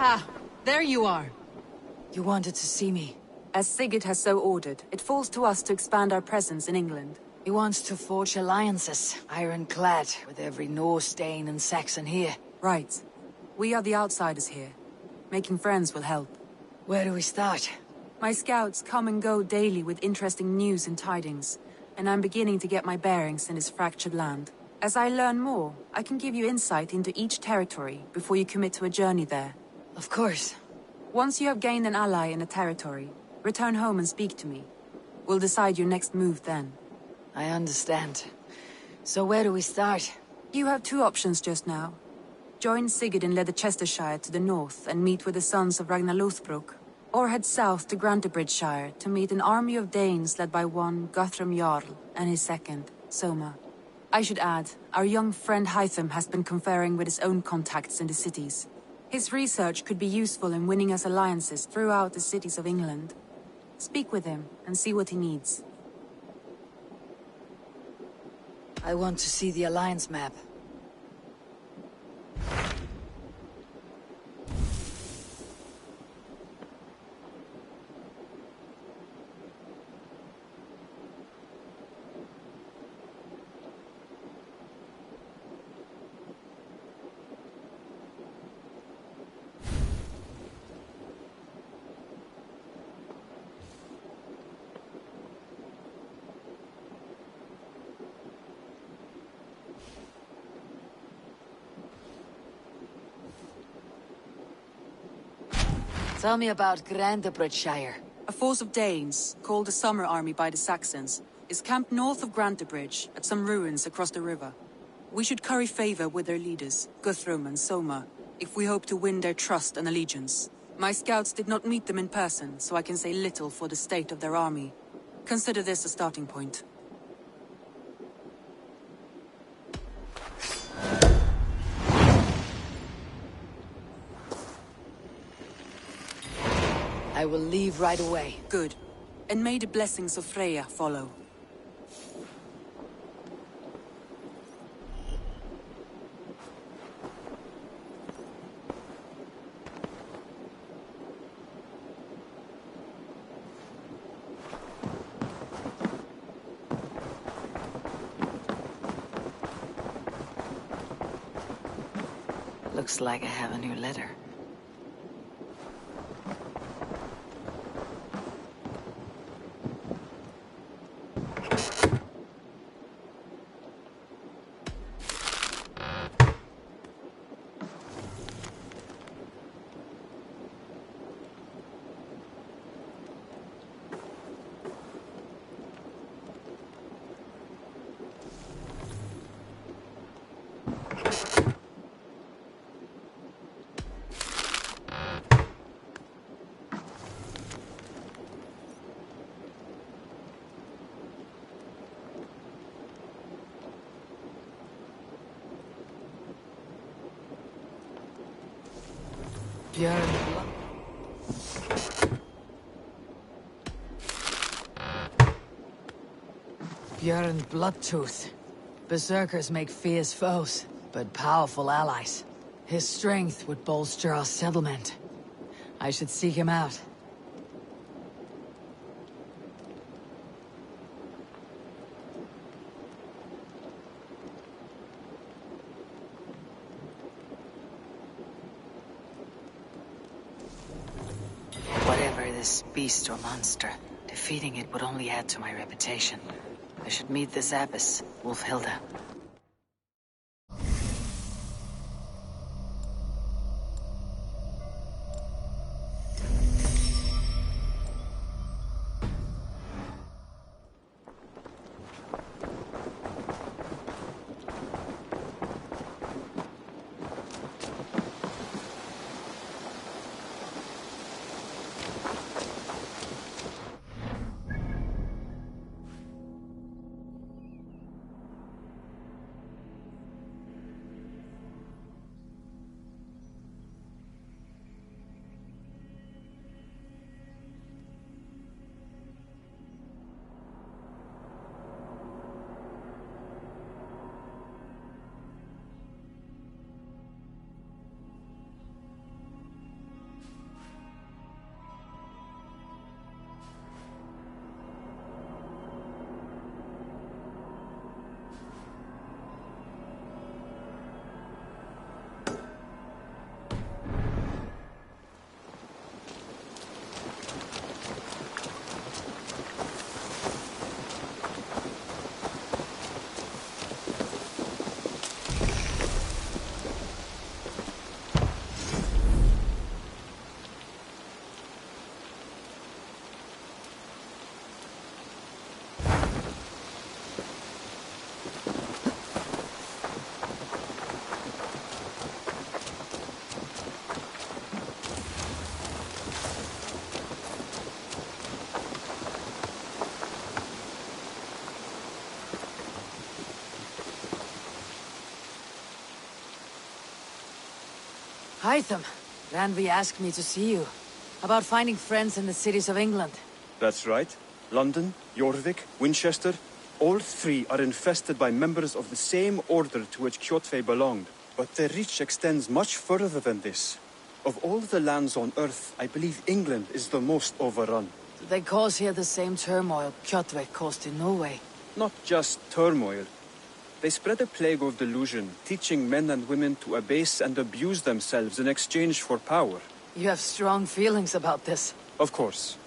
Ah, there you are. You wanted to see me. As Sigurd has so ordered, it falls to us to expand our presence in England. He wants to forge alliances, ironclad, with every Norse, Dane and Saxon here. Right. We are the outsiders here. Making friends will help. Where do we start? My scouts come and go daily with interesting news and tidings, and I'm beginning to get my bearings in this fractured land. As I learn more, I can give you insight into each territory before you commit to a journey there. Of course. Once you have gained an ally in a territory, return home and speak to me. We'll decide your next move then. I understand. So where do we start? You have two options just now. Join Sigurd in Leicestershire to the north and meet with the sons of Ragnar Lothbrok, or head south to Grantebridgeshire to meet an army of Danes led by one Guthrum Jarl and his second, Soma. I should add, our young friend Hytham has been conferring with his own contacts in the cities. His research could be useful in winning us alliances throughout the cities of England. Speak with him and see what he needs. I want to see the alliance map. Tell me about Grantebridgeshire. A force of Danes, called the Summer Army by the Saxons, is camped north of Grantebridge at some ruins across the river. We should curry favor with their leaders, Guthrum and Soma, if we hope to win their trust and allegiance. My scouts did not meet them in person, so I can say little for the state of their army. Consider this a starting point. I will leave right away. Good. And may the blessings of Freya follow. Looks like I have a new letter. Björn Bloodtooth. Berserkers make fierce foes, but powerful allies. His strength would bolster our settlement. I should seek him out. Whatever this beast or monster, defeating it would only add to my reputation. I should meet this abbess, Wolfhilda. Hytham, Ranvi asked me to see you. About finding friends in the cities of England. That's right. London, Jorvik, Winchester, all three are infested by members of the same order to which Kjotve belonged. But their reach extends much further than this. Of all the lands on Earth, I believe England is the most overrun. Do they cause here the same turmoil Kjotve caused in Norway? Not just turmoil. They spread a plague of delusion, teaching men and women to abase and abuse themselves in exchange for power. You have strong feelings about this. Of course.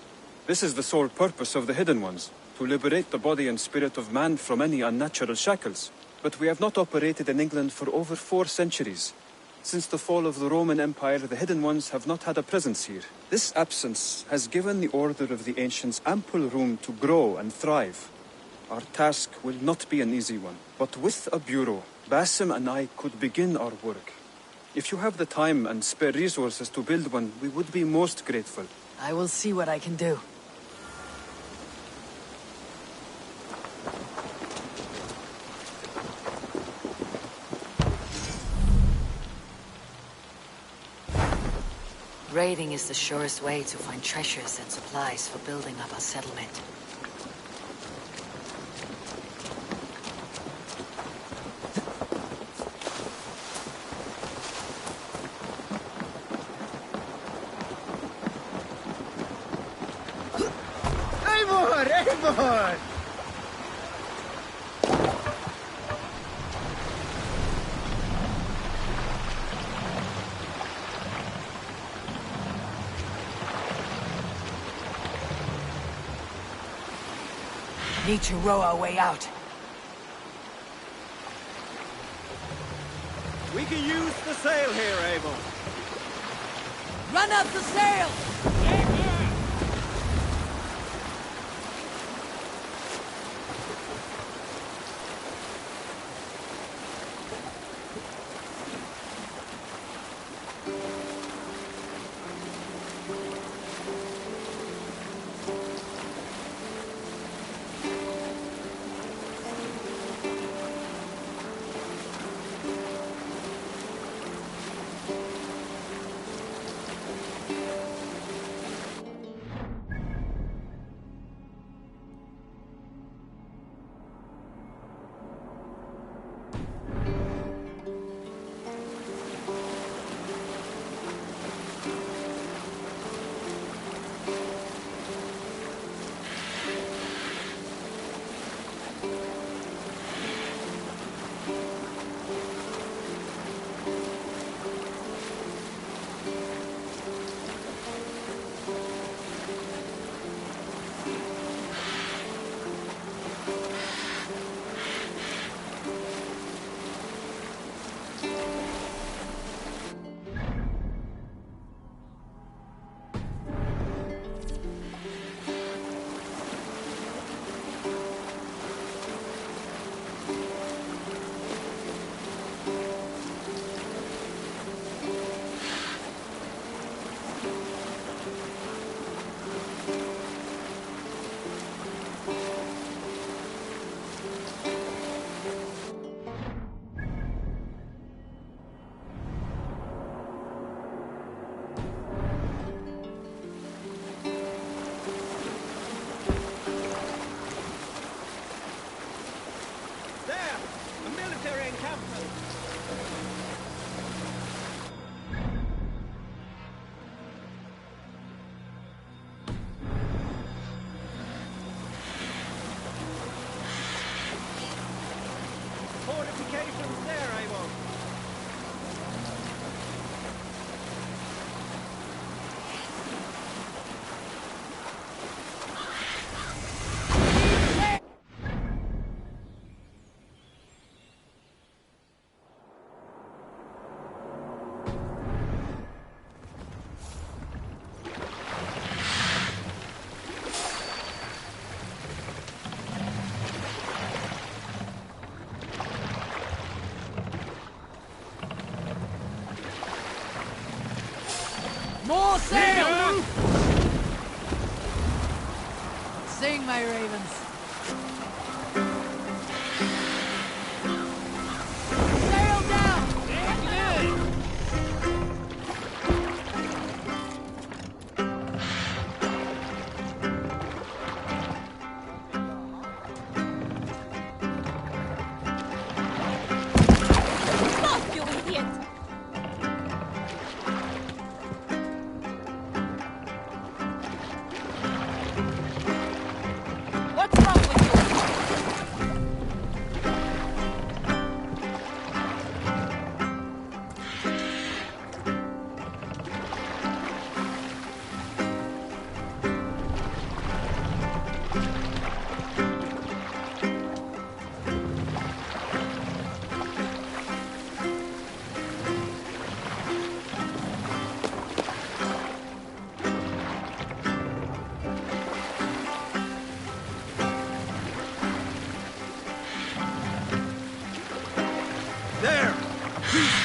This is the sole purpose of the Hidden Ones, to liberate the body and spirit of man from any unnatural shackles. But we have not operated in England for over 4 centuries. Since the fall of the Roman Empire, the Hidden Ones have not had a presence here. This absence has given the Order of the Ancients ample room to grow and thrive. Our task will not be an easy one, but with a bureau, Basim and I could begin our work. If you have the time and spare resources to build one, we would be most grateful. I will see what I can do. Raiding is the surest way to find treasures and supplies for building up our settlement. Eivor! Eivor! Need to row our way out. We can use the sail here, Eivor. Run up the sail! Fortifications there, Eivor. More sail! Sing, my ravens. Sail down!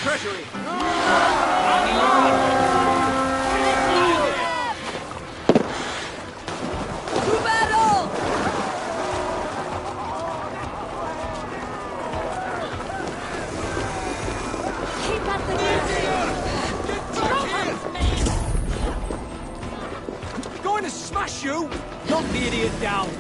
treasury! To battle! Keep at the Going to smash you! Knock the idiot down!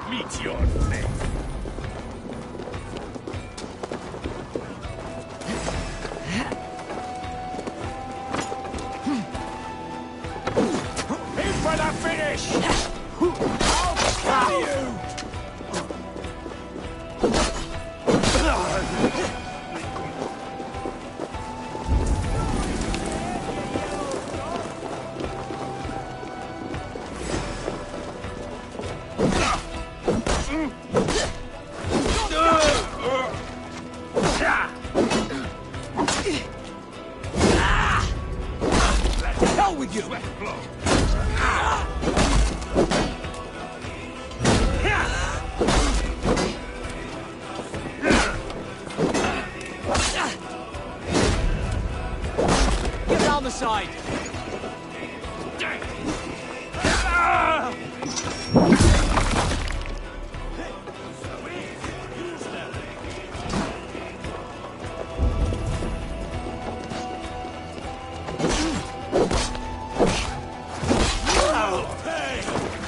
Meet your fate. In for the finish! I'll kill you! Hell with you! Get down the side! Hey!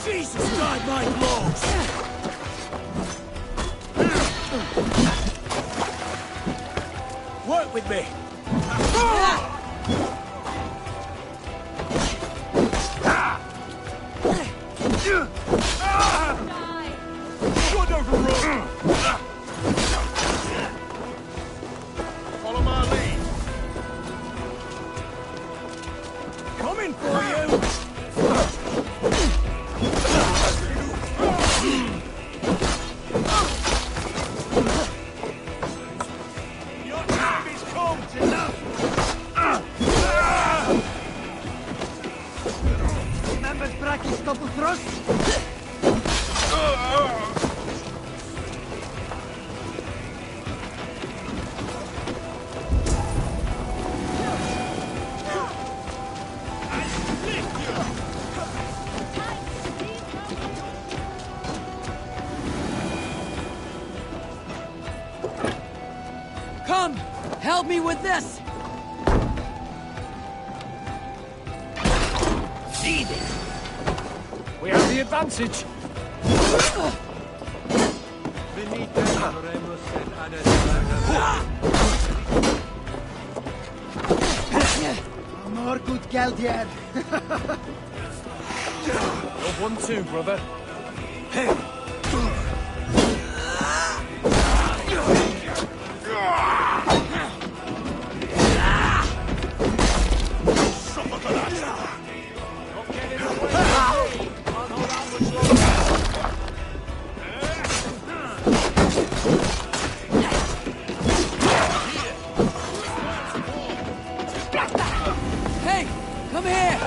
Jesus died my blows! Work with me! Good overrun! Follow my lead. Coming for you! Your time is come! Remember Bracky's couple thrusts? Come! Help me with this! We have the advantage. More good Galdier. You're 1-2, brother. Hey! Come here!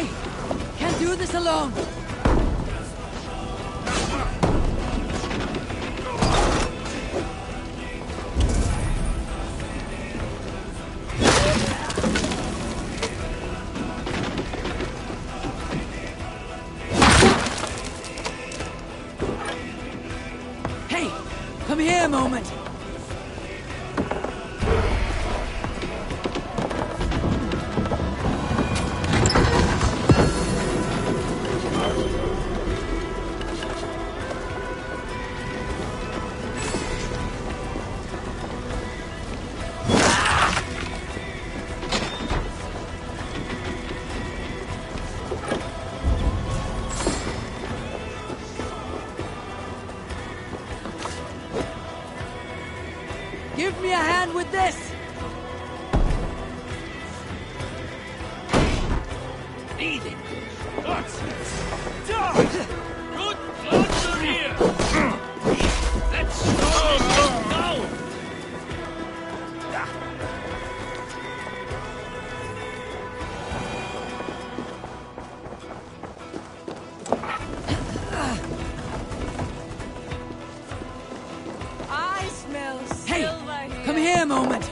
Hey! Can't do this alone! Hey! Come here a moment! Give me a hand with this! Easy. Good. Good closer here. Let's slow this down. I smell Hey! silver here. Come here a moment!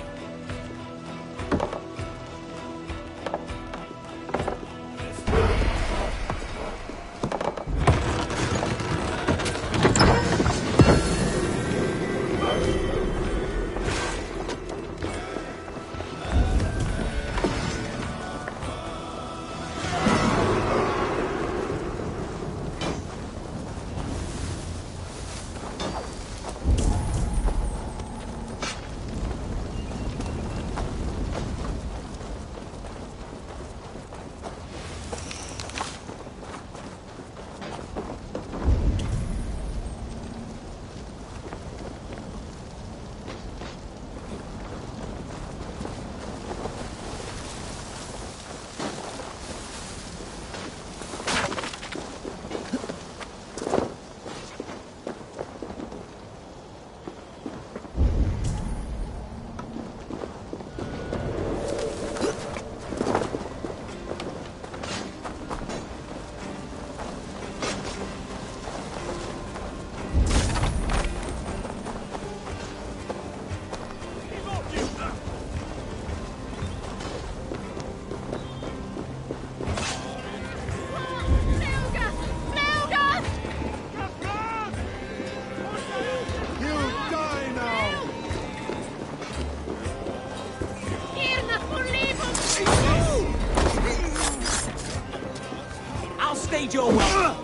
I'll stage your way.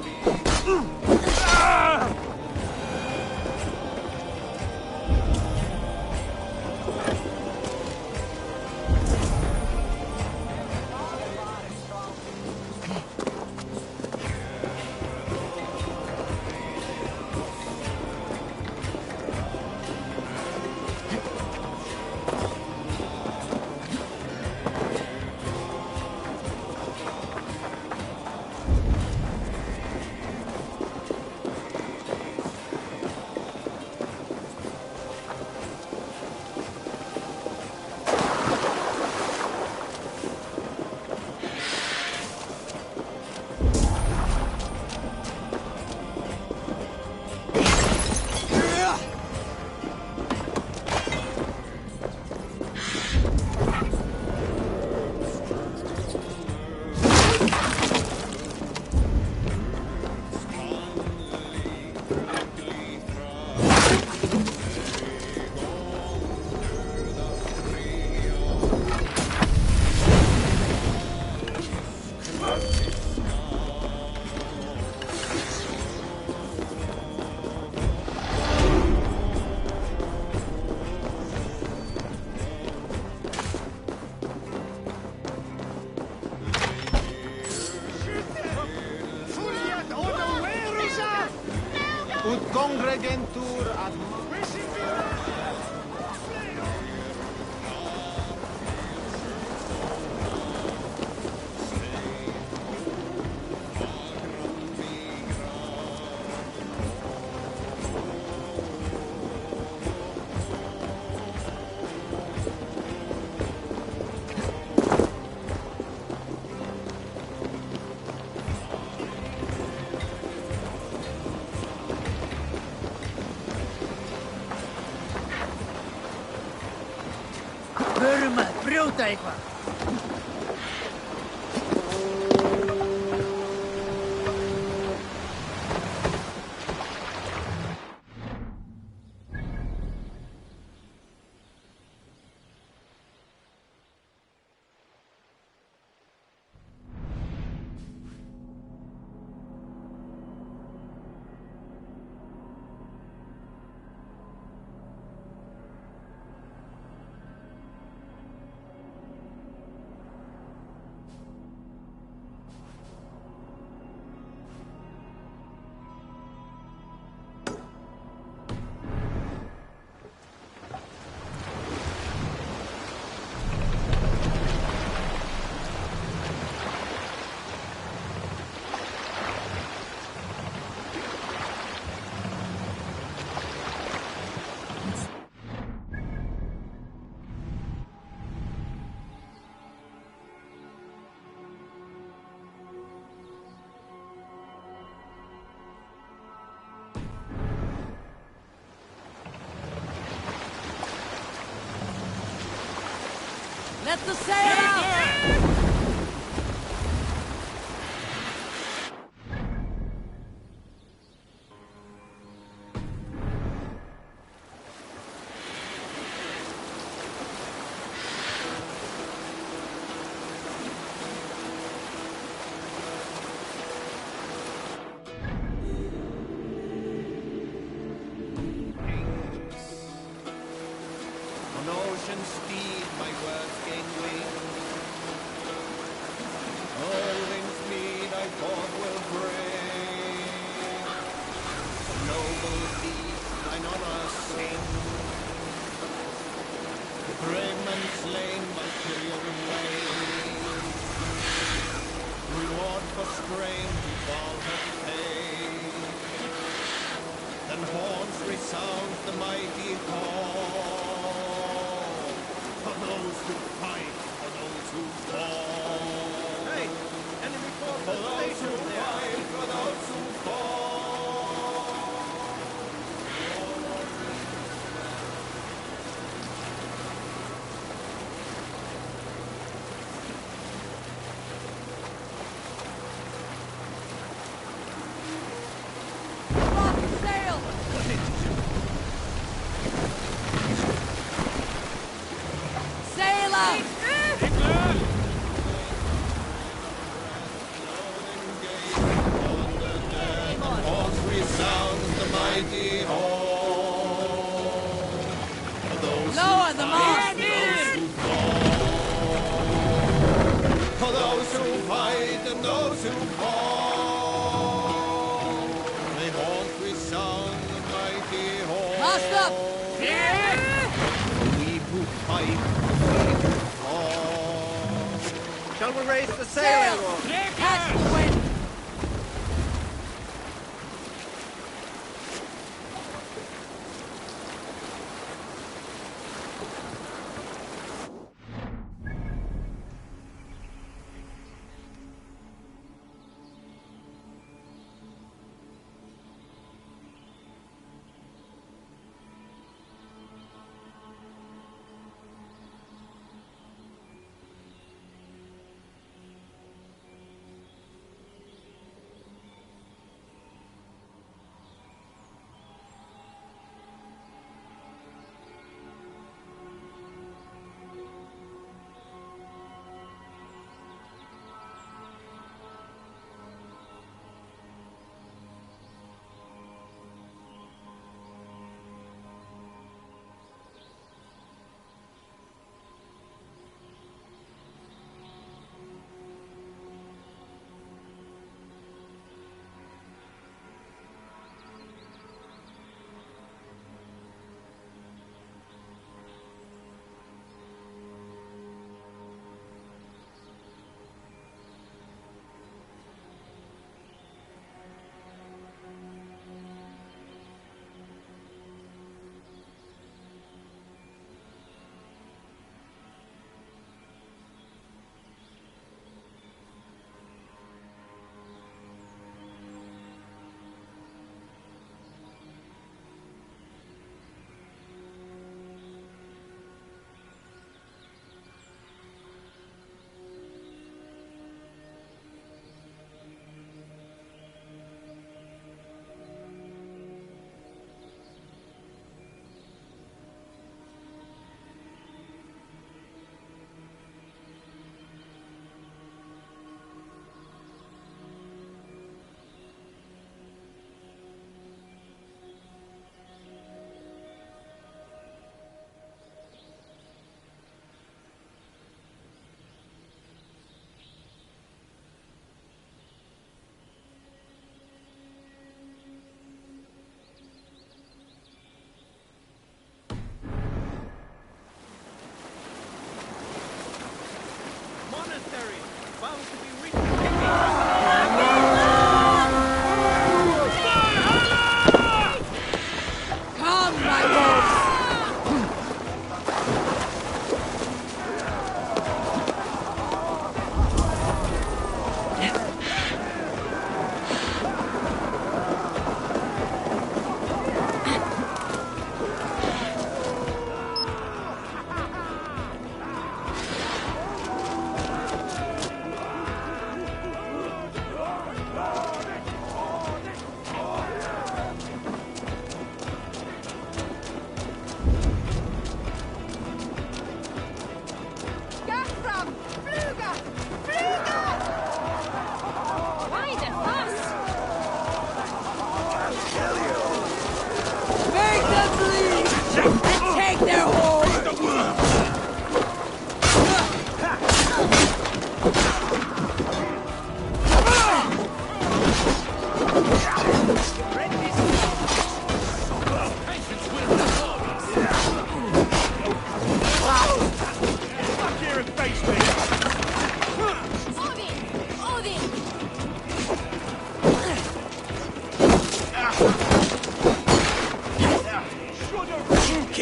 Ut congregentur ad out eigenlijk. Let the sail out! On ocean speed my words gain wing. All winds mead I thought will bring. Noble deeds thine honor sing. Brave men slain by Tyrian ways. Reward for strain to fall her pain. Then horns resound the mighty call. For those who fight, for those who fall. Hey, enemy For forces those who stationed there. fight, for those who fall. Off the sail! Sail out! Horns resound the mighty hall. For those Lower the mast! For those who fight and those who fall. May horns resound the mighty hall. Mast up! We who fight, we who fall. Shall we raise the sail, Sail! everyone? Catch the wind!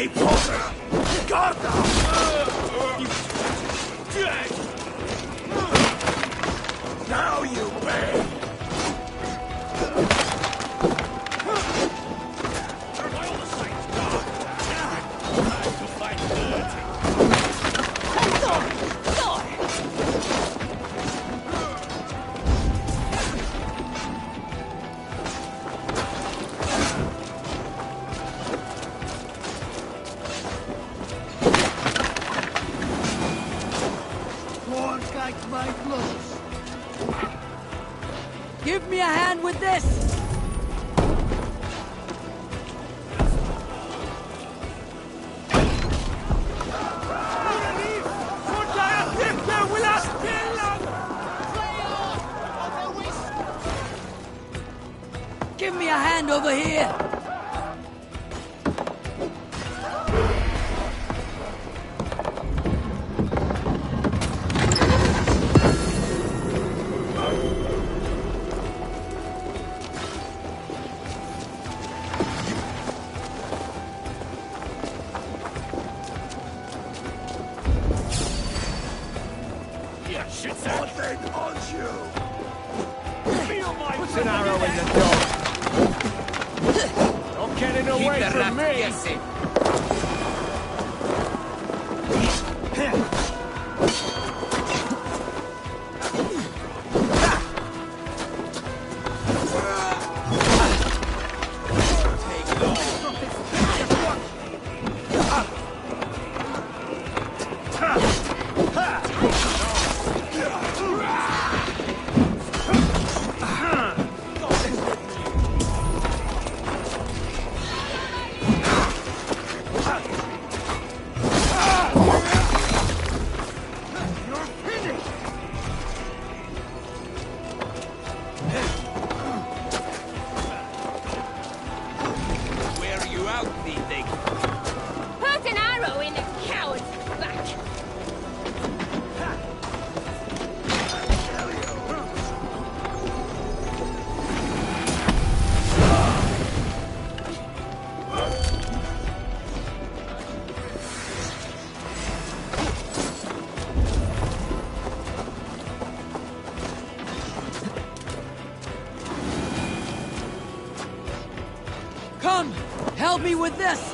Keep focused! Guard down! Now you pay! Give me a hand with this! Give me a hand over here! Nothing on you! Put an arrow in the dog. Not getting away from me. Put an arrow in a coward's back! Come! Help me with this!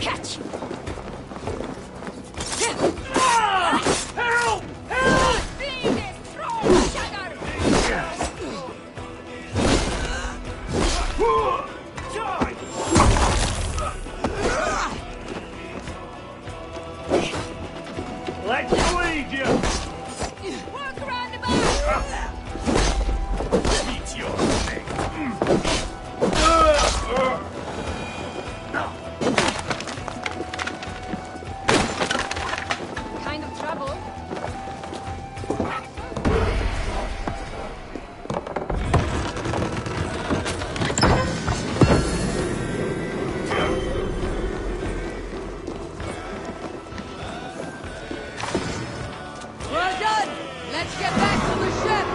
Catch! Help! Be destroyed, Shagger! Let's lead you! Work around the back! Eat your thing! Kind of trouble. We're done! Let's get back to the ship!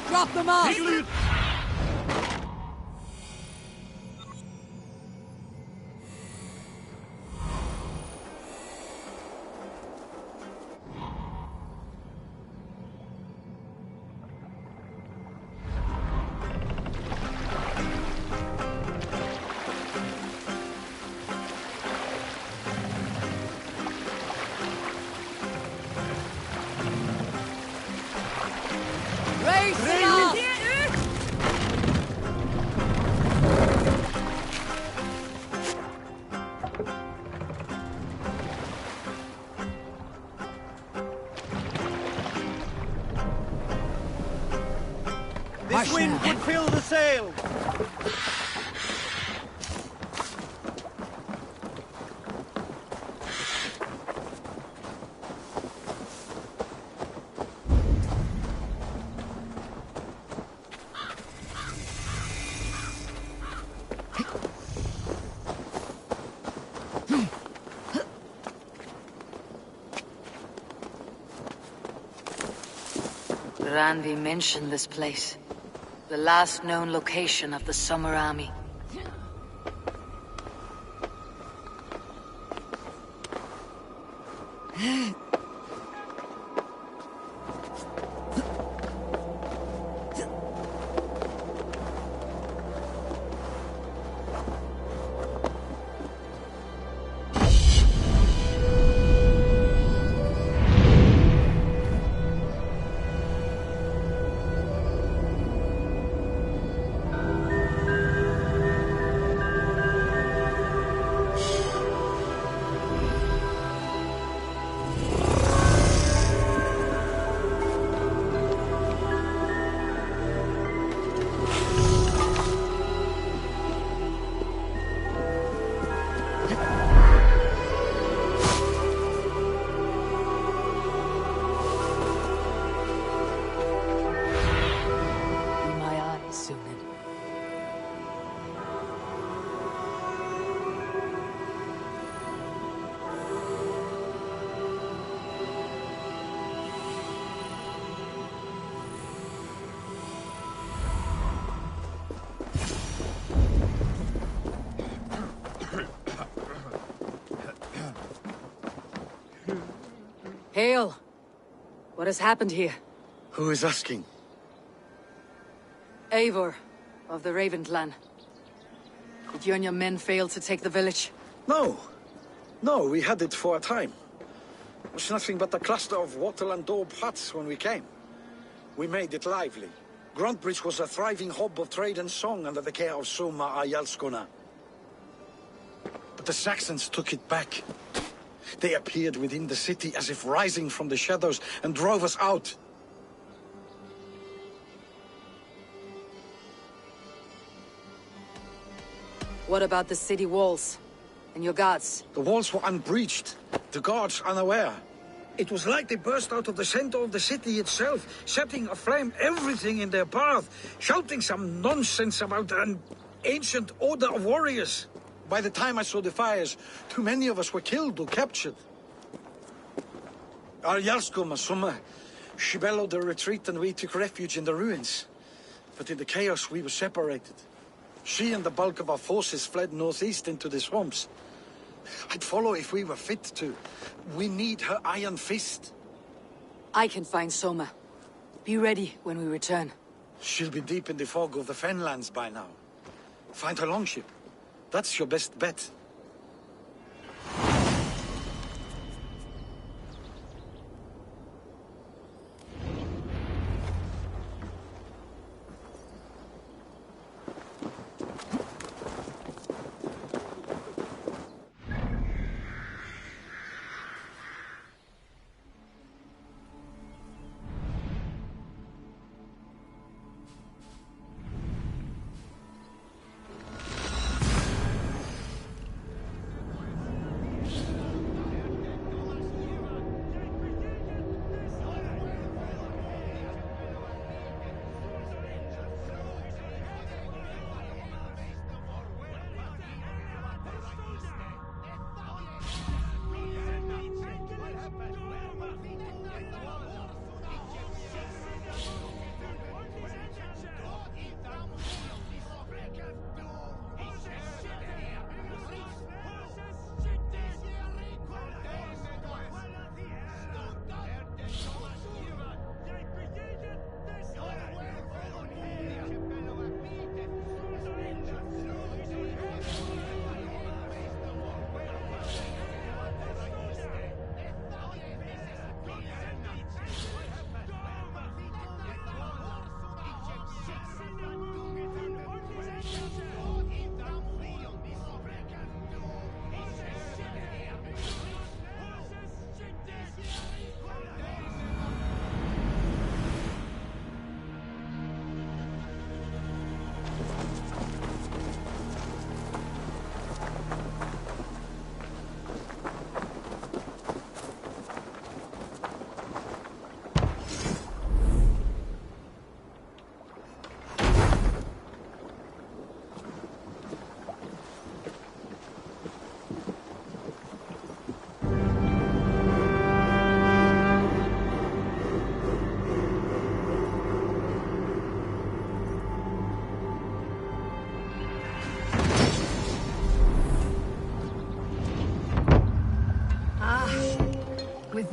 Drop them off! Race them off! This wind would fill the sail! Randi mentioned this place. The last known location of the Summer Army. Hail! What has happened here? Who is asking? Eivor, of the Raven clan. Did you and your men fail to take the village? No. No, we had it for a time. It was nothing but a cluster of wattle and daub huts when we came. We made it lively. Gruntbridge was a thriving hub of trade and song under the care of Soma Ayalskona. But the Saxons took it back. They appeared within the city as if rising from the shadows and drove us out. What about the city walls? And your guards? The walls were unbreached, the guards unaware. It was like they burst out of the center of the city itself, setting aflame everything in their path, shouting some nonsense about an ancient order of warriors. By the time I saw the fires, too many of us were killed or captured. Arjalskoma, Summa, she bellowed a retreat and we took refuge in the ruins. But in the chaos we were separated. She and the bulk of our forces fled northeast into the swamps. I'd follow if we were fit to. We need her iron fist. I can find Soma. Be ready when we return. She'll be deep in the fog of the Fenlands by now. Find her longship. That's your best bet.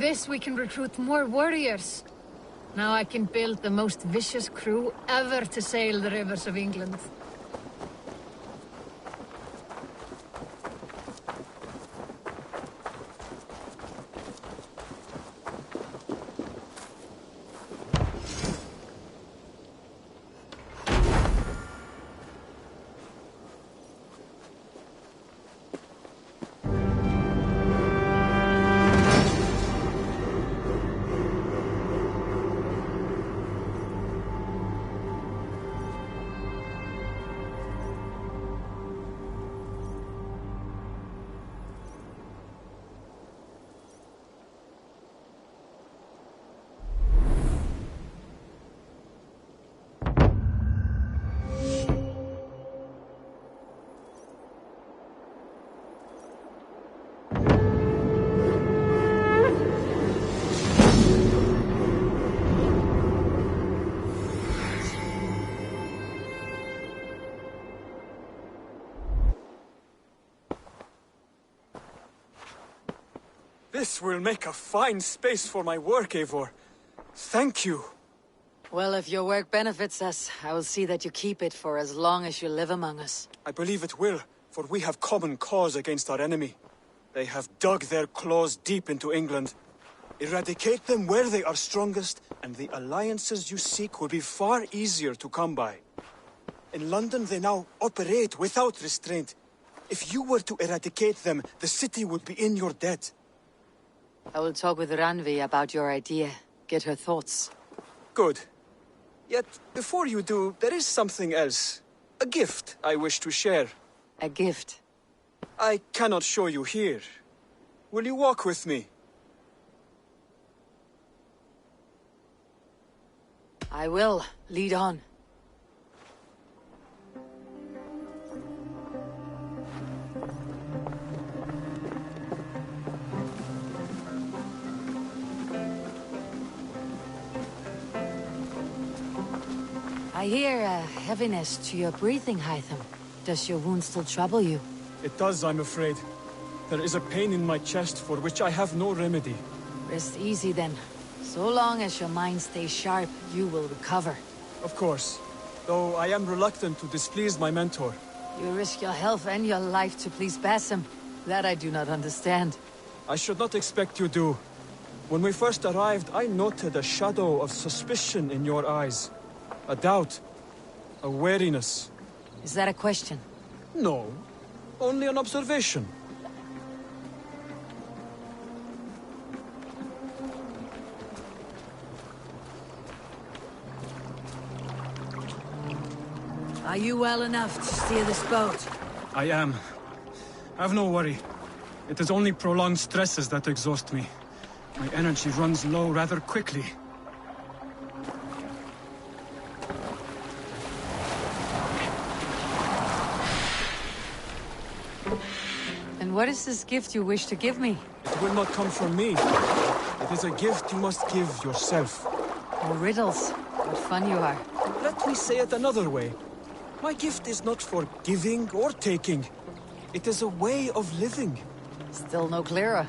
this, we can recruit more warriors. Now I can build the most vicious crew ever to sail the rivers of England. This will make a fine space for my work, Eivor. Thank you. Well, if your work benefits us, I will see that you keep it for as long as you live among us. I believe it will, for we have common cause against our enemy. They have dug their claws deep into England. Eradicate them where they are strongest, and the alliances you seek will be far easier to come by. In London, they now operate without restraint. If you were to eradicate them, the city would be in your debt. I will talk with Ranvi about your idea. Get her thoughts. Good. Yet, before you do, there is something else. A gift I wish to share. A gift? I cannot show you here. Will you walk with me? I will. Lead on. I hear a heaviness to your breathing, Hytham. Does your wound still trouble you? It does, I'm afraid. There is a pain in my chest for which I have no remedy. Rest easy then. So long as your mind stays sharp, you will recover. Of course. Though I am reluctant to displease my mentor. You risk your health and your life to please Basim. That I do not understand. I should not expect you do. When we first arrived, I noted a shadow of suspicion in your eyes. A doubt. A wariness. Is that a question? No. Only an observation. Are you well enough to steer this boat? I am. Have no worry. It is only prolonged stresses that exhaust me. My energy runs low rather quickly. And what is this gift you wish to give me? It will not come from me. It is a gift you must give yourself. Oh, riddles. What fun you are. Let me say it another way. My gift is not for giving or taking. It is a way of living. Still no clearer.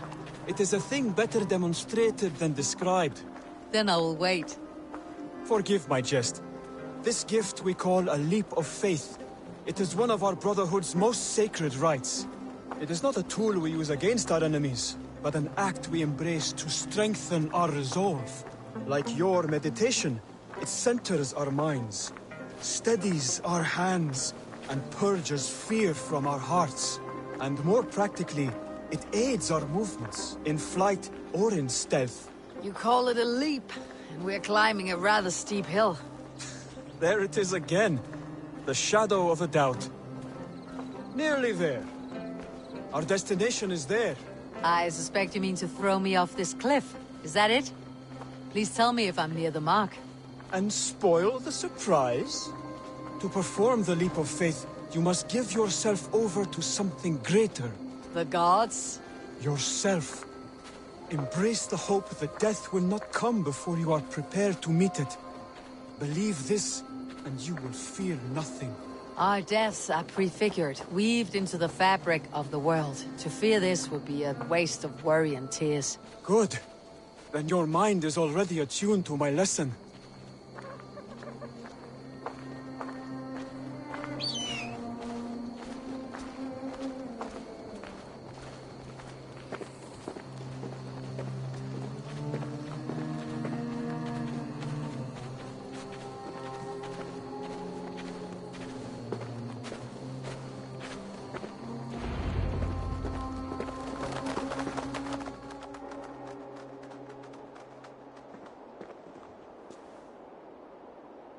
It is a thing better demonstrated than described. Then I will wait. Forgive my jest. This gift we call a leap of faith. It is one of our Brotherhood's most sacred rites. It is not a tool we use against our enemies, but an act we embrace to strengthen our resolve. Like your meditation, it centers our minds, steadies our hands, and purges fear from our hearts. And more practically, it aids our movements, in flight or in stealth. You call it a leap, and we're climbing a rather steep hill. There it is again. The shadow of a doubt. Nearly there. Our destination is there. I suspect you mean to throw me off this cliff. Is that it? Please tell me if I'm near the mark. And spoil the surprise? To perform the leap of faith, you must give yourself over to something greater. The gods? Yourself. Embrace the hope that death will not come before you are prepared to meet it. Believe this, and you will fear nothing. Our deaths are prefigured, weaved into the fabric of the world. To fear this would be a waste of worry and tears. Good. Then your mind is already attuned to my lesson.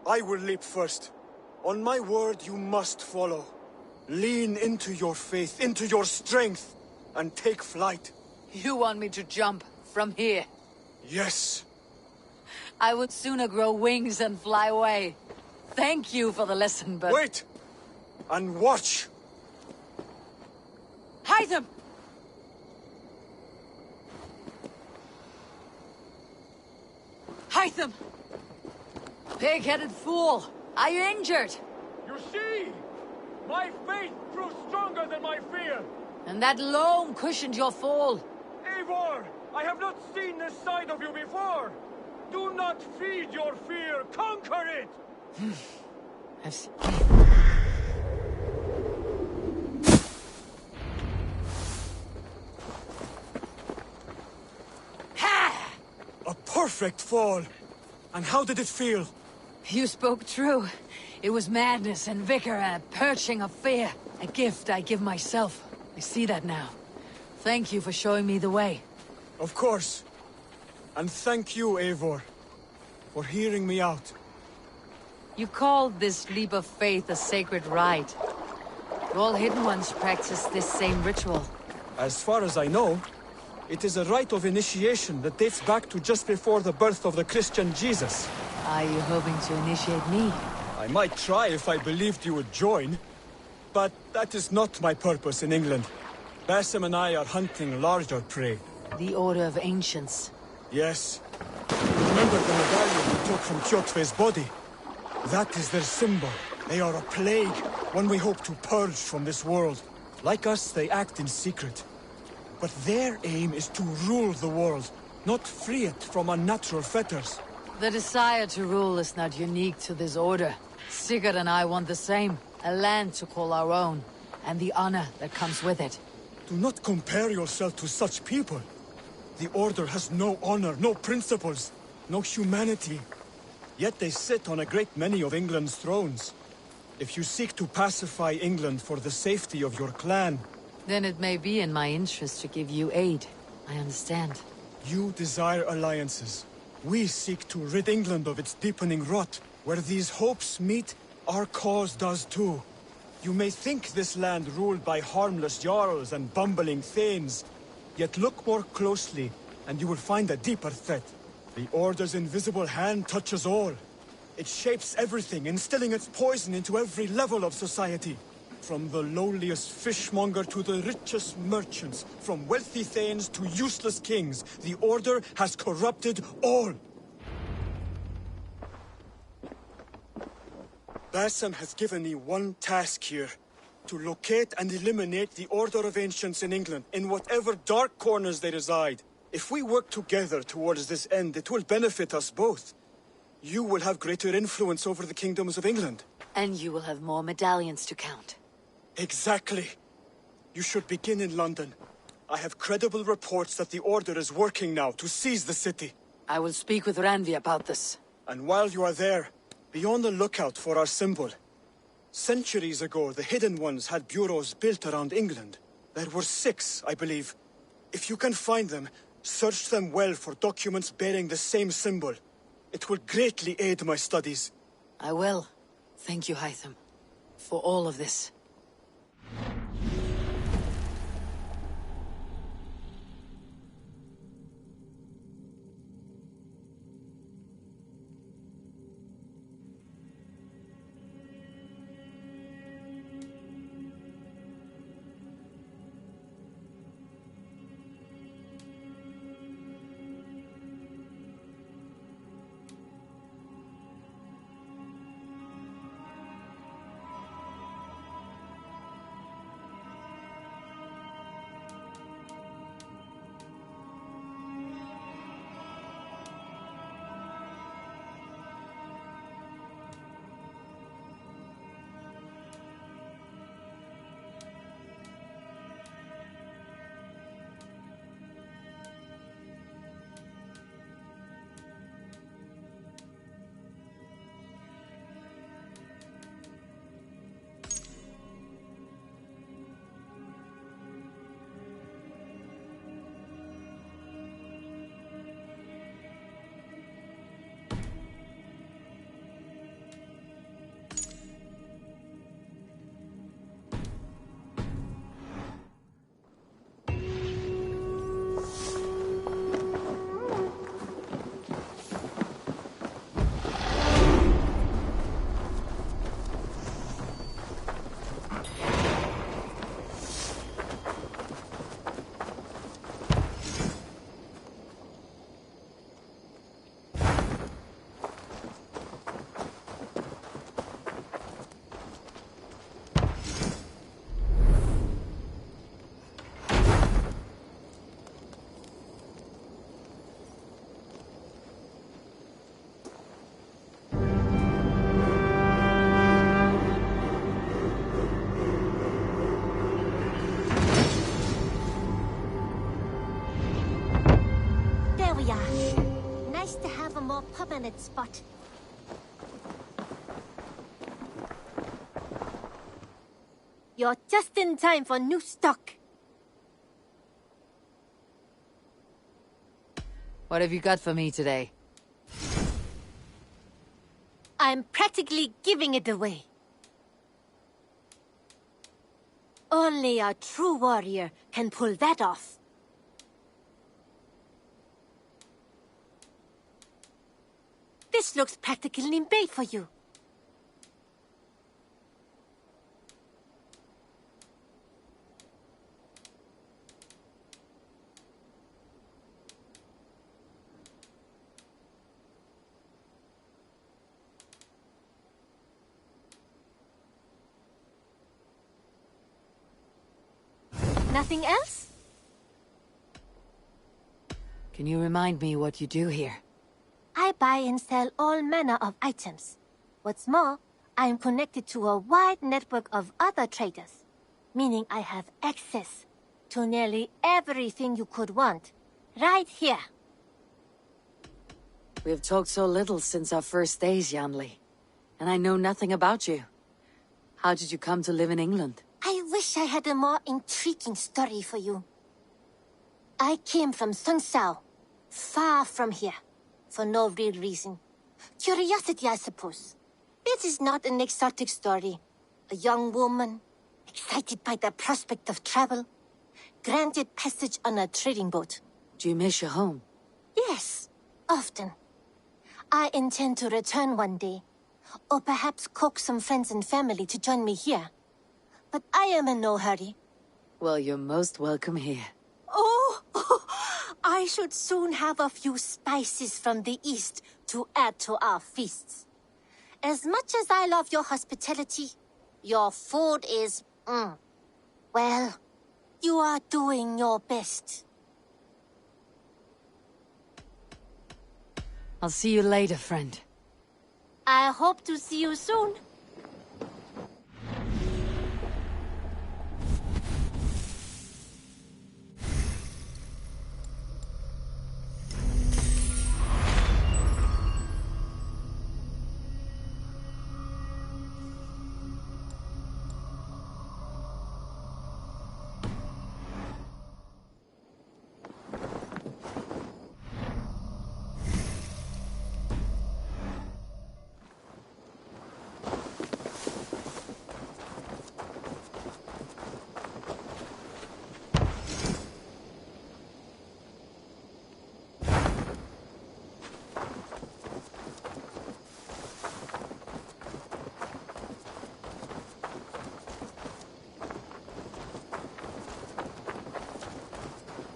I will leap first. On my word, you must follow. Lean into your faith, into your strength, and take flight. You want me to jump from here? Yes. I would sooner grow wings and fly away. Thank you for the lesson, but... Wait! And watch! Hide them! Hide them! Pig-headed fool! Are you injured? You see? My faith proved stronger than my fear! And that loam cushioned your fall. Eivor! I have not seen this side of you before! Do not feed your fear! Conquer it! I've seen... A perfect fall! And how did it feel? You spoke true. It was madness and vigor and a perching of fear. A gift I give myself. I see that now. Thank you for showing me the way. Of course. And thank you, Eivor, for hearing me out. You called this leap of faith a sacred rite. All Hidden Ones practice this same ritual. As far as I know, it is a rite of initiation that dates back to just before the birth of the Christian Jesus. Are you hoping to initiate me? I might try if I believed you would join. But that is not my purpose in England. Basim and I are hunting larger prey. The Order of Ancients. Yes. Remember the medallion we took from Kjotve's body? That is their symbol. They are a plague, one we hope to purge from this world. Like us, they act in secret. But their aim is to rule the world, not free it from unnatural fetters. The desire to rule is not unique to this order. Sigurd and I want the same. A land to call our own, and the honor that comes with it. Do not compare yourself to such people. The Order has no honor, no principles, no humanity. Yet they sit on a great many of England's thrones. If you seek to pacify England for the safety of your clan... Then it may be in my interest to give you aid. I understand. You desire alliances. We seek to rid England of its deepening rot. Where these hopes meet, our cause does too. You may think this land ruled by harmless jarls and bumbling thanes. Yet look more closely, and you will find a deeper threat. The Order's invisible hand touches all. It shapes everything, instilling its poison into every level of society. From the lowliest fishmonger to the richest merchants, from wealthy thanes to useless kings, the Order has corrupted all. Basim has given me one task here. To locate and eliminate the Order of Ancients in England, in whatever dark corners they reside. If we work together towards this end, it will benefit us both. You will have greater influence over the kingdoms of England. And you will have more medallions to count. Exactly. You should begin in London. I have credible reports that the Order is working now to seize the city. I will speak with Randvi about this. And while you are there, be on the lookout for our symbol. Centuries ago, the Hidden Ones had bureaus built around England. There were 6, I believe. If you can find them, search them well for documents bearing the same symbol. It will greatly aid my studies. I will. Thank you, Hytham, for all of this. permanent spot. You're just in time for new stock. What have you got for me today? I'm practically giving it away. Only a true warrior can pull that off. This looks practically made for you. Nothing else? Can you remind me what you do here? I buy and sell all manner of items. What's more, I am connected to a wide network of other traders, meaning I have access to nearly everything you could want, right here. We have talked so little since our first days, Yanli, and I know nothing about you. How did you come to live in England? I wish I had a more intriguing story for you. I came from Sun Sao, far from here, for no real reason. Curiosity, I suppose. It is not an exotic story. A young woman, excited by the prospect of travel, granted passage on a trading boat. Do you miss your home? Yes, often. I intend to return one day, or perhaps coax some friends and family to join me here. But I am in no hurry. Well, you're most welcome here. Oh, I should soon have a few spices from the east to add to our feasts. As much as I love your hospitality, your food is, well, you are doing your best. I'll see you later, friend. I hope to see you soon.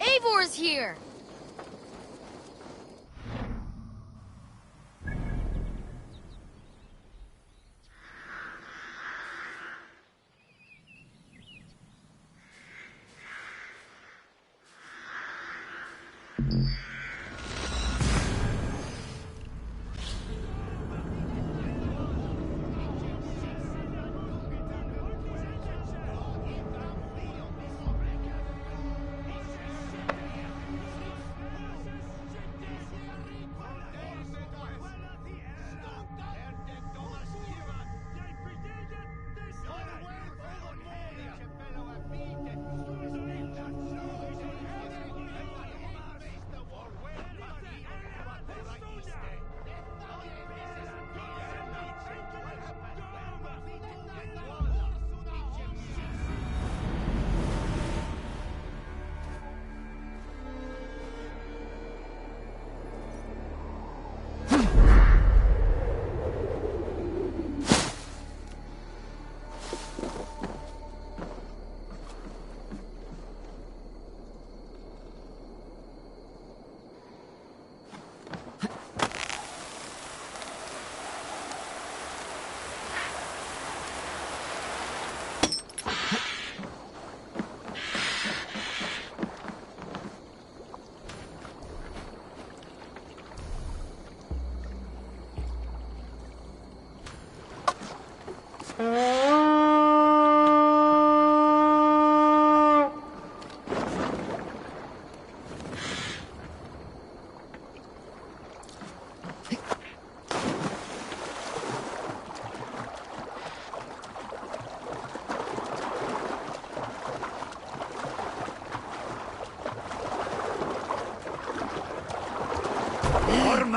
Eivor's here!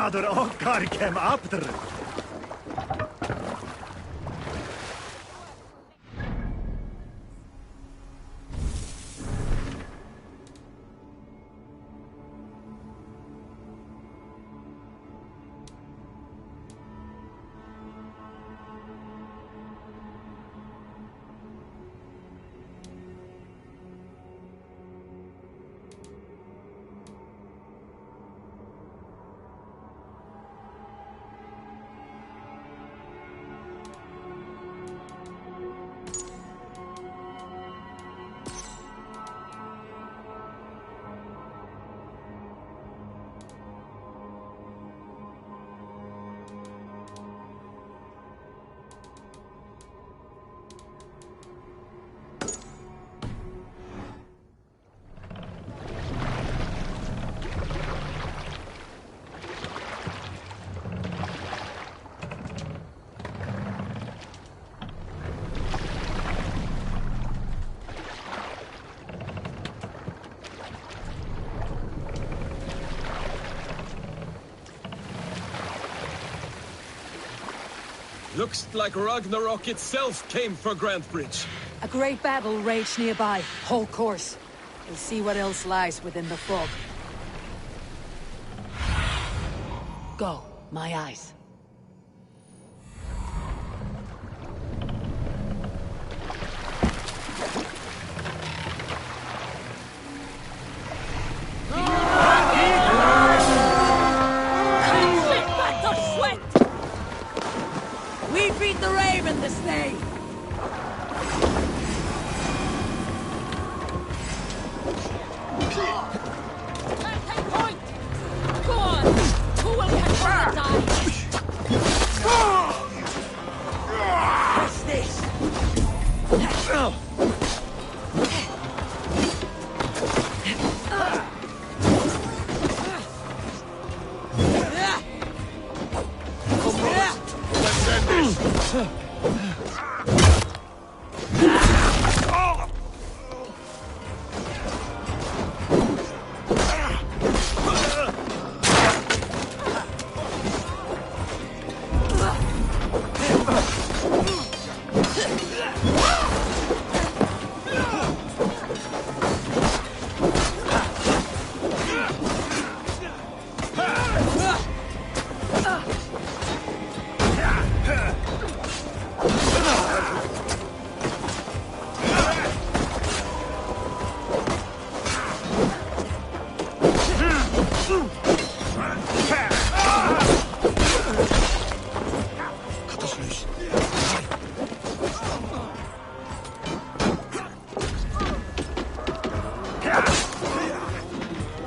Madur okkar kem aftur. Looks like Ragnarok itself came for Grantebridge. A great battle raged nearby. Hold course. We'll see what else lies within the fog. Go, my eyes. We beat the Raven this day! Take point! Go on! Who will catch on the die? What's this? Let's end this!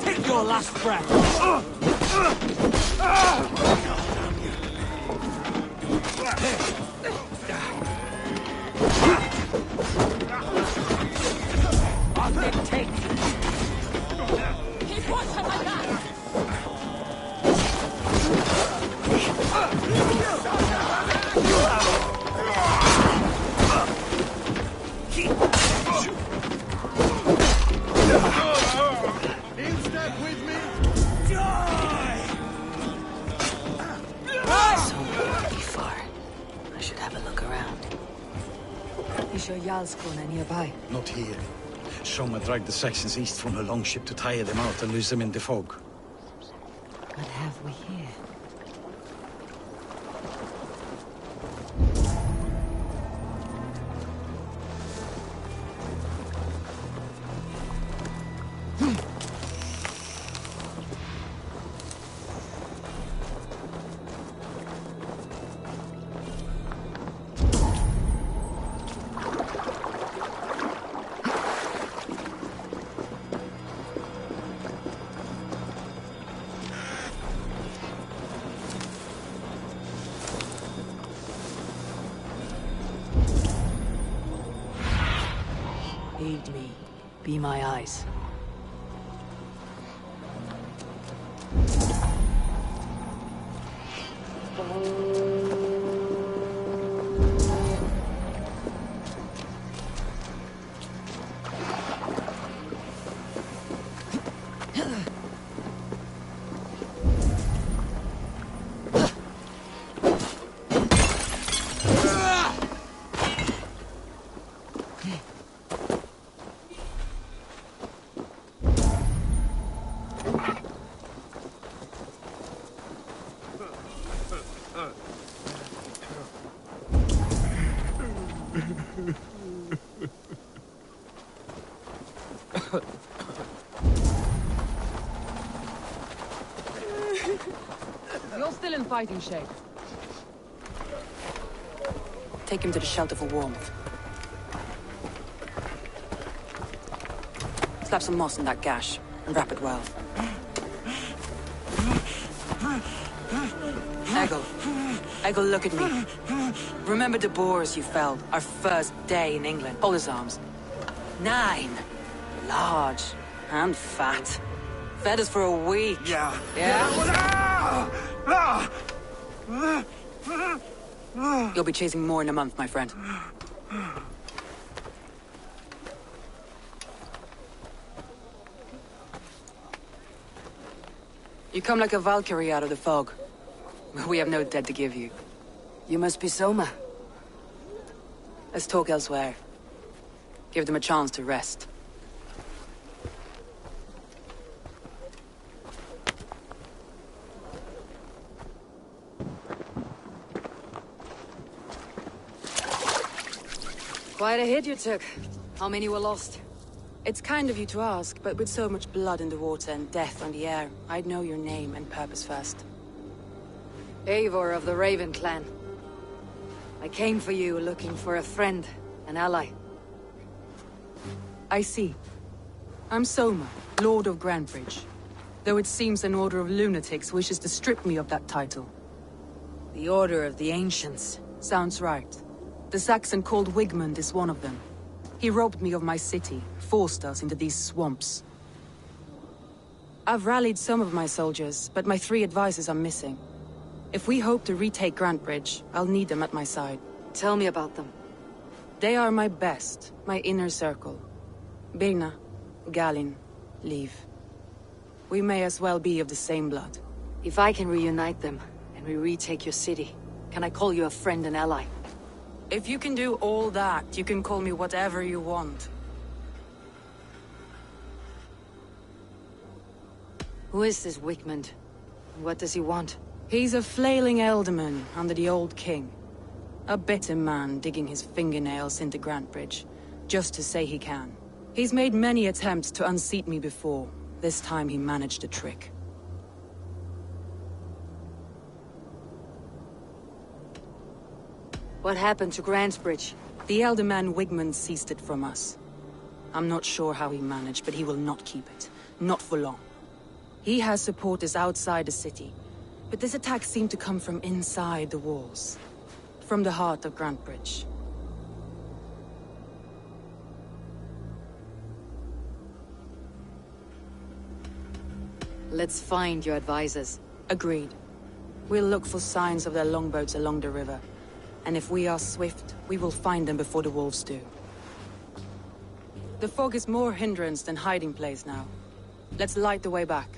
Take your last breath. Take. Keep watch on my back! In step with me! So pretty far. I should have a look around. Is your Jarlskona nearby? Not here. Soma dragged the Saxons east from her longship to tire them out and lose them in the fog. What have we here? Aid me. Be my eyes. You're still in fighting shape. Take him to the shelter for warmth. Slap some moss in that gash, and wrap it well. Eggle, look at me. Remember the boars you felled, our first day in England? Hold his arms. 9. Large. And fat. Fed us for a week. Yeah. You'll be chasing more in a month, my friend. You come like a Valkyrie out of the fog. We have no dead to give you. You must be Soma. Let's talk elsewhere. Give them a chance to rest. Quite a hit you took. How many were lost? It's kind of you to ask, but with so much blood in the water and death on the air, I'd know your name and purpose first. Eivor of the Raven clan. I came for you looking for a friend, an ally. I see. I'm Soma, Lord of Grantebridge. Though it seems an order of lunatics wishes to strip me of that title. The Order of the Ancients. Sounds right. The Saxon called Wigmund is one of them. He robbed me of my city, forced us into these swamps. I've rallied some of my soldiers, but my 3 advisors are missing. If we hope to retake Grantebridge, I'll need them at my side. Tell me about them. They are my best, my inner circle. Birna, Galin, Liv. We may as well be of the same blood. If I can reunite them, and we retake your city, can I call you a friend and ally? If you can do all that, you can call me whatever you want. Who is this Wigmund? What does he want? He's a flailing elderman under the old king. A bitter man digging his fingernails into Grantebridge, just to say he can. He's made many attempts to unseat me before. This time he managed a trick. What happened to Grantebridge? The elderman Wigmund seized it from us. I'm not sure how he managed, but he will not keep it. Not for long. He has supporters outside the city, but this attack seemed to come from inside the walls. From the heart of Grantebridge. Let's find your advisors. Agreed. We'll look for signs of their longboats along the river. And if we are swift, we will find them before the wolves do. The fog is more hindrance than hiding place now. Let's light the way back.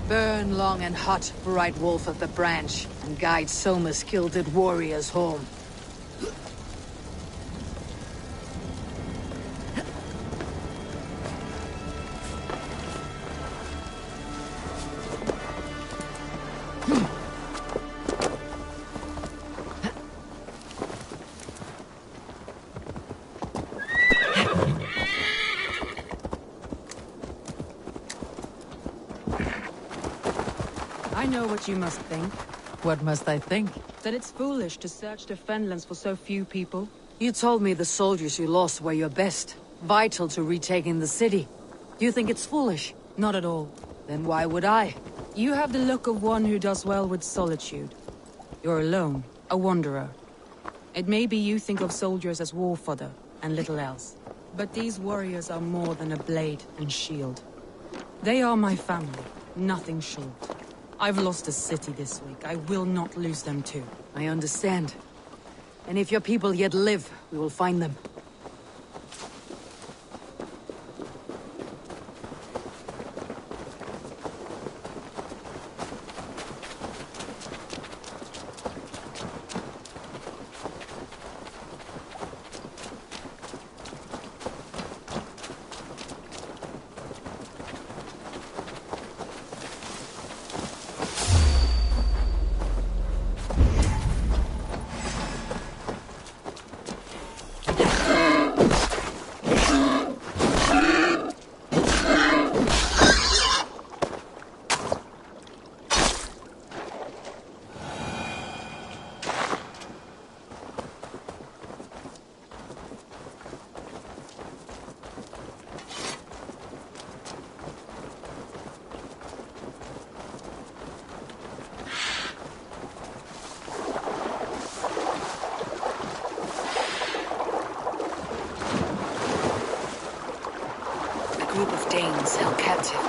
Burn long and hot, bright wolf of the branch, and guide Soma's gilded warriors home. I know what you must think. What must I think? That it's foolish to search the Fenlands for so few people. You told me the soldiers you lost were your best, vital to retaking the city. Do you think it's foolish? Not at all. Then why would I? You have the look of one who does well with solitude. You're alone, a wanderer. It may be you think of soldiers as war fodder, and little else. But these warriors are more than a blade and shield. They are my family, nothing short. I've lost a city this week. I will not lose them too. I understand. And if your people yet live, we will find them. A group of Danes held captive.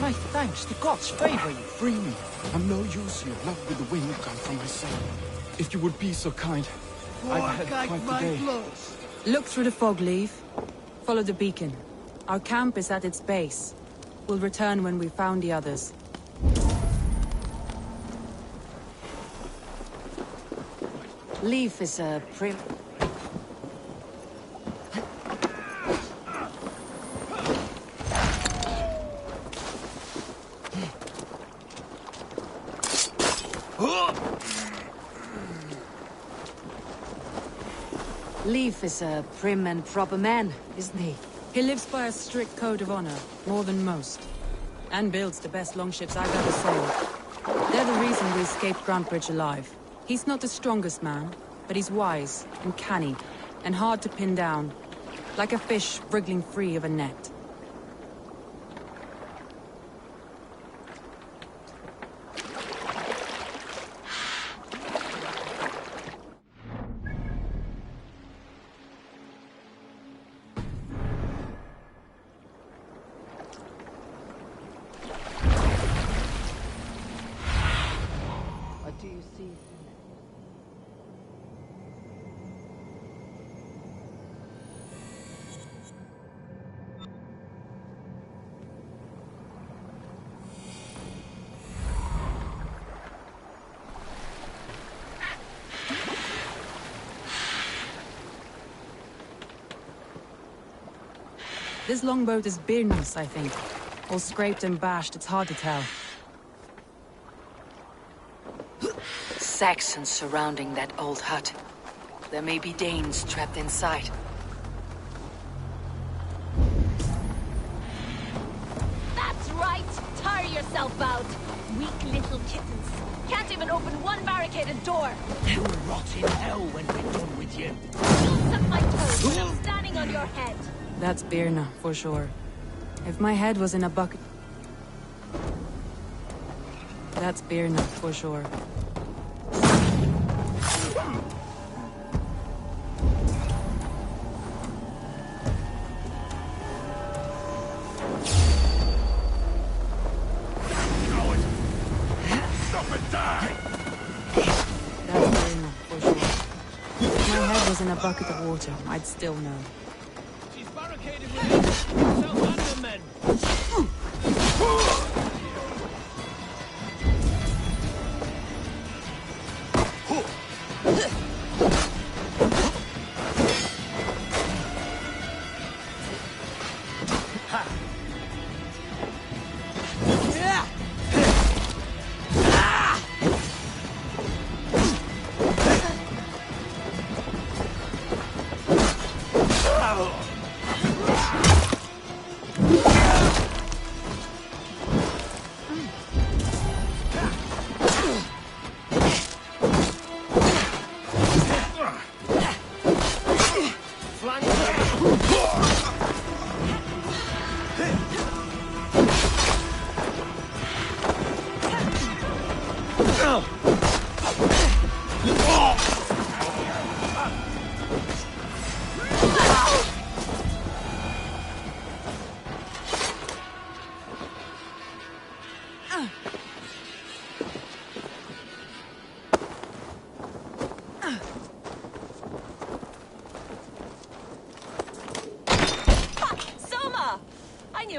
My thanks, the gods favor you. Free me. I'm no use here. Love with the wind come from my side. If you would be so kind. I've had quite the day. Look through the fog, Leaf. Follow the beacon. Our camp is at its base. We'll return when we've found the others. Leaf is a prim... Leaf is a prim and proper man, isn't he? He lives by a strict code of honor, more than most. And builds the best longships I've ever sailed. They're the reason we escaped Grantebridge alive. He's not the strongest man, but he's wise and canny, and hard to pin down. Like a fish wriggling free of a net. What do you see? This longboat is Birn's, I think. All scraped and bashed, it's hard to tell. Saxons surrounding that old hut. There may be Danes trapped inside. That's right! Tire yourself out! Weak little kittens. Can't even open one barricaded door! You'll rot in hell when we're done with you. You'll suck my toes when I'm standing on your head! That's Birna, for sure. If my head was in a bucket... That's Birna, for sure. In a bucket of water, I'd still know. She's barricaded with South men.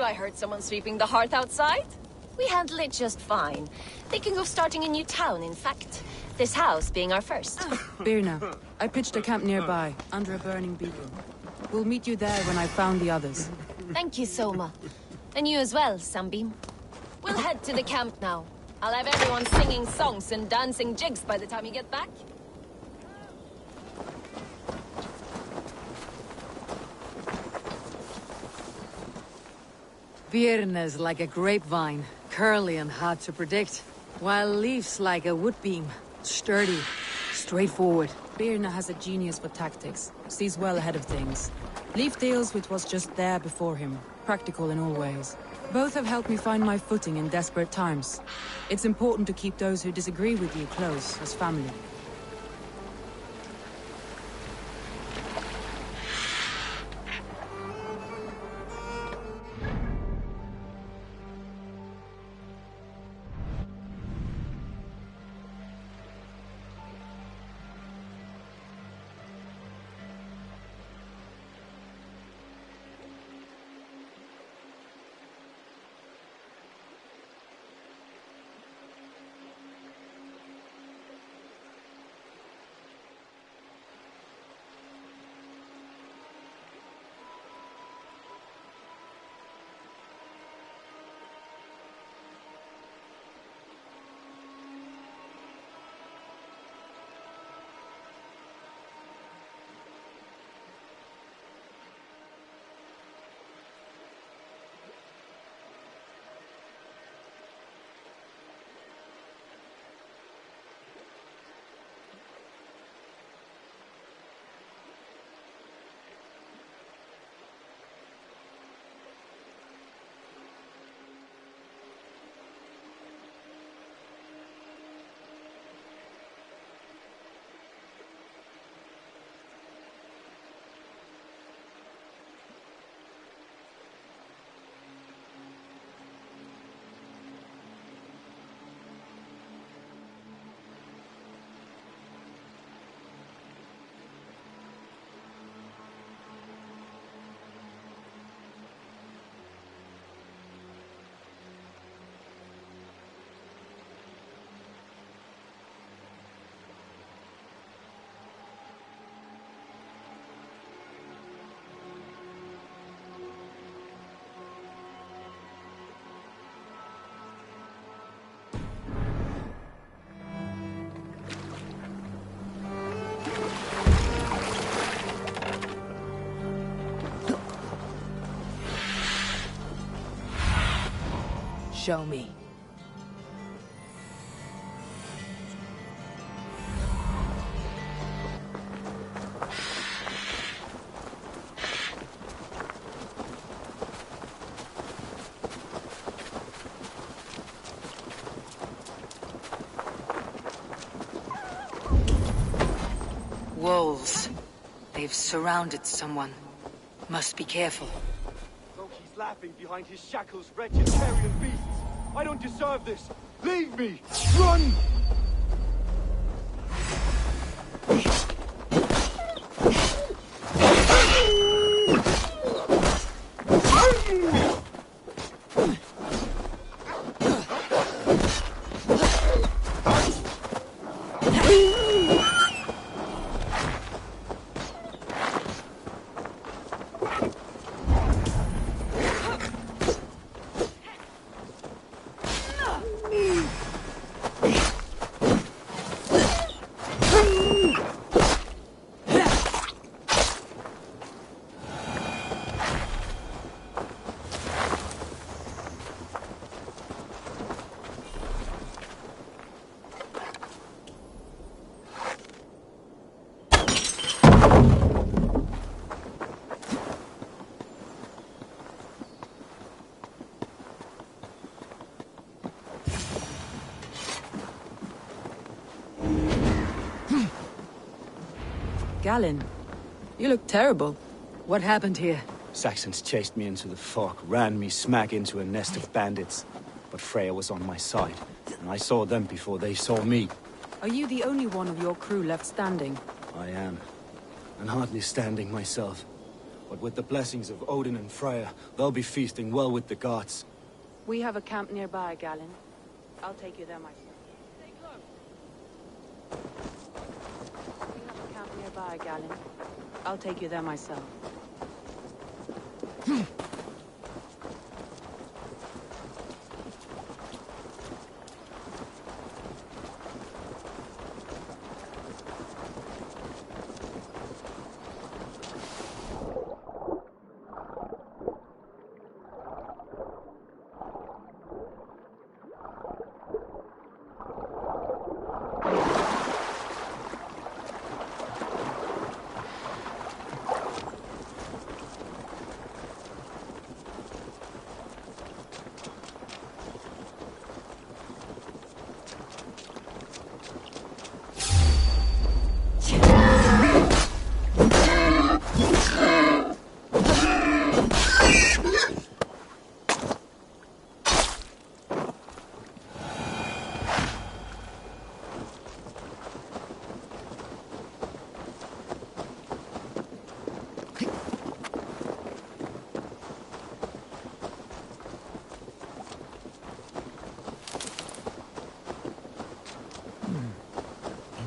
I heard someone sweeping the hearth outside. We handle it just fine. Thinking of starting a new town, in fact. This house being our first. Birna, I pitched a camp nearby, under a burning beacon. We'll meet you there when I've found the others. Thank you, Soma. And you as well, Sunbeam. We'll head to the camp now. I'll have everyone singing songs and dancing jigs by the time you get back. Birna's like a grapevine, curly and hard to predict, while Leaf's like a wood beam, sturdy, straightforward. Birna has a genius for tactics, sees well ahead of things. Leaf deals with what's just there before him, practical in all ways. Both have helped me find my footing in desperate times. It's important to keep those who disagree with you close, as family. Show me. Wolves. They've surrounded someone. Must be careful. Look, he's laughing behind his shackles, wretched carrion beasts. I don't deserve this. Leave me! Run! Galen, you look terrible. What happened here? Saxons chased me into the fog, ran me smack into a nest of bandits. But Freya was on my side, and I saw them before they saw me. Are you the only one of your crew left standing? I am, and hardly standing myself. But with the blessings of Odin and Freya, they'll be feasting well with the gods. We have a camp nearby, Galen. I'll take you there myself. We have a camp nearby, Galen. I'll take you there myself.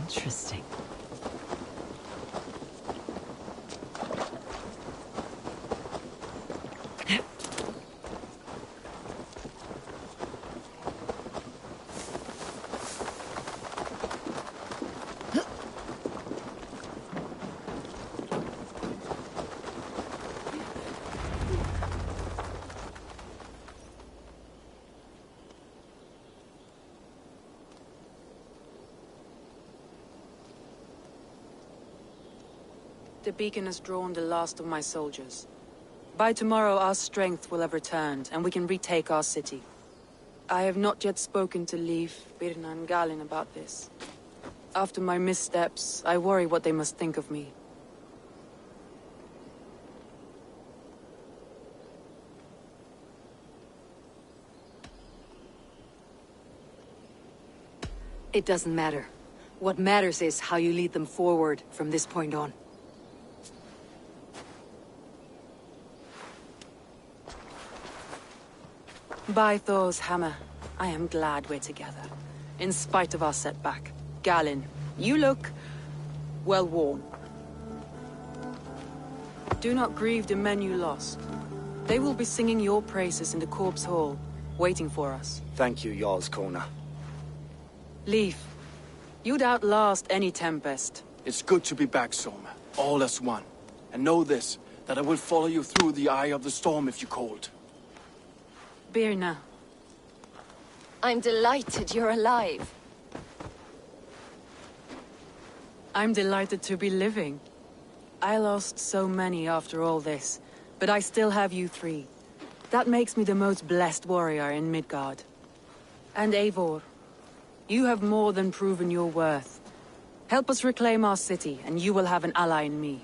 Interesting. The beacon has drawn the last of my soldiers. By tomorrow our strength will have returned, and we can retake our city. I have not yet spoken to Leif, Birna and Galen about this. After my missteps, I worry what they must think of me. It doesn't matter. What matters is how you lead them forward from this point on. By Thor's hammer, I am glad we're together. In spite of our setback. Galen, you look well worn. Do not grieve the men you lost. They will be singing your praises in the Corpse Hall, waiting for us. Thank you, Jarl's Kona. Leif, you'd outlast any tempest. It's good to be back, Soma. All as one. And know this, that I will follow you through the eye of the storm if you called. Birna, I'm delighted you're alive. I'm delighted to be living. I lost so many after all this, but I still have you three. That makes me the most blessed warrior in Midgard. And Eivor, you have more than proven your worth. Help us reclaim our city, and you will have an ally in me.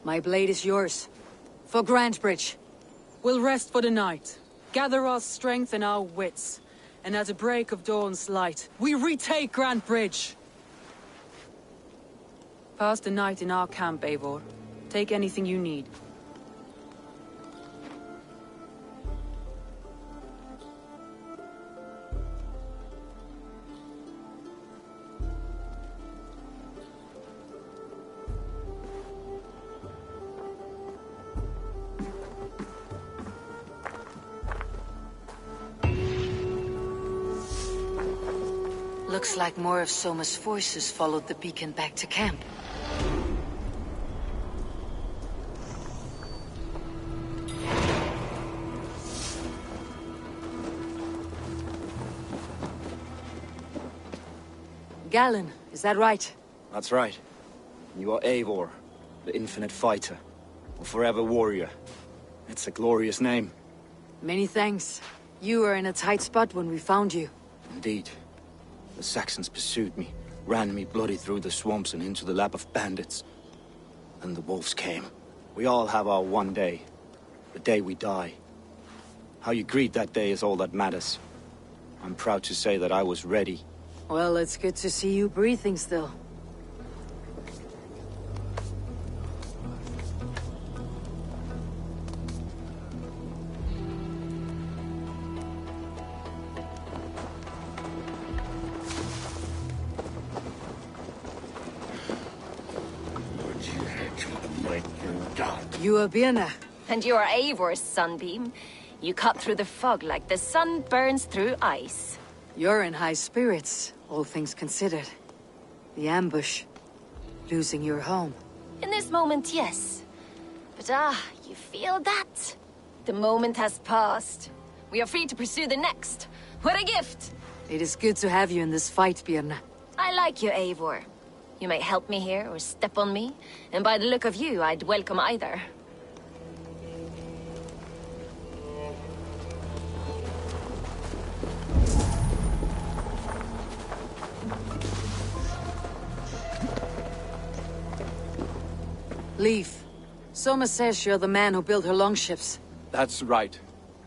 My blade is yours. For Grantebridge. We'll rest for the night, gather our strength and our wits, and at the break of dawn's light, we retake Grantebridge! Pass the night in our camp, Eivor. Take anything you need. Looks like more of Soma's forces followed the beacon back to camp. Galen, is that right? That's right. You are Eivor, the infinite fighter, a forever warrior. It's a glorious name. Many thanks. You were in a tight spot when we found you. Indeed. The Saxons pursued me, ran me bloody through the swamps and into the lap of bandits. And the wolves came. We all have our one day. The day we die. How you greet that day is all that matters. I'm proud to say that I was ready. Well, it's good to see you breathing still. You are Birna. And you are Eivor's sunbeam. You cut through the fog like the sun burns through ice. You're in high spirits, all things considered. The ambush. Losing your home. In this moment, yes. But you feel that? The moment has passed. We are free to pursue the next. What a gift! It is good to have you in this fight, Birna. I like you, Eivor. You may help me here or step on me, and by the look of you, I'd welcome either. Leif, Soma says you're the man who built her longships. That's right.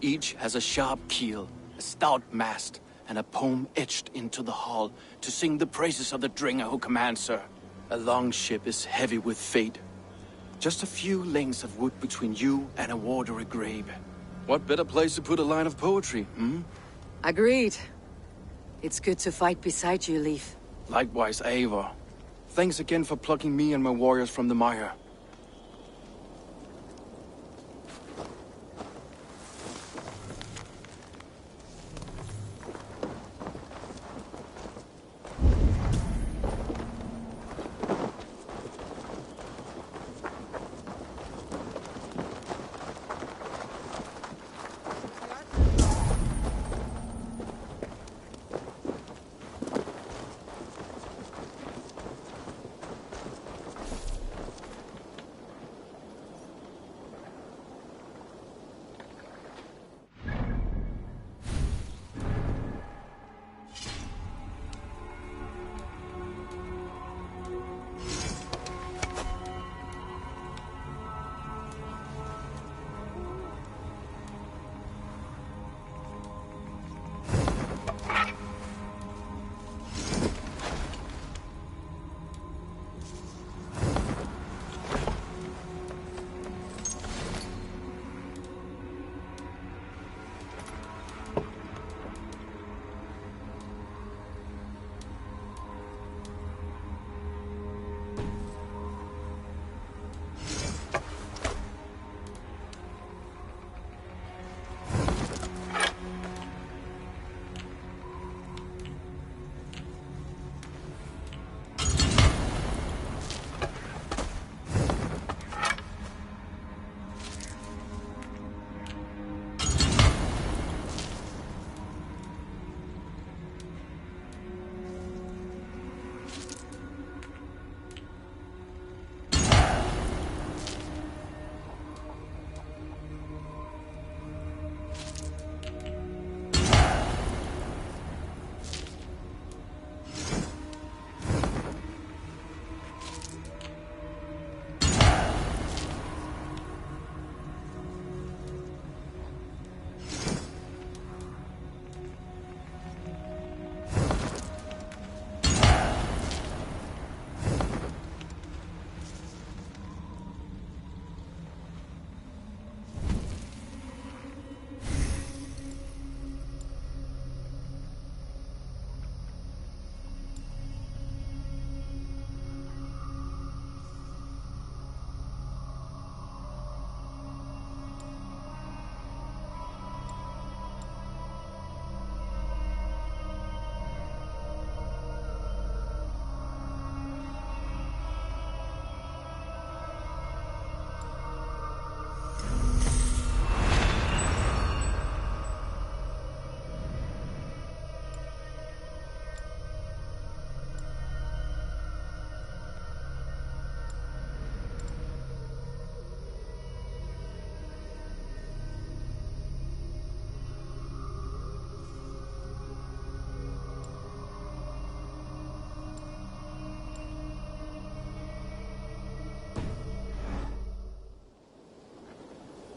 Each has a sharp keel, a stout mast, and a poem etched into the hull to sing the praises of the Dringer who commands her. A longship is heavy with fate. Just a few lengths of wood between you and a watery grave. What better place to put a line of poetry, hmm? Agreed. It's good to fight beside you, Leif. Likewise, Eivor. Thanks again for plucking me and my warriors from the mire.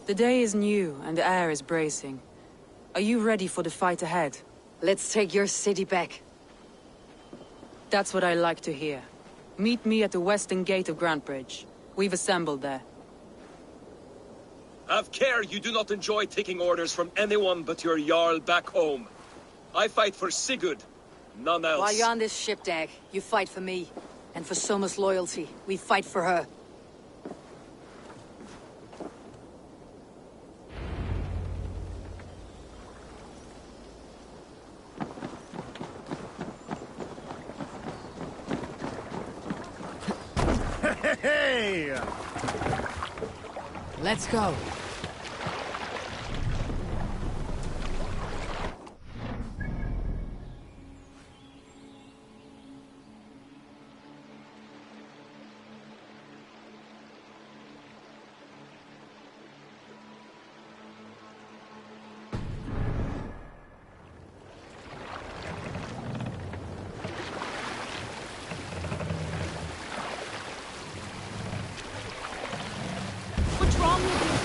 The day is new, and the air is bracing. Are you ready for the fight ahead? Let's take your city back. That's what I like to hear. Meet me at the western gate of Grantebridge. We've assembled there. Have care you do not enjoy taking orders from anyone but your Jarl back home. I fight for Sigurd, none else. While you're on this ship, Dag, you fight for me. And for Summer's loyalty, we fight for her. Hey! Let's go. What's wrong with you?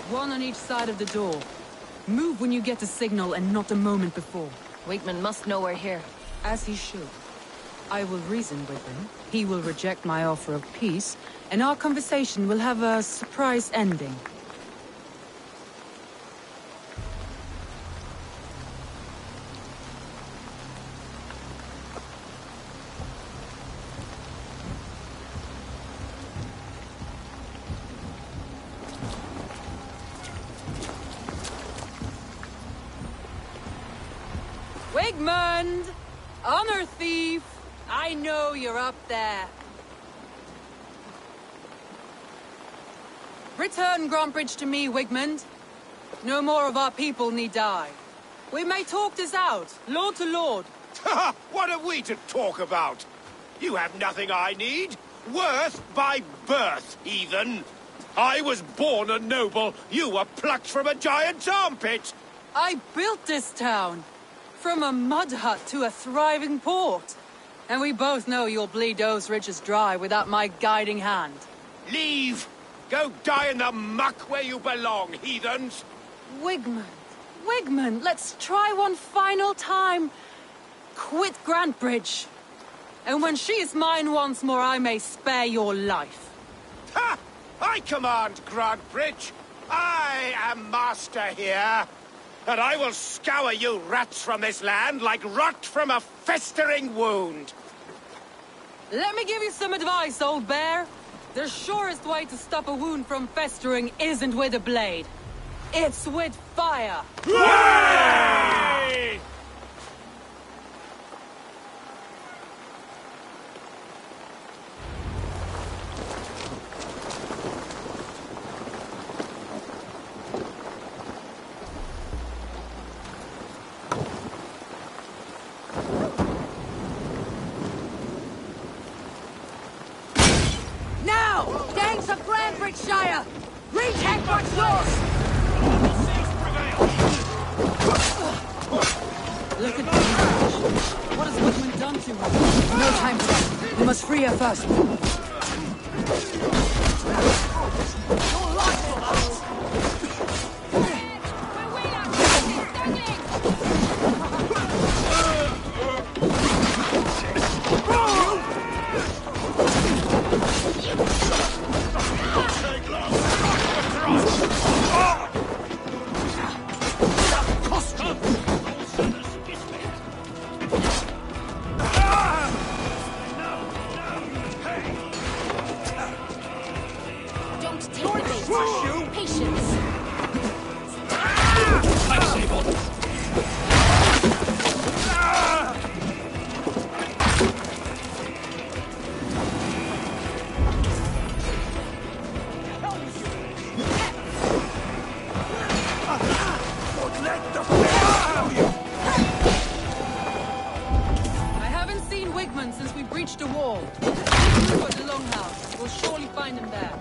One on each side of the door. Move when you get the signal and not a moment before. Wigman must know we're here. As he should. I will reason with him. He will reject my offer of peace, and our conversation will have a surprise ending. Wigmund! Honor thief! I know you're up there. Return Grantebridge to me, Wigmund. No more of our people need die. We may talk this out, lord to lord. What are we to talk about? You have nothing I need. Worth by birth, heathen. I was born a noble. You were plucked from a giant's armpit. I built this town. From a mud hut to a thriving port. And we both know you'll bleed those riches dry without my guiding hand. Leave! Go die in the muck where you belong, heathens! Wigmund, let's try one final time. Quit Grantebridge. And when she is mine once more, I may spare your life. Ha! I command Grantebridge. I am master here. And I will scour you rats from this land like rot from a festering wound. Let me give you some advice, old bear. The surest way to stop a wound from festering isn't with a blade. It's with fire! Hooray! Now! Gangs of Grandbridgeshire! Retake what's yours! Look at them. What has Woodman done to her? No time for that. We must free her first. Don't take the bait. Patience. I haven't seen Wigman since we breached the wall. Look at the longhouse. We'll surely find him there.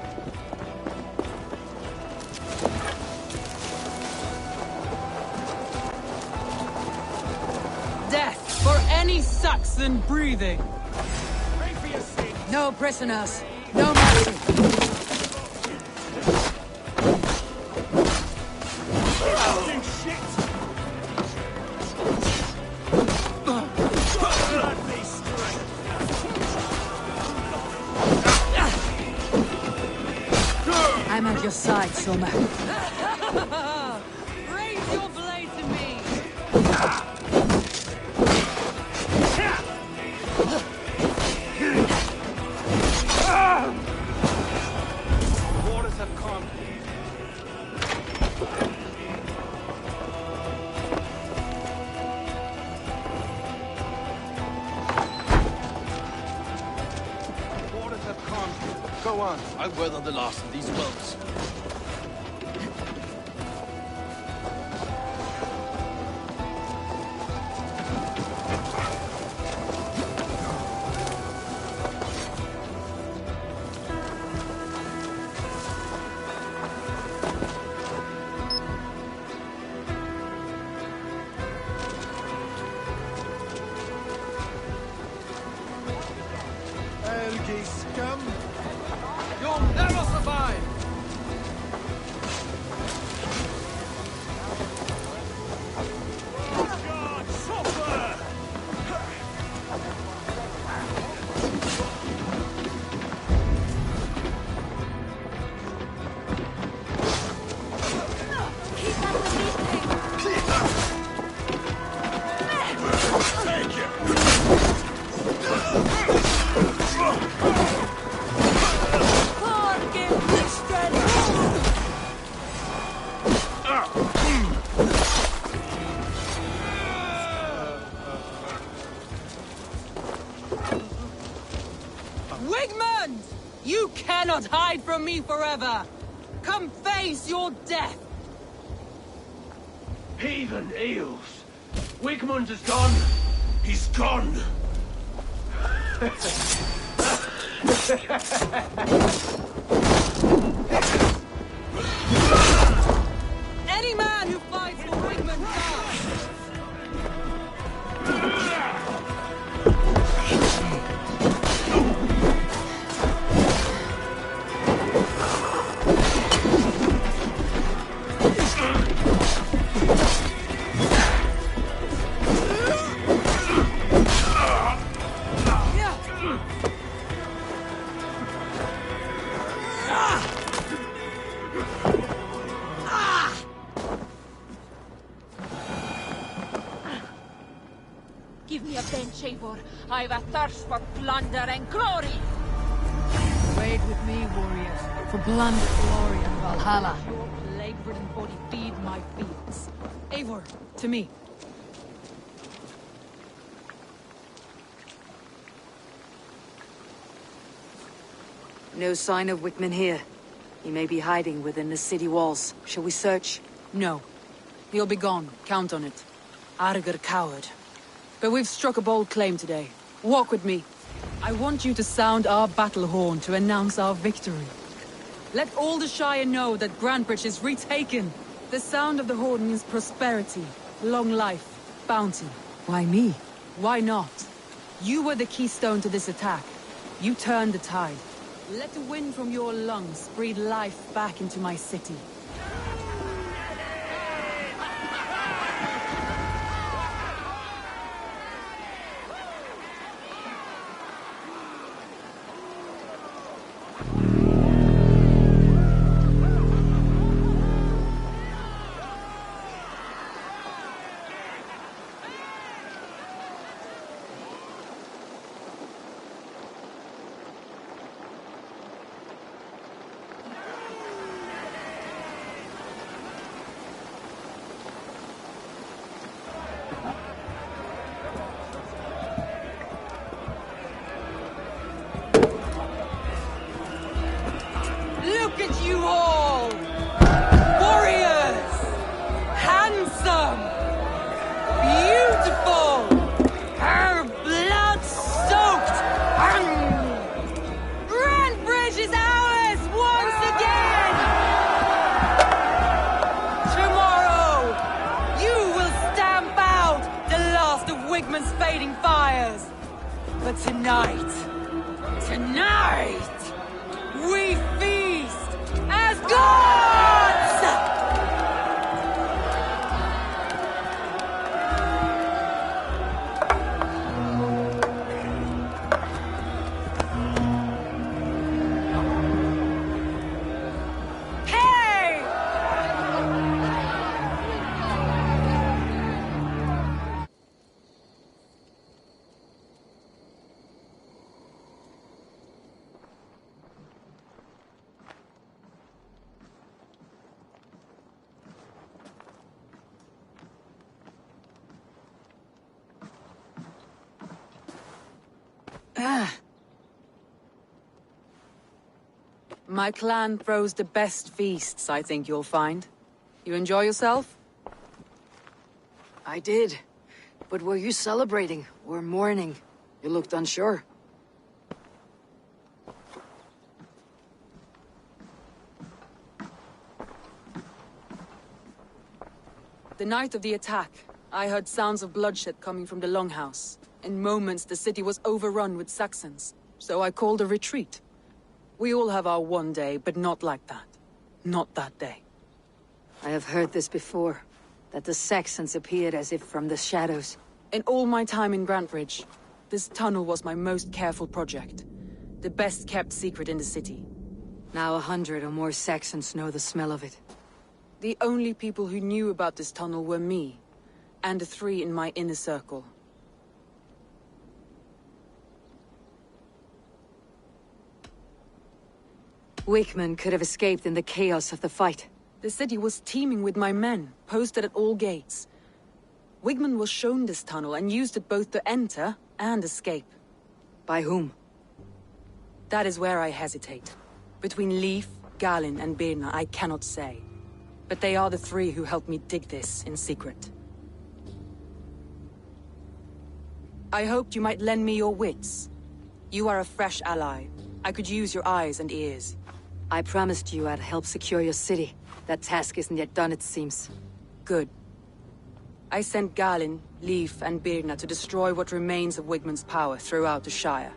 Death for any Saxon breathing. No prisoners. No mercy. I'm at your side, Soma. Raise your blade to me. Waters have come. Waters have come. Go on. I'll weather the last of these wells. Elgi scum! You'll never survive! God, suffer! Take it! Wigmund! You cannot hide from me forever! Come face your death! Heathen eels! Wigmund is gone! He's gone! Any man who fights for Wigmund dies! Give me a bench, Eivor. I've a thirst for plunder and glory. Raid with me, warriors, for plunder, glory, and Valhalla. Your plague 140 feed my fields. Eivor, to me. No sign of Wickman here. He may be hiding within the city walls. Shall we search? No. He'll be gone. Count on it. Arger coward. But we've struck a bold claim today. Walk with me. I want you to sound our battle horn to announce our victory. Let all the Shire know that Grantebridge is retaken. The sound of the horn means prosperity, long life, bounty. Why me? Why not? You were the keystone to this attack. You turned the tide. Let the wind from your lungs breathe life back into my city. Look at you all! Warriors! Handsome! Beautiful! Her blood-soaked! Grantebridge is ours once again! Tomorrow, you will stamp out the last of Wigman's fading fires. But tonight, we feast as gods! Hey! My clan throws the best feasts, I think you'll find. You enjoy yourself? I did. But were you celebrating or mourning? You looked unsure. The night of the attack, I heard sounds of bloodshed coming from the Longhouse. In moments, the city was overrun with Saxons, so I called a retreat. We all have our one day, but not like that. Not that day. I have heard this before, that the Saxons appeared as if from the shadows. In all my time in Grantebridge, this tunnel was my most careful project. The best kept secret in the city. Now 100 or more Saxons know the smell of it. The only people who knew about this tunnel were me, and the 3 in my inner circle. Wickman could have escaped in the chaos of the fight. The city was teeming with my men, posted at all gates. Wigman was shown this tunnel and used it both to enter and escape. By whom? That is where I hesitate. Between Leif, Galin, and Birna, I cannot say. But they are the 3 who helped me dig this in secret. I hoped you might lend me your wits. You are a fresh ally. I could use your eyes and ears. I promised you I'd help secure your city. That task isn't yet done, it seems. Good. I sent Galin, Leif, and Birna to destroy what remains of Wigman's power throughout the Shire.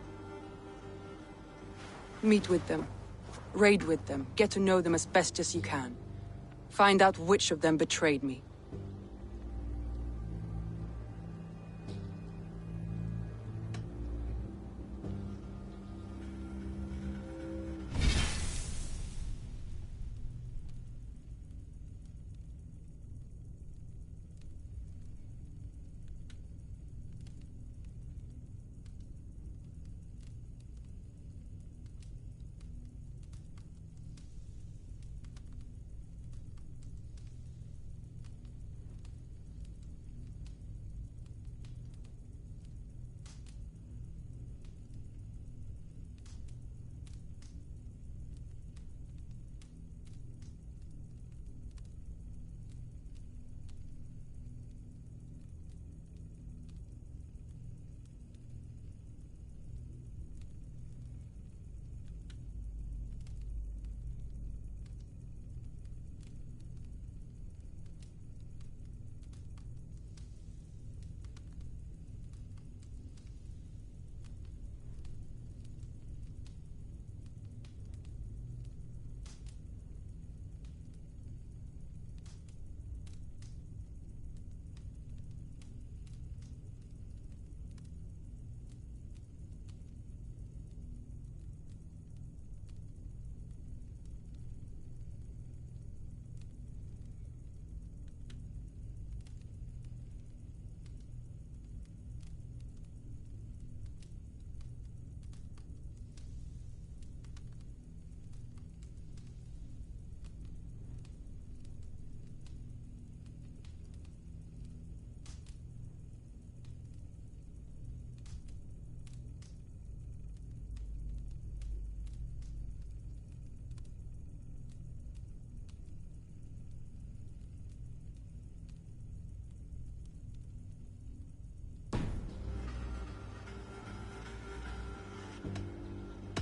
Meet with them. Raid with them. Get to know them as best as you can. Find out which of them betrayed me.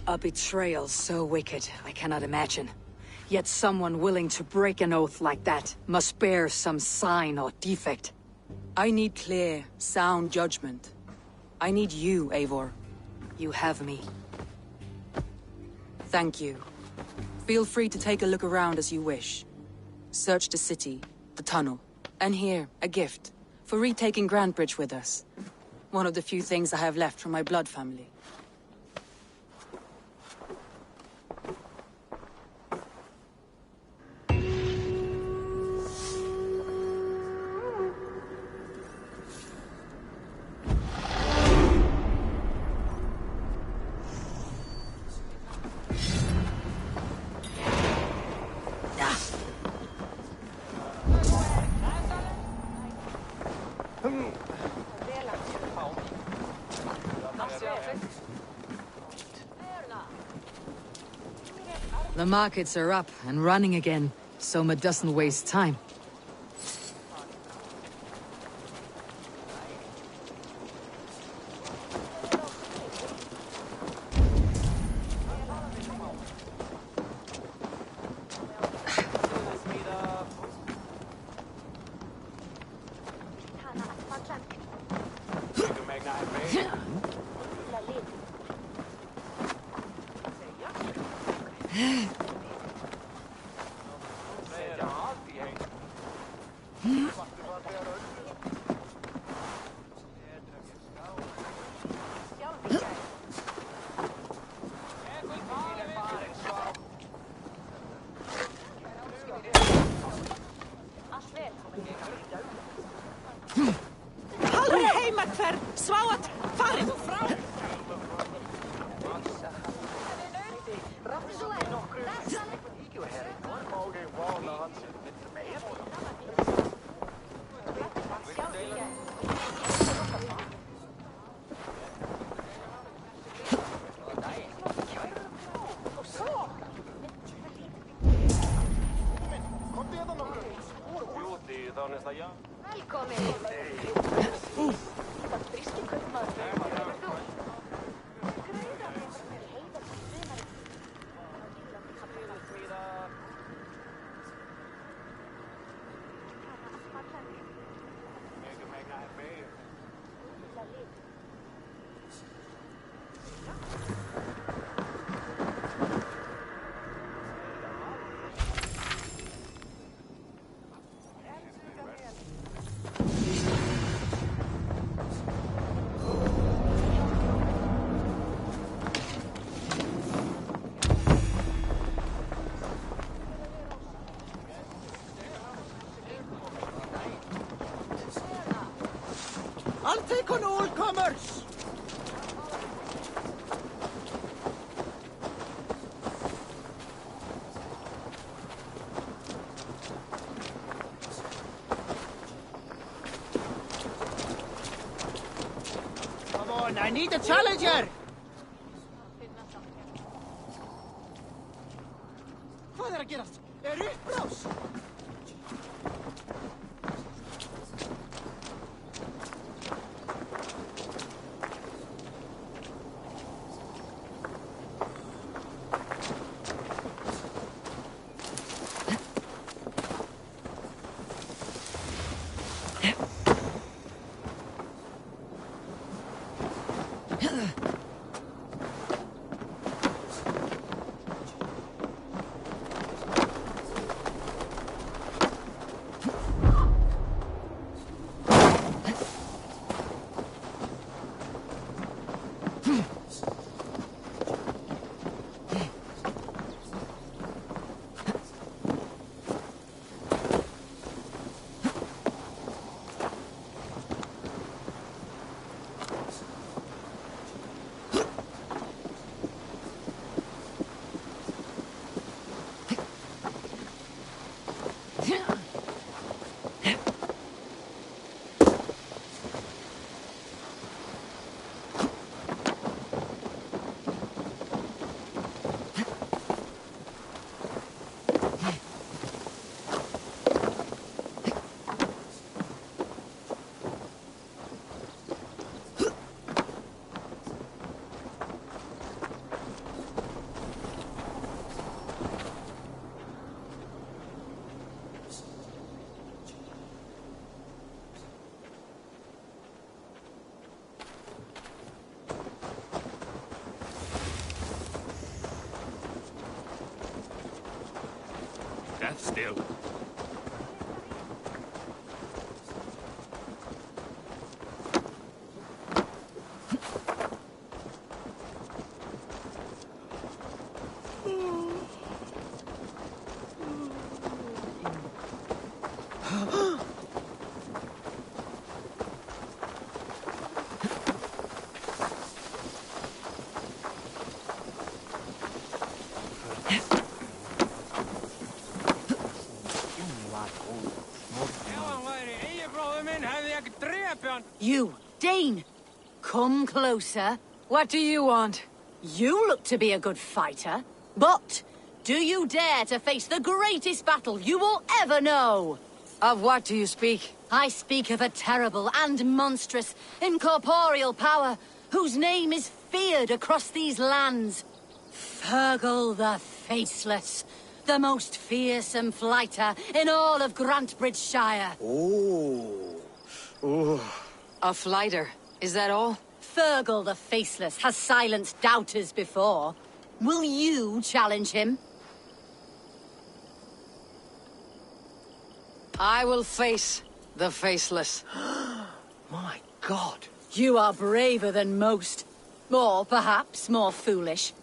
A betrayal so wicked, I cannot imagine. Yet someone willing to break an oath like that must bear some sign or defect. I need clear, sound judgment. I need you, Eivor. You have me. Thank you. Feel free to take a look around as you wish. Search the city, the tunnel, and here, a gift, for retaking Grantebridge with us. One of the few things I have left from my blood family. The markets are up and running again, Soma doesn't waste time. I'll take on all comers! Come on, I need a challenger! Hvað er að gerast? Er uppblás? death still. You, Dane! Come closer. What do you want? You look to be a good fighter, but do you dare to face the greatest battle you will ever know? Of what do you speak? I speak of a terrible and monstrous, incorporeal power whose name is feared across these lands. Fergal the Faceless, the most fearsome fighter in all of Grantebridgeshire. A flighter, is that all? Fergal the Faceless has silenced doubters before. Will you challenge him? I will face the Faceless. My God. You are braver than most. Or perhaps more foolish.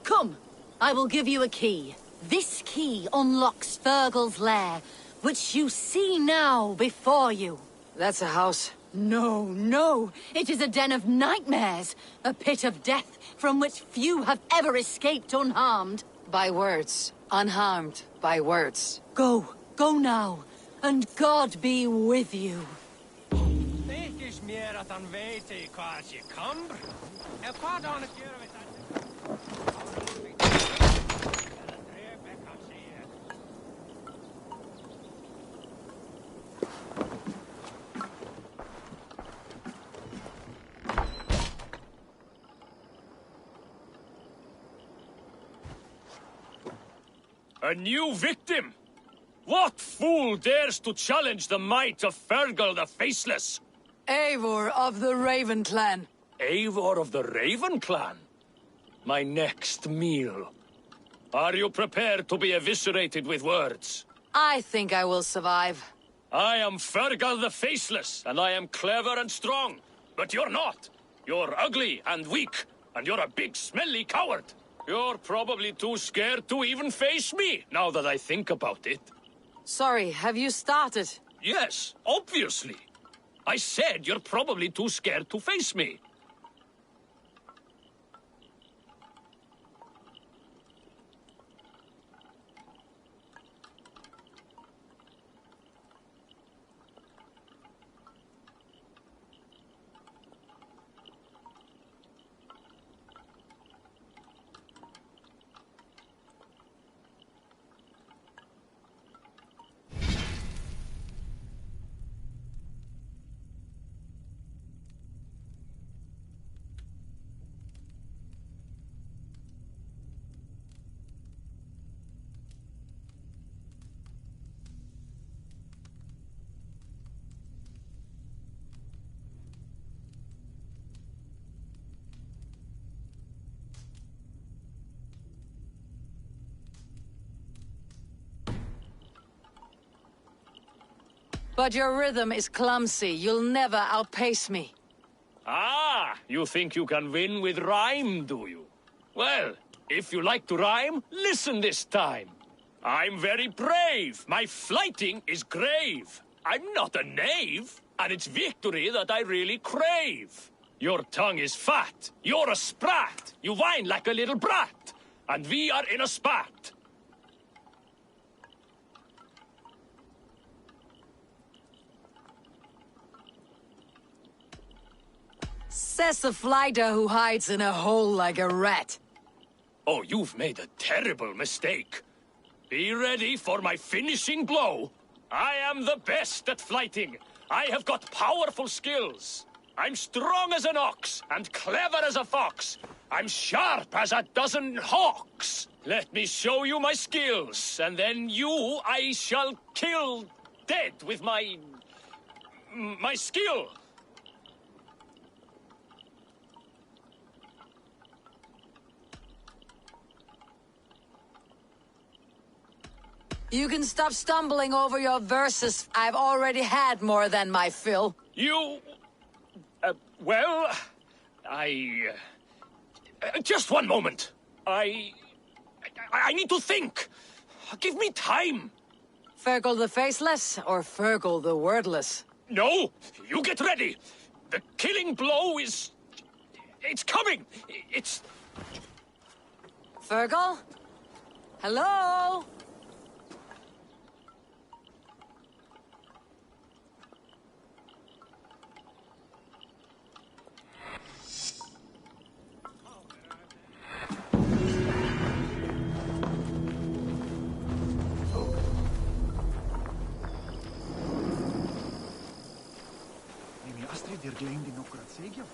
Come, I will give you a key. This key unlocks Fergal's lair, which you see now before you. That's a house. No, no. It is a den of nightmares. A pit of death from which few have ever escaped unharmed. By words. Unharmed by words. Go. Go now. And God be with you. A new victim? What fool dares to challenge the might of Fergal the Faceless? Eivor of the Raven Clan. Eivor of the Raven Clan? My next meal. Are you prepared to be eviscerated with words? I think I will survive. I am Fergal the Faceless, and I am clever and strong. But you're not. You're ugly and weak, and you're a big, smelly coward. You're probably too scared to even face me, now that I think about it. Sorry, have you started? Yes, obviously. I said you're probably too scared to face me. But your rhythm is clumsy. You'll never outpace me. Ah, you think you can win with rhyme, do you? Well, if you like to rhyme, listen this time. I'm very brave. My flighting is grave. I'm not a knave, and it's victory that I really crave. Your tongue is fat. You're a sprat. You whine like a little brat. And we are in a spat. Says the flighter who hides in a hole like a rat. Oh, you've made a terrible mistake. Be ready for my finishing blow. I am the best at flighting. I have got powerful skills. I'm strong as an ox and clever as a fox. I'm sharp as a dozen hawks. Let me show you my skills, and then you I shall kill dead with my skill. You can stop stumbling over your verses. I've already had more than my fill. You... well... just one moment. I need to think. Give me time. Fergal the Faceless or Fergal the Wordless? No, you get ready. The killing blow is... it's coming. It's... Fergal? Hello? Astrid er gleymd í nokkra þegja.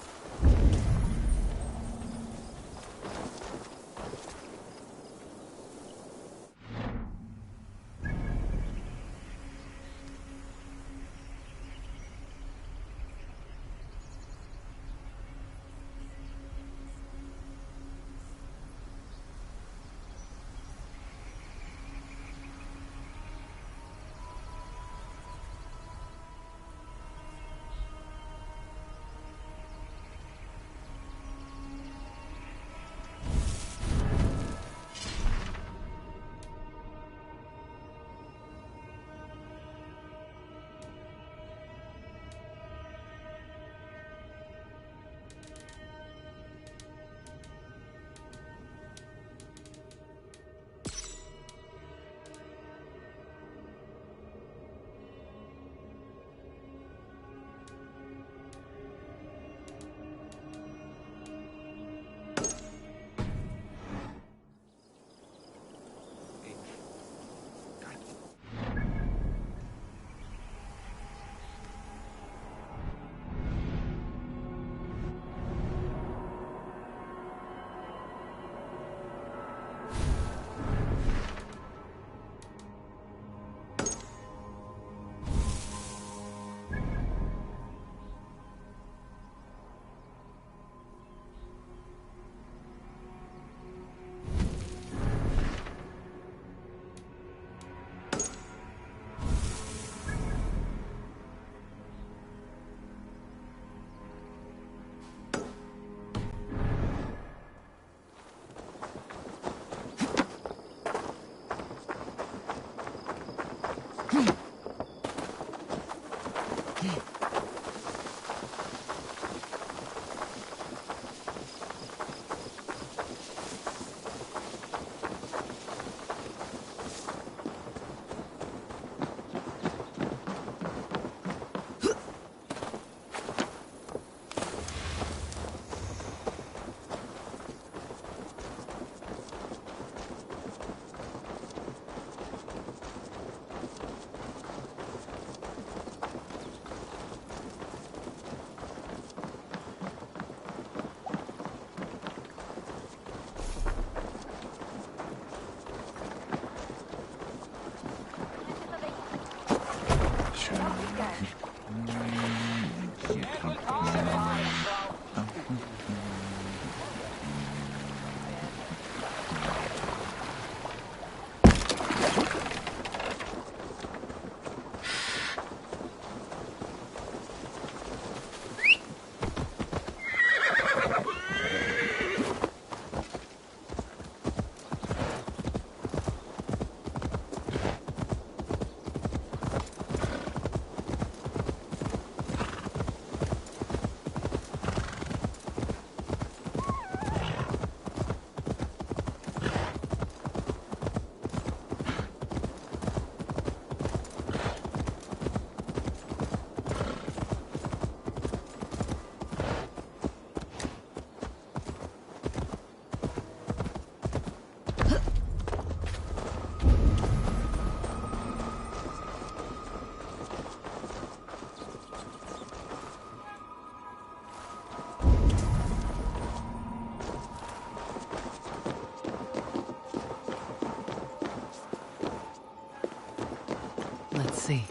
Let's see.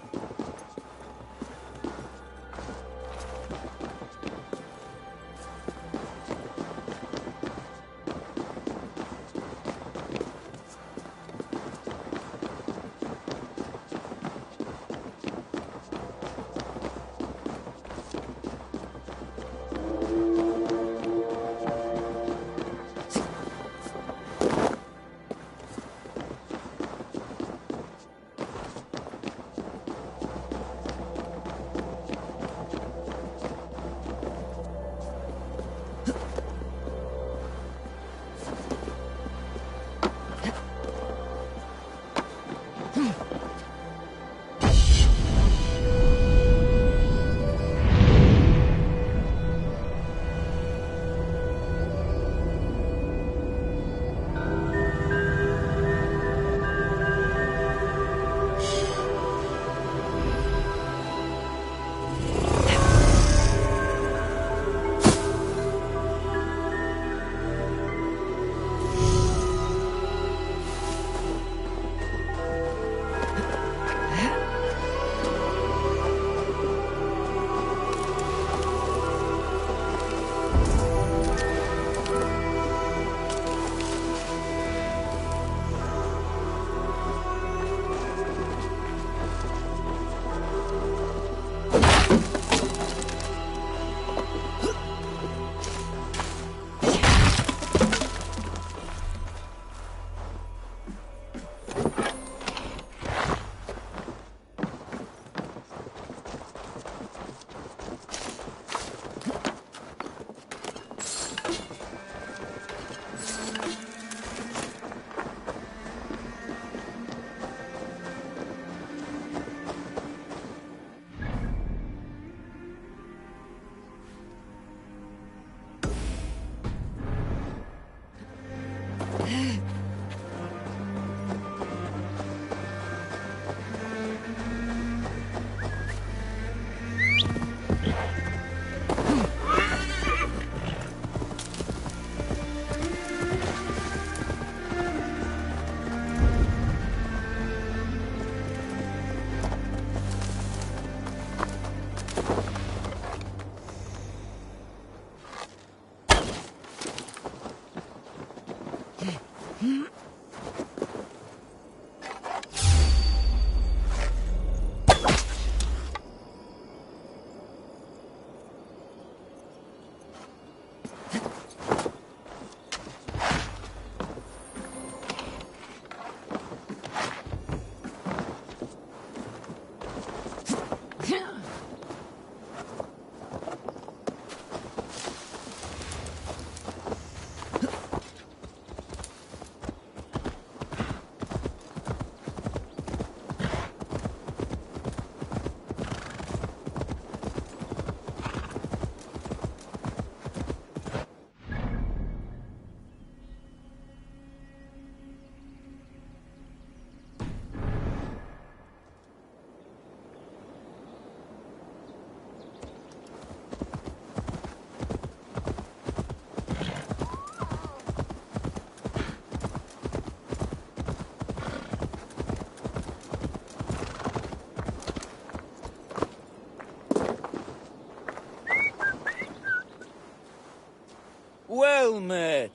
Well met.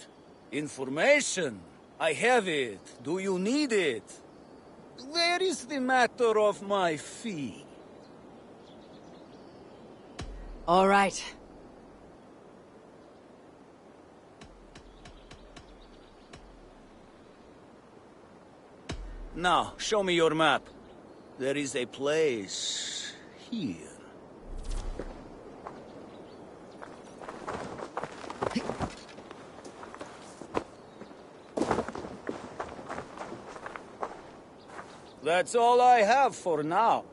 Information. I have it. Do you need it? Where is the matter of my fee? All right. Now, show me your map. There is a place here. That's all I have for now.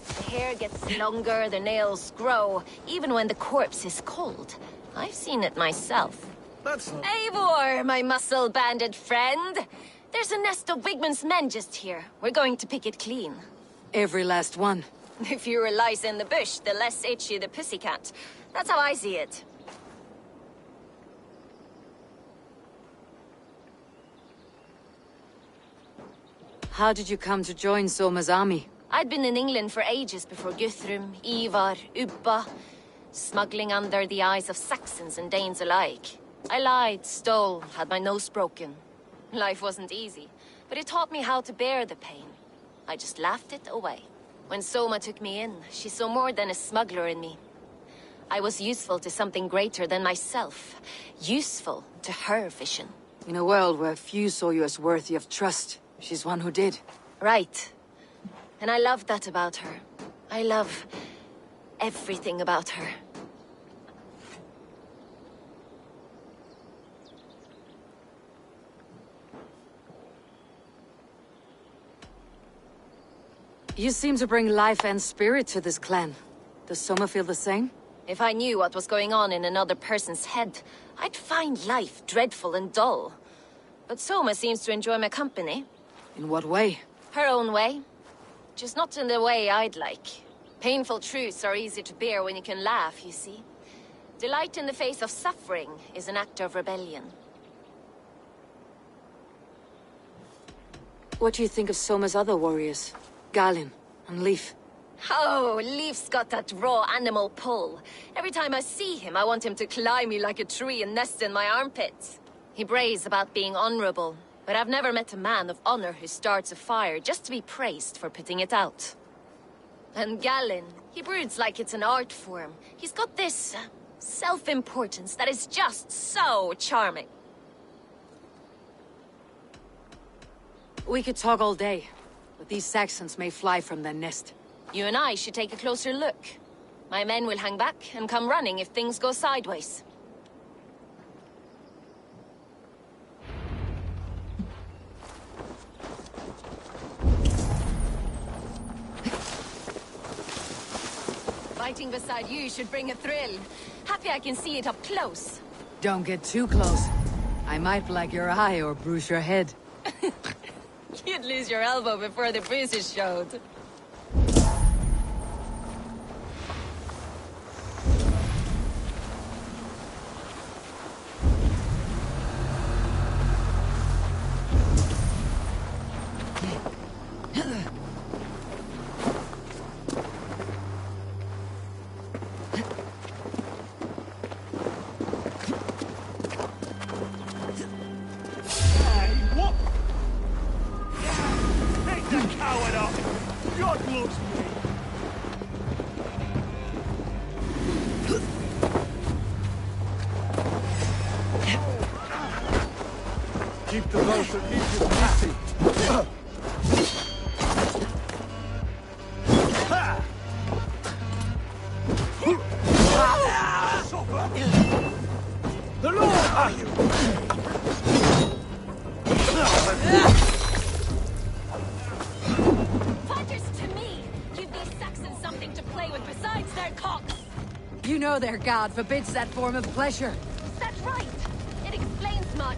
The hair gets longer, the nails grow, even when the corpse is cold. I've seen it myself. That's not... Eivor, my muscle-banded friend! There's a nest of Wigman's men just here. We're going to pick it clean. Every last one. The fewer lice in the bush, the less itchy the pussycat. That's how I see it. How did you come to join Soma's army? I'd been in England for ages before Guthrum, Ivar, Ubba, smuggling under the eyes of Saxons and Danes alike. I lied, stole, had my nose broken. Life wasn't easy, but it taught me how to bear the pain. I just laughed it away. When Soma took me in, she saw more than a smuggler in me. I was useful to something greater than myself. Useful to her vision. In a world where few saw you as worthy of trust, she's one who did. Right. And I loved that about her. I love everything about her. You seem to bring life and spirit to this clan. Does Soma feel the same? If I knew what was going on in another person's head, I'd find life dreadful and dull. But Soma seems to enjoy my company. In what way? Her own way. Just not in the way I'd like. Painful truths are easy to bear when you can laugh, you see. Delight in the face of suffering is an act of rebellion. What do you think of Soma's other warriors? Galin and Leaf? Oh, Leaf's got that raw animal pull. Every time I see him, I want him to climb me like a tree and nest in my armpits. He brays about being honorable, but I've never met a man of honor who starts a fire just to be praised for putting it out. And Galin, he broods like it's an art form. He's got this self-importance that is just so charming. We could talk all day, but these Saxons may fly from their nest. You and I should take a closer look. My men will hang back and come running if things go sideways. Fighting beside you should bring a thrill. Happy I can see it up close. Don't get too close. I might black your eye or bruise your head. You'd lose your elbow before the bruises showed. Keep the boat and leave his messy. The Lord are you? Fighters to me! Give these Saxons something to play with besides their cocks! You know their god forbids that form of pleasure. That's right! It explains much.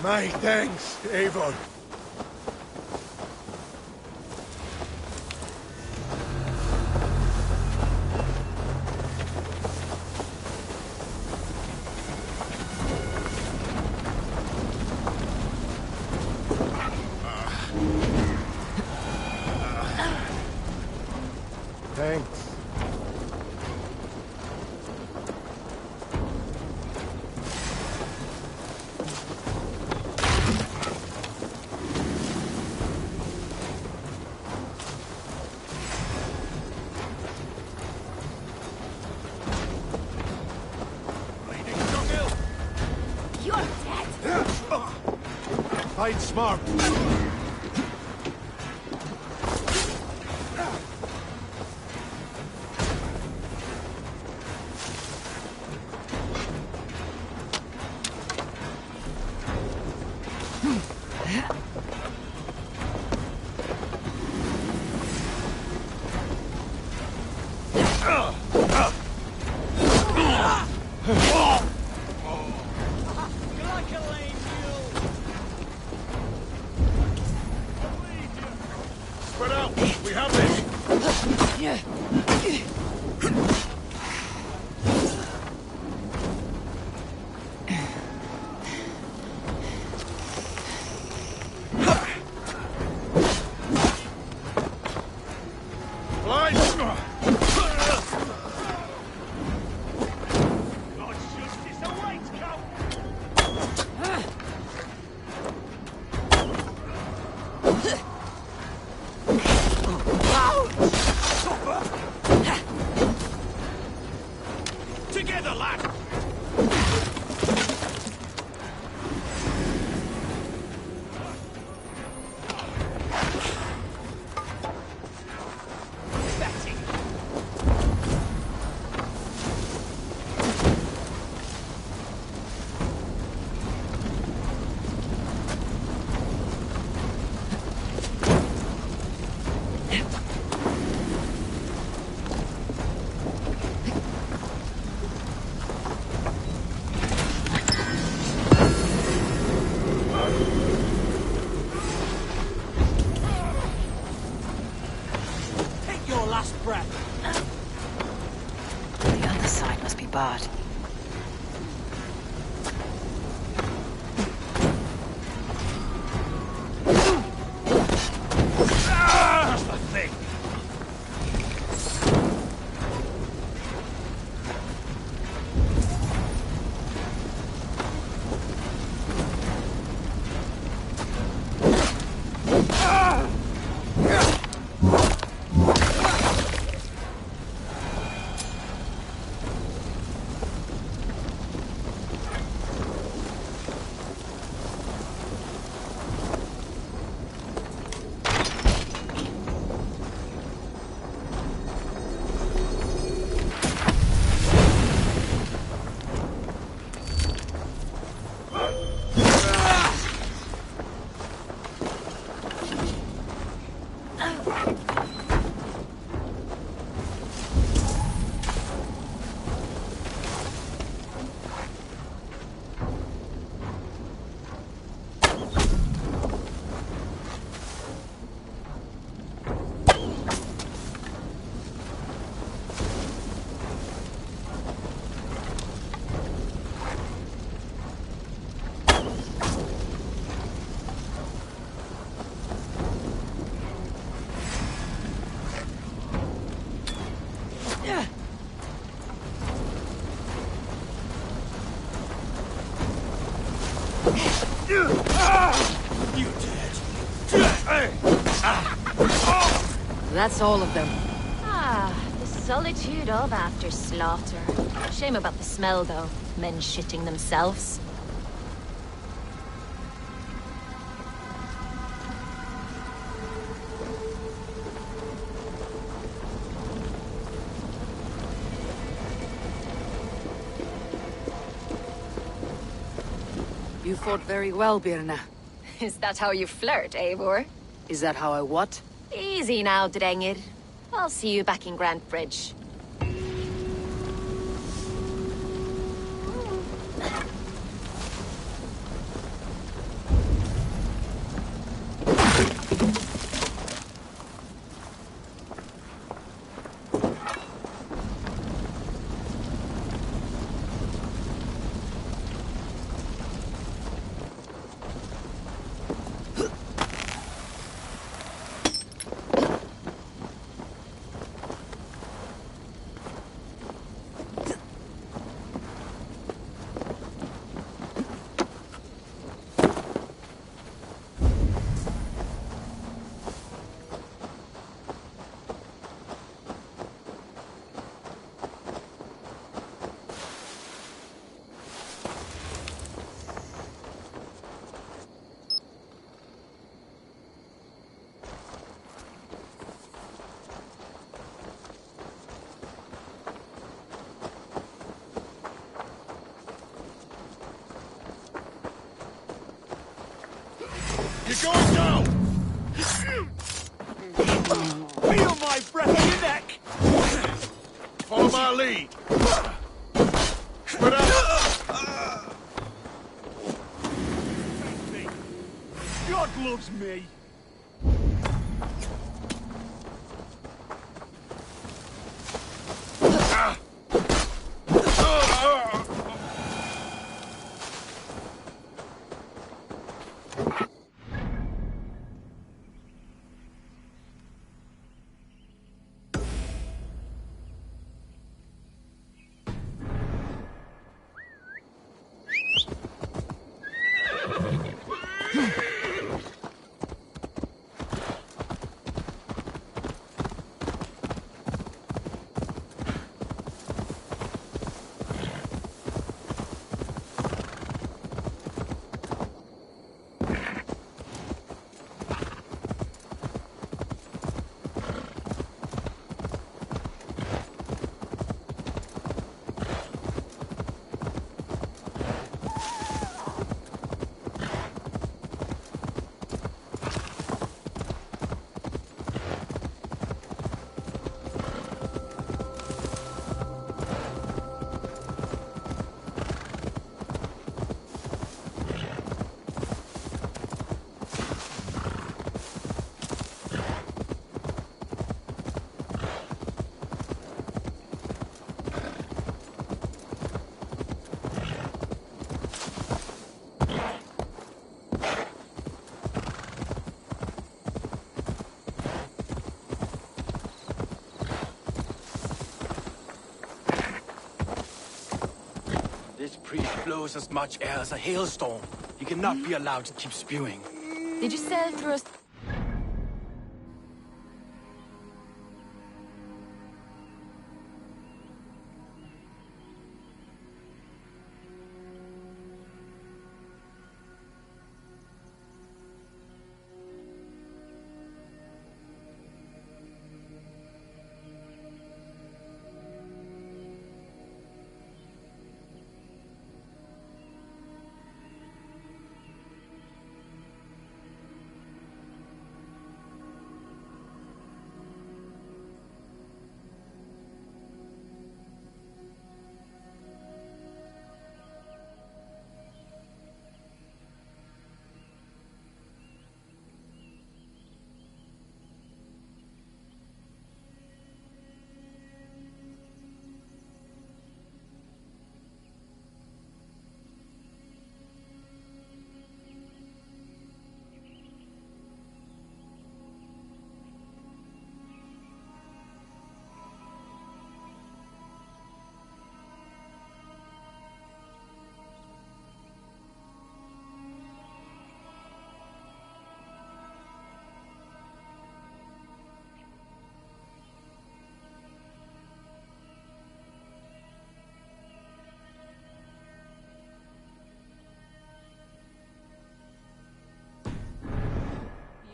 My thanks, Eivor. Fight smart. Spread out. We have this. Yeah. Together, lad! Take your last breath. The other side must be barred. That's the thing. That's all of them. Ah, the solitude of after slaughter. Shame about the smell, though. Men shitting themselves. You fought very well, Birna. Is that how you flirt, Eivor? Is that how I what? Easy now, Drengir. I'll see you back in Grand Bridge. You're going down! Feel my breath on your neck! Follow my lead. Spread out. God loves me. This priest blows as much air as a hailstorm. He cannot be allowed to keep spewing. Did you sail through a...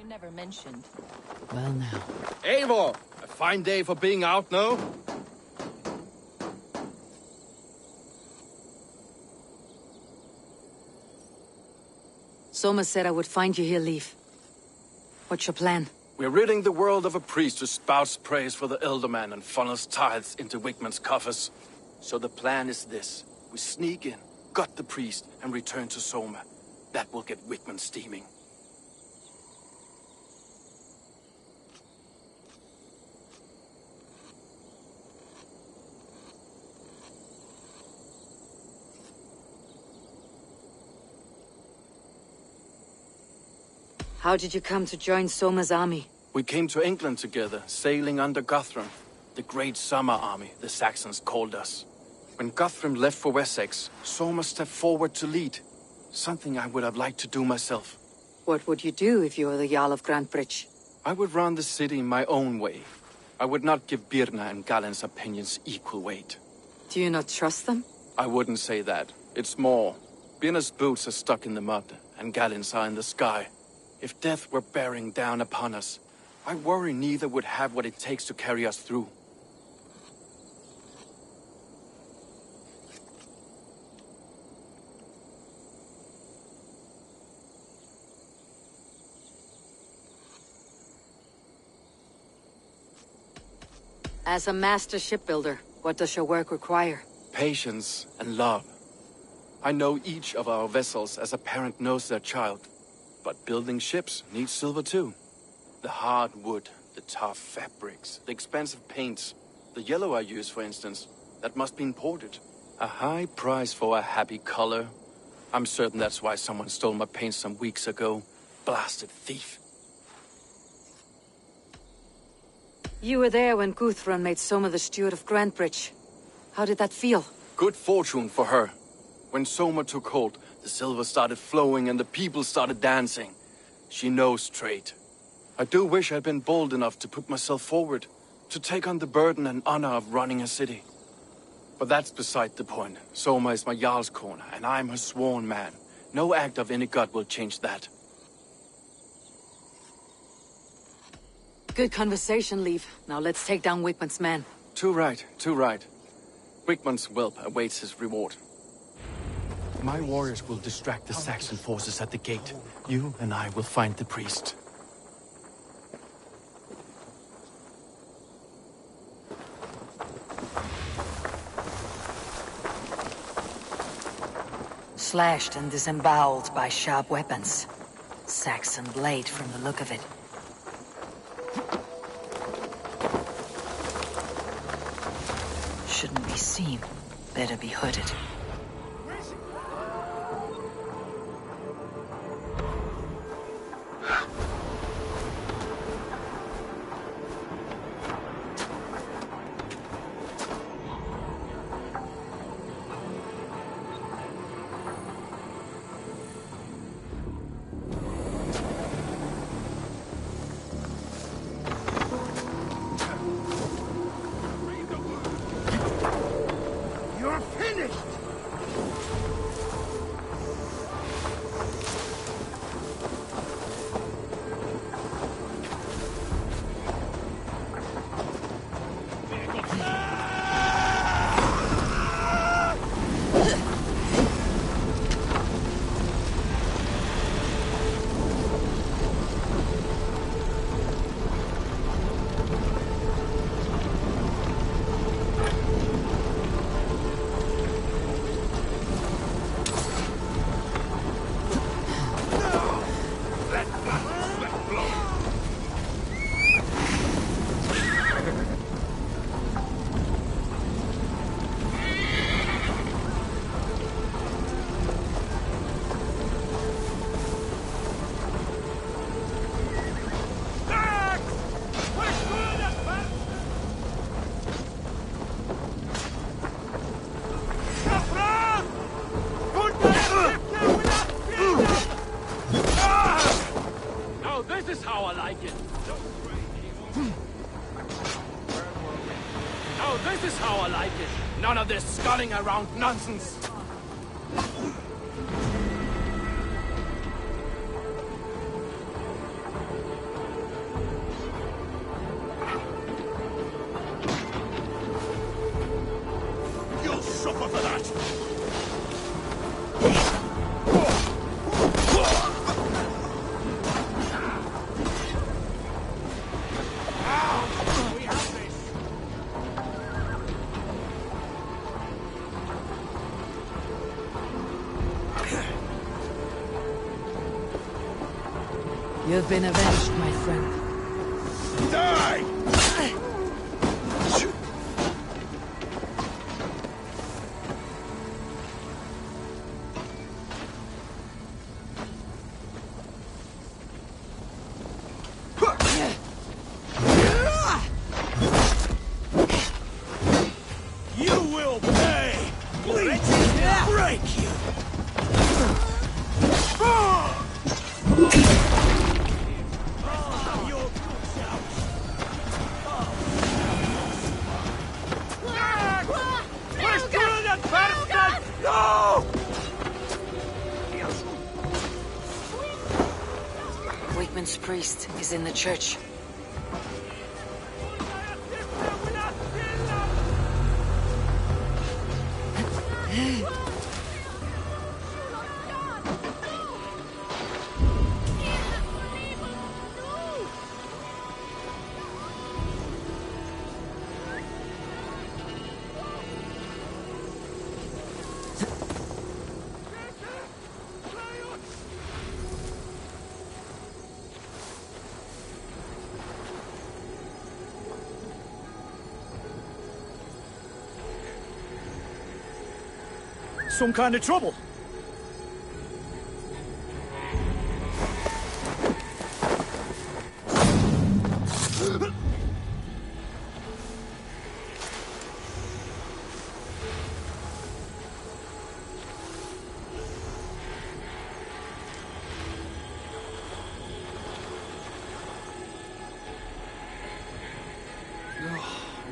You never mentioned. Well now. Eivor! A fine day for being out, no? Soma said I would find you here, Leaf. What's your plan? We're ridding the world of a priest who spouts praise for the Elderman and funnels tithes into Wickman's coffers. So the plan is this. We sneak in, gut the priest, and return to Soma. That will get Wickman steaming. How did you come to join Soma's army? We came to England together, sailing under Guthrum. The Great Summer Army, the Saxons called us. When Guthrum left for Wessex, Soma stepped forward to lead. Something I would have liked to do myself. What would you do if you were the Jarl of Grantebridge? I would run the city in my own way. I would not give Birna and Galen's opinions equal weight. Do you not trust them? I wouldn't say that. It's more. Birna's boots are stuck in the mud, and Galen's are in the sky. If death were bearing down upon us, I worry neither would have what it takes to carry us through. As a master shipbuilder, what does your work require? Patience and love. I know each of our vessels as a parent knows their child. But building ships needs silver too. The hard wood, the tough fabrics, the expensive paints. The yellow I use, for instance, that must be imported. A high price for a happy color. I'm certain that's why someone stole my paint some weeks ago. Blasted thief. You were there when Guthrun made Soma the steward of Grantebridge. How did that feel? Good fortune for her. When Soma took hold, the silver started flowing and the people started dancing. She knows trade. I do wish I'd been bold enough to put myself forward, to take on the burden and honor of running a city. But that's beside the point. Soma is my Jarl's corner, and I'm her sworn man. No act of any god will change that. Good conversation, Leif. Now let's take down Wigmund's men. Too right, too right. Wigmund's whelp awaits his reward. My warriors will distract the Saxon forces at the gate. You and I will find the priest. Slashed and disemboweled by sharp weapons. Saxon blade from the look of it. Shouldn't be seen. Better be hooded. You're finished! Now this is how I like it. Now this is how I like it. None of this sculling around nonsense. You'll suffer for that! You've been avenged, my friend. Die! You will pay! Let's break you! No! Wigmund's priest is in the church. Some kind of trouble?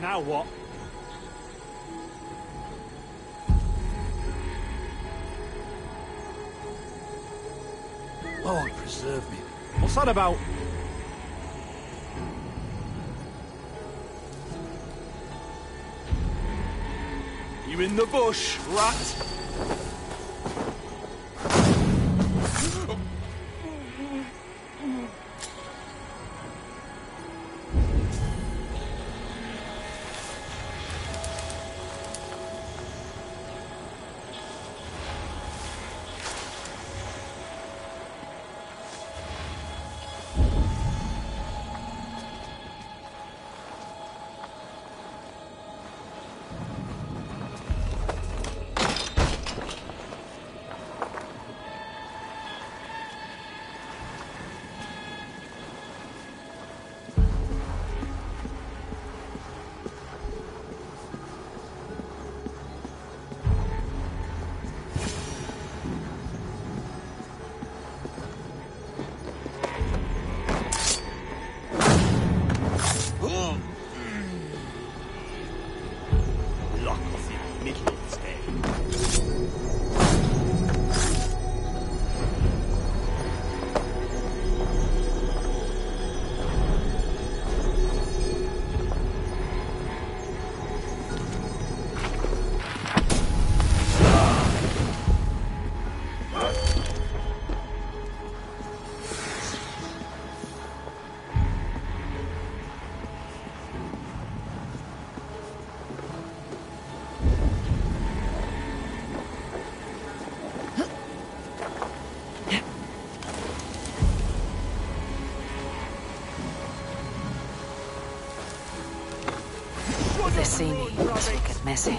Now what? Lord preserve me. What's that about? You in the bush, rat? If they see me, this will get messy.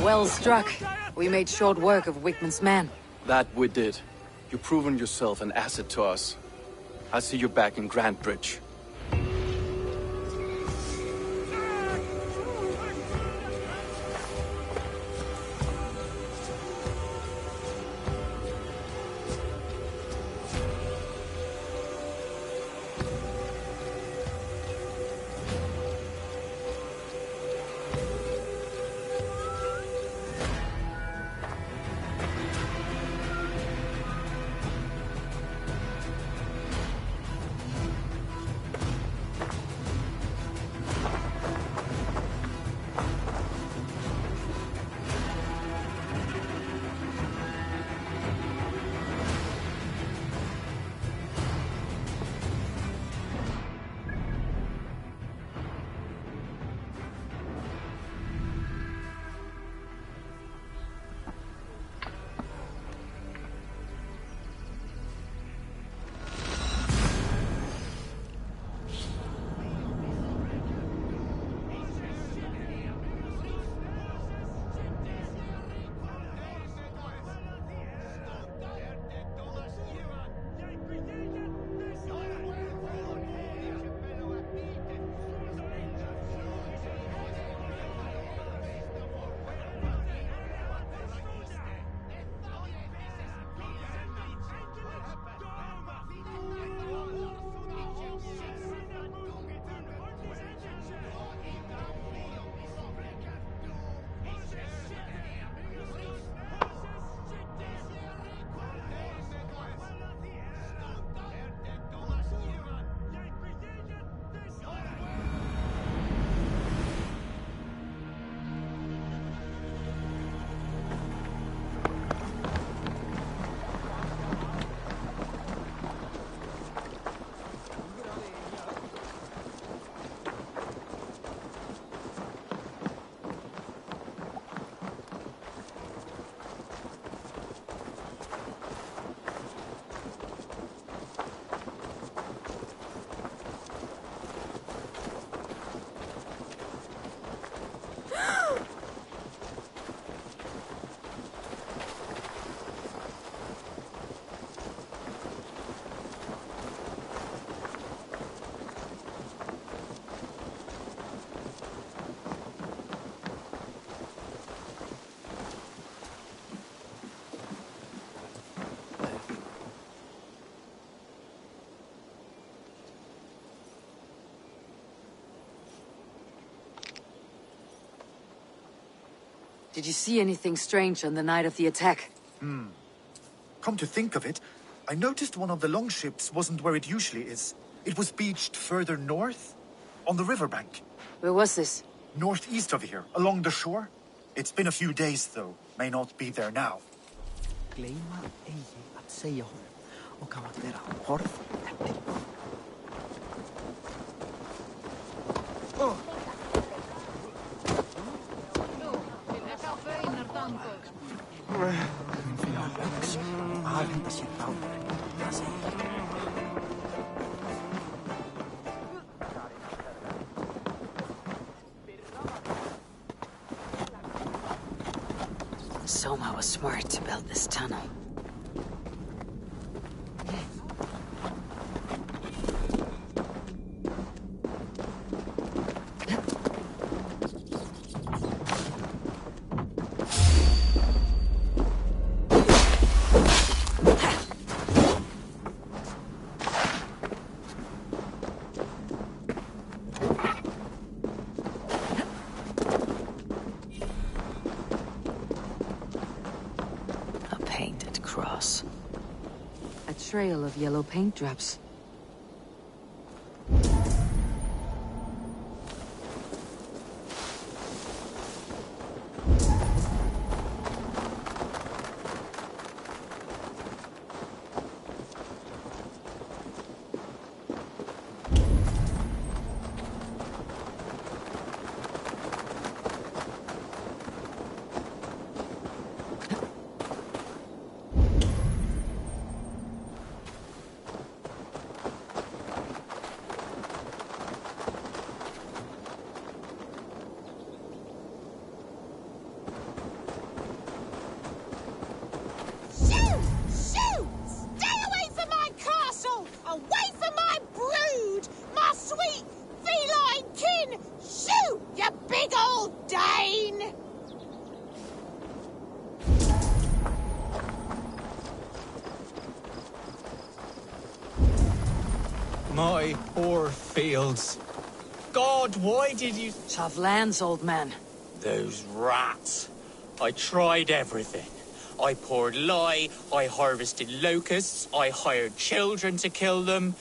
Well struck. We made short work of Wickman's men. That we did. You've proven yourself an asset to us. I'll see you back in Grantebridge. Did you see anything strange on the night of the attack? Come to think of it, I noticed one of the longships wasn't where it usually is. It was beached further north, on the riverbank. Where was this? Northeast of here, along the shore. It's been a few days, though. May not be there now. Gleyma eigi að segja honum og kann að vera horf eftir. Afhenda sér báðurinn, það segir. Soma was smart to build this tunnel. Trail of yellow paint drops. My poor fields. God, why did you... Tough lands, old man. Those rats. I tried everything. I poured lye, I harvested locusts, I hired children to kill them.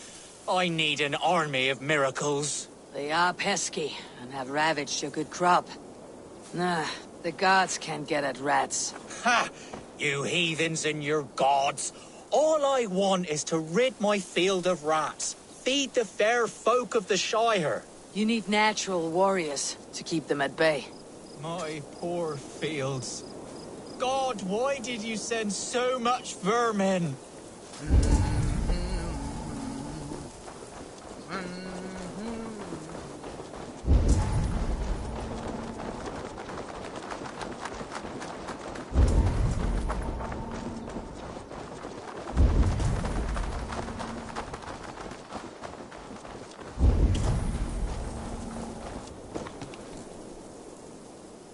I need an army of miracles. They are pesky, and have ravaged your good crop. Nah, the gods can't get at rats. Ha! You heathens and your gods. All I want is to rid my field of rats. Feed the fair folk of the Shire. You need natural warriors to keep them at bay. My poor fields. God, why did you send so much vermin?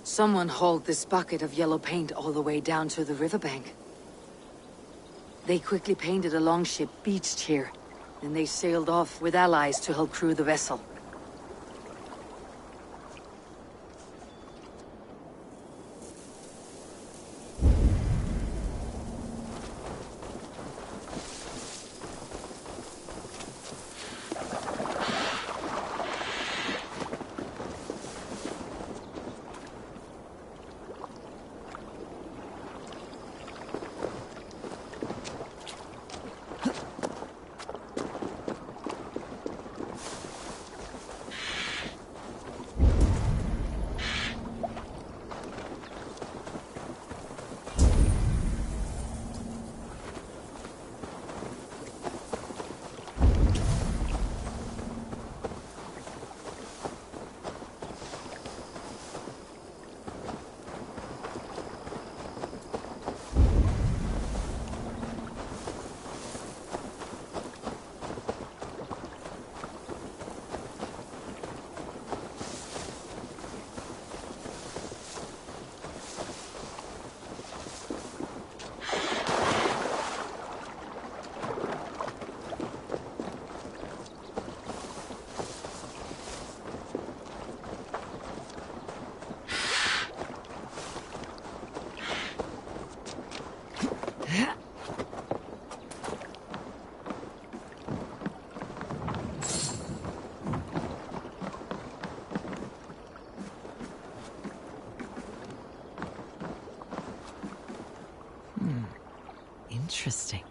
Someone hauled this bucket of yellow paint all the way down to the riverbank. They quickly painted a longship beached here, and they sailed off with allies to help crew the vessel. Interesting.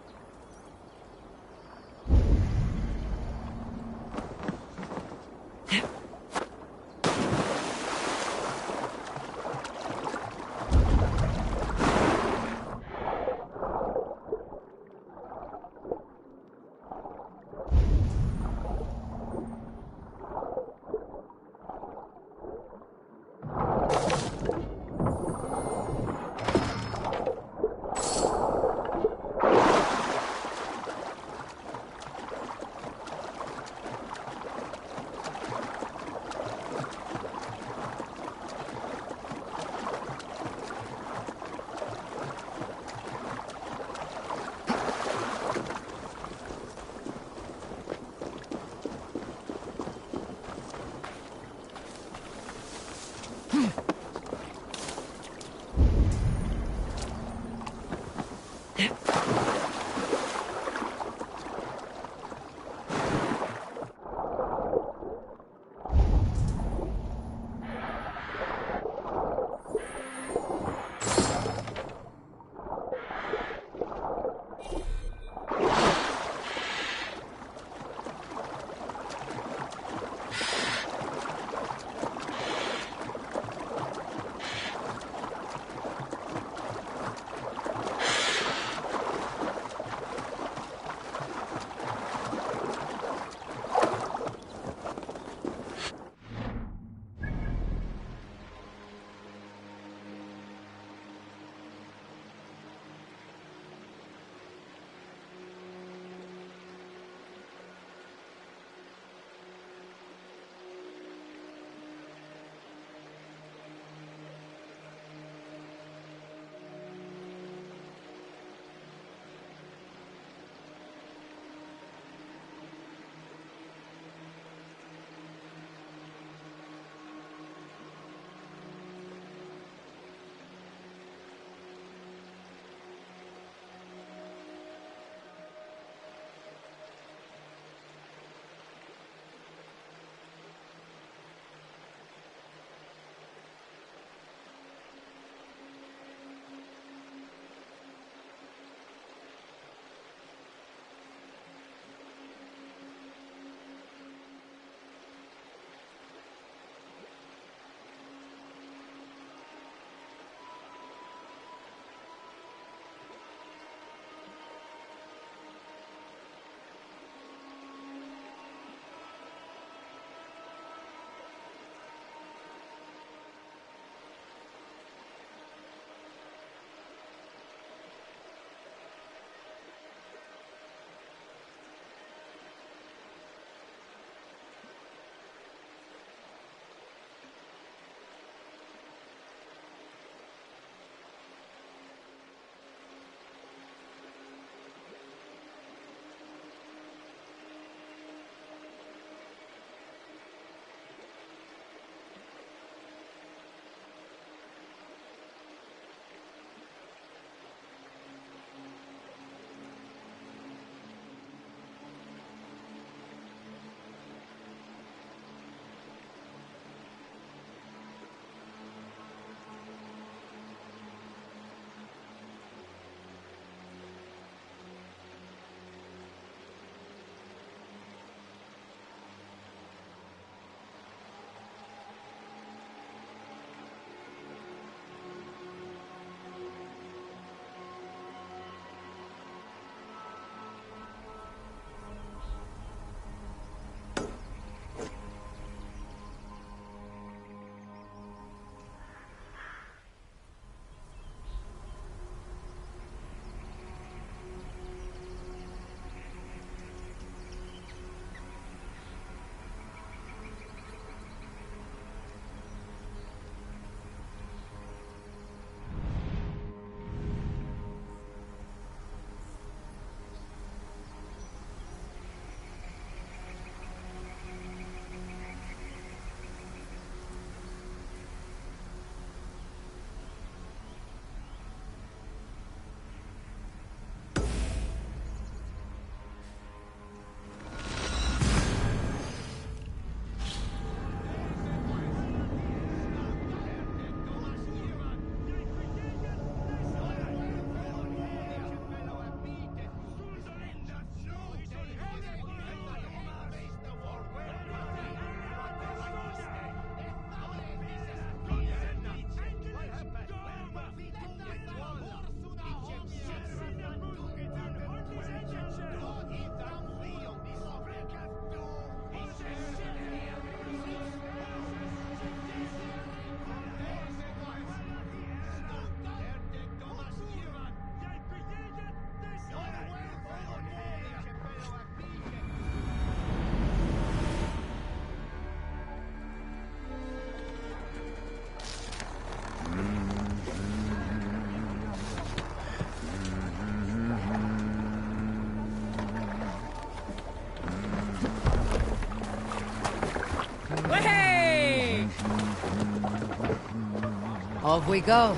Off we go.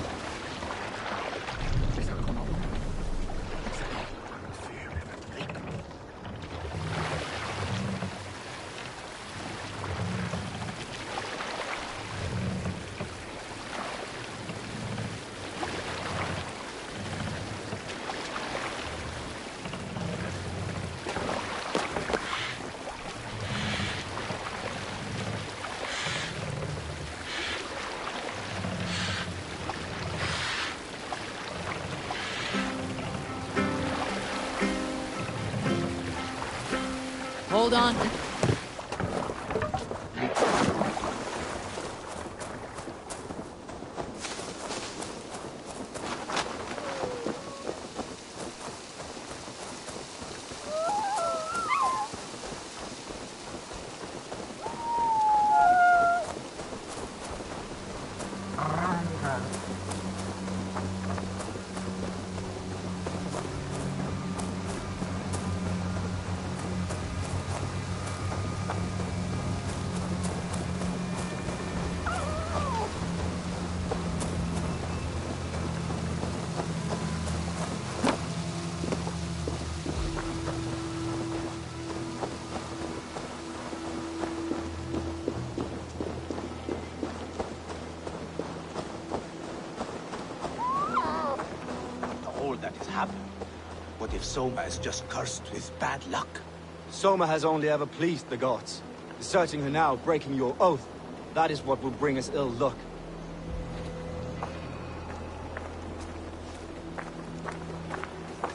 Hold on. That has happened. What if Soma is just cursed with bad luck? Soma has only ever pleased the gods. Deserting her now, breaking your oath, that is what will bring us ill luck.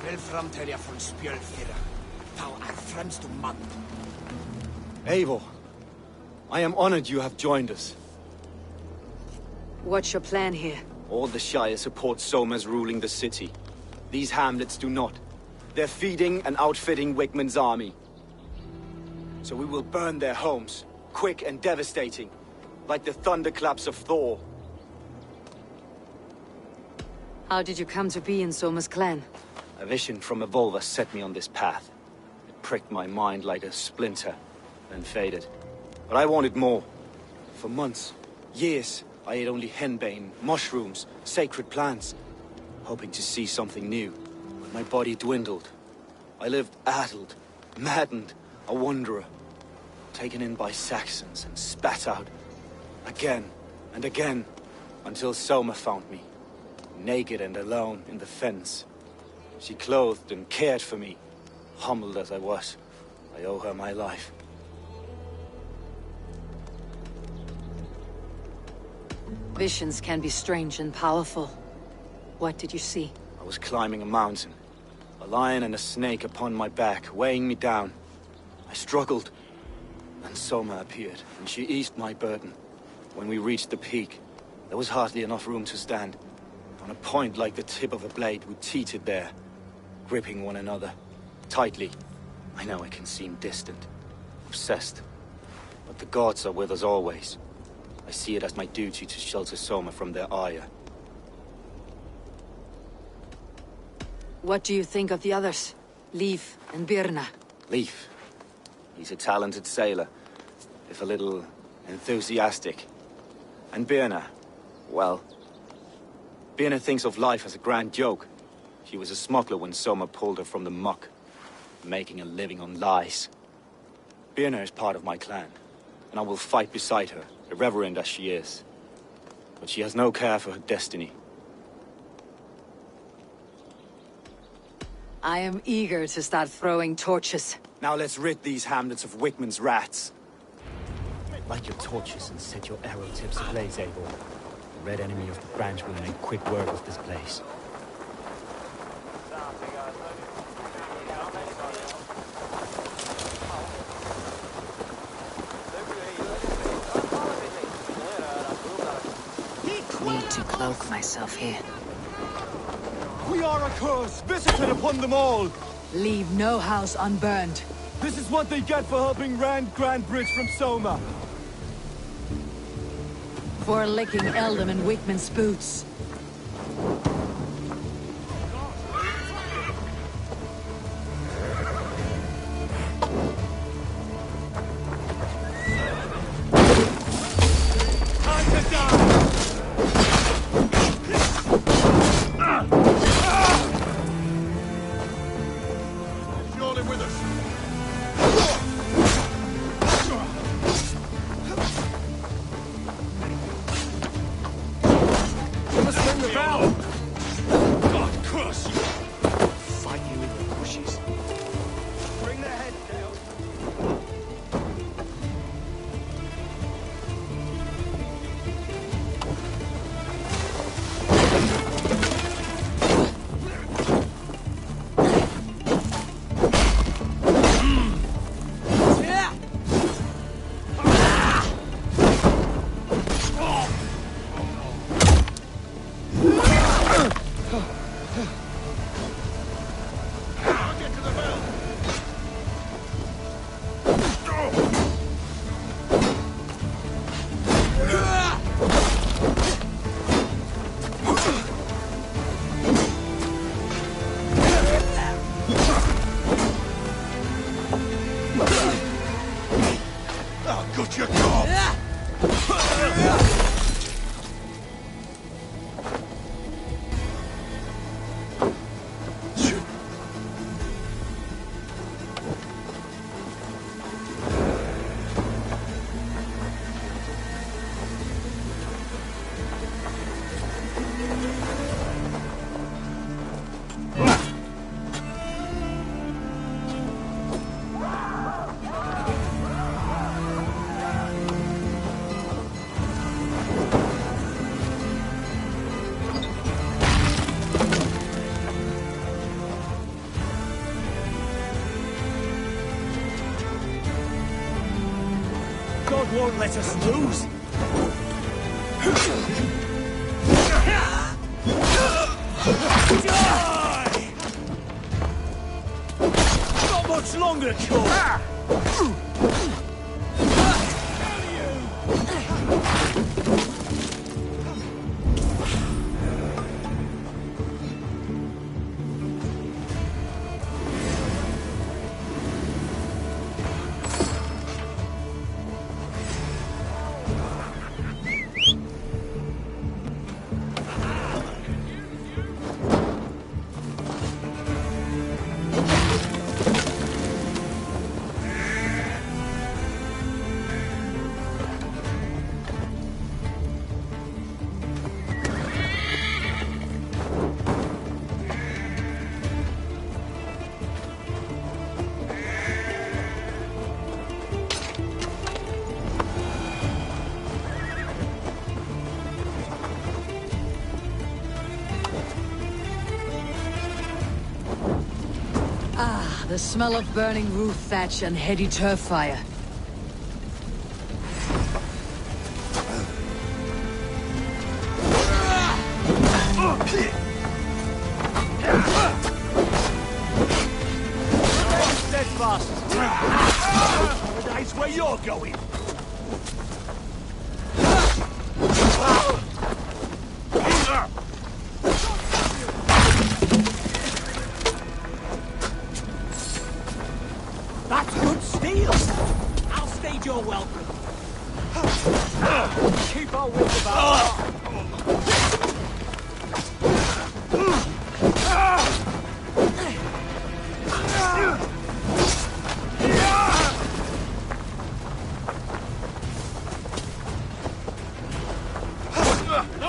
Vel framtälja från spjölfira. Thou är främst to man. Eivor, I am honored you have joined us. What's your plan here? All the Shire support Soma's ruling the city. These hamlets do not. They're feeding and outfitting Wickman's army. So we will burn their homes, quick and devastating, like the thunderclaps of Thor. How did you come to be in Soma's clan? A vision from Evolva set me on this path. It pricked my mind like a splinter, then faded. But I wanted more. For months, years, I ate only henbane, mushrooms, sacred plants, hoping to see something new. But my body dwindled. I lived addled, maddened, a wanderer, taken in by Saxons and spat out again and again, until Soma found me, naked and alone in the fens. She clothed and cared for me, humbled as I was. I owe her my life. Visions can be strange and powerful. What did you see? I was climbing a mountain. A lion and a snake upon my back, weighing me down. I struggled. Then Soma appeared, and she eased my burden. When we reached the peak, there was hardly enough room to stand. On a point like the tip of a blade, we teetered there, gripping one another, tightly. I know it can seem distant, obsessed, but the gods are with us always. I see it as my duty to shelter Soma from their ire. What do you think of the others? Leif and Birna? Leif. He's a talented sailor, if a little enthusiastic. And Birna, well, Birna thinks of life as a grand joke. She was a smuggler when Soma pulled her from the muck, making a living on lies. Birna is part of my clan, and I will fight beside her, irreverent as she is. But she has no care for her destiny. I am eager to start throwing torches. Now let's rid these hamlets of Wickman's rats. Light your torches and set your arrow tips ablaze, Eivor. The red enemy of the branch will make quick work of this place. Need to cloak myself here. We are a curse, visited upon them all! Leave no house unburned. This is what they get for helping Rand Grandbridge from Soma. For licking Eldam and Wickman's boots. Time to die! must ring the bell! God curse you! Fight you in the bushes. Bring their heads down. God won't let us lose. Die! Not much longer, Cole. The smell of burning roof thatch and heady turf fire. Steadfast! That's where you're going! That's good steel! I'll stage your welcome. Keep our wits about.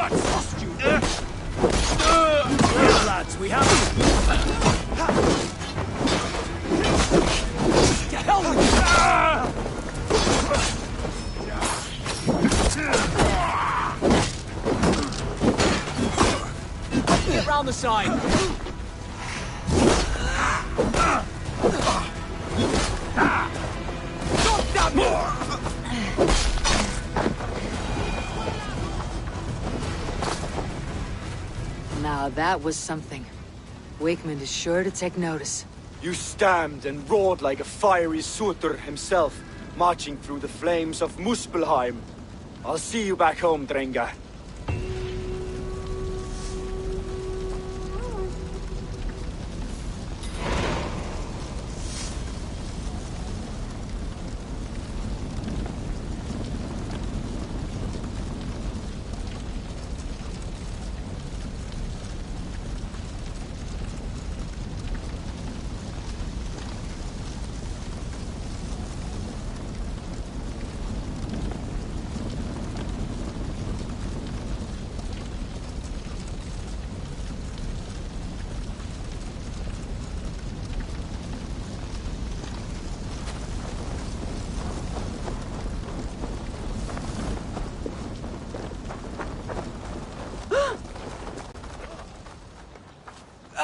Trust you! Lads, we have... To hell with you! Get round the side! Now that was something. Wakeman is sure to take notice. You stamped and roared like a fiery Surtur himself, marching through the flames of Muspelheim. I'll see you back home, Drengar.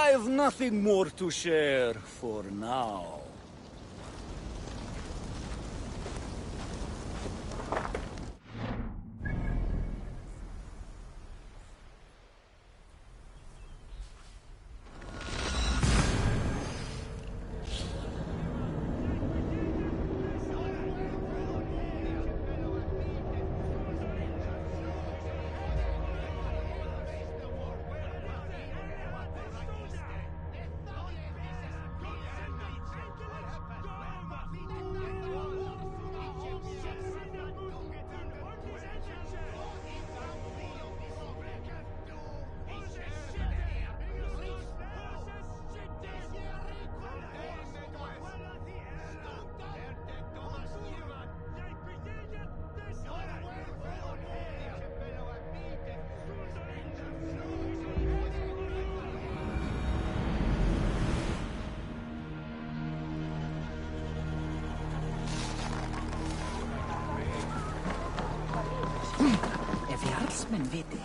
I've nothing more to share for now. Men vet det.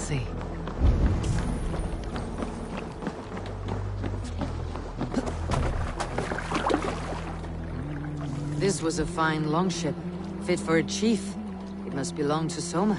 See. This was a fine longship, fit for a chief. It must belong to Soma.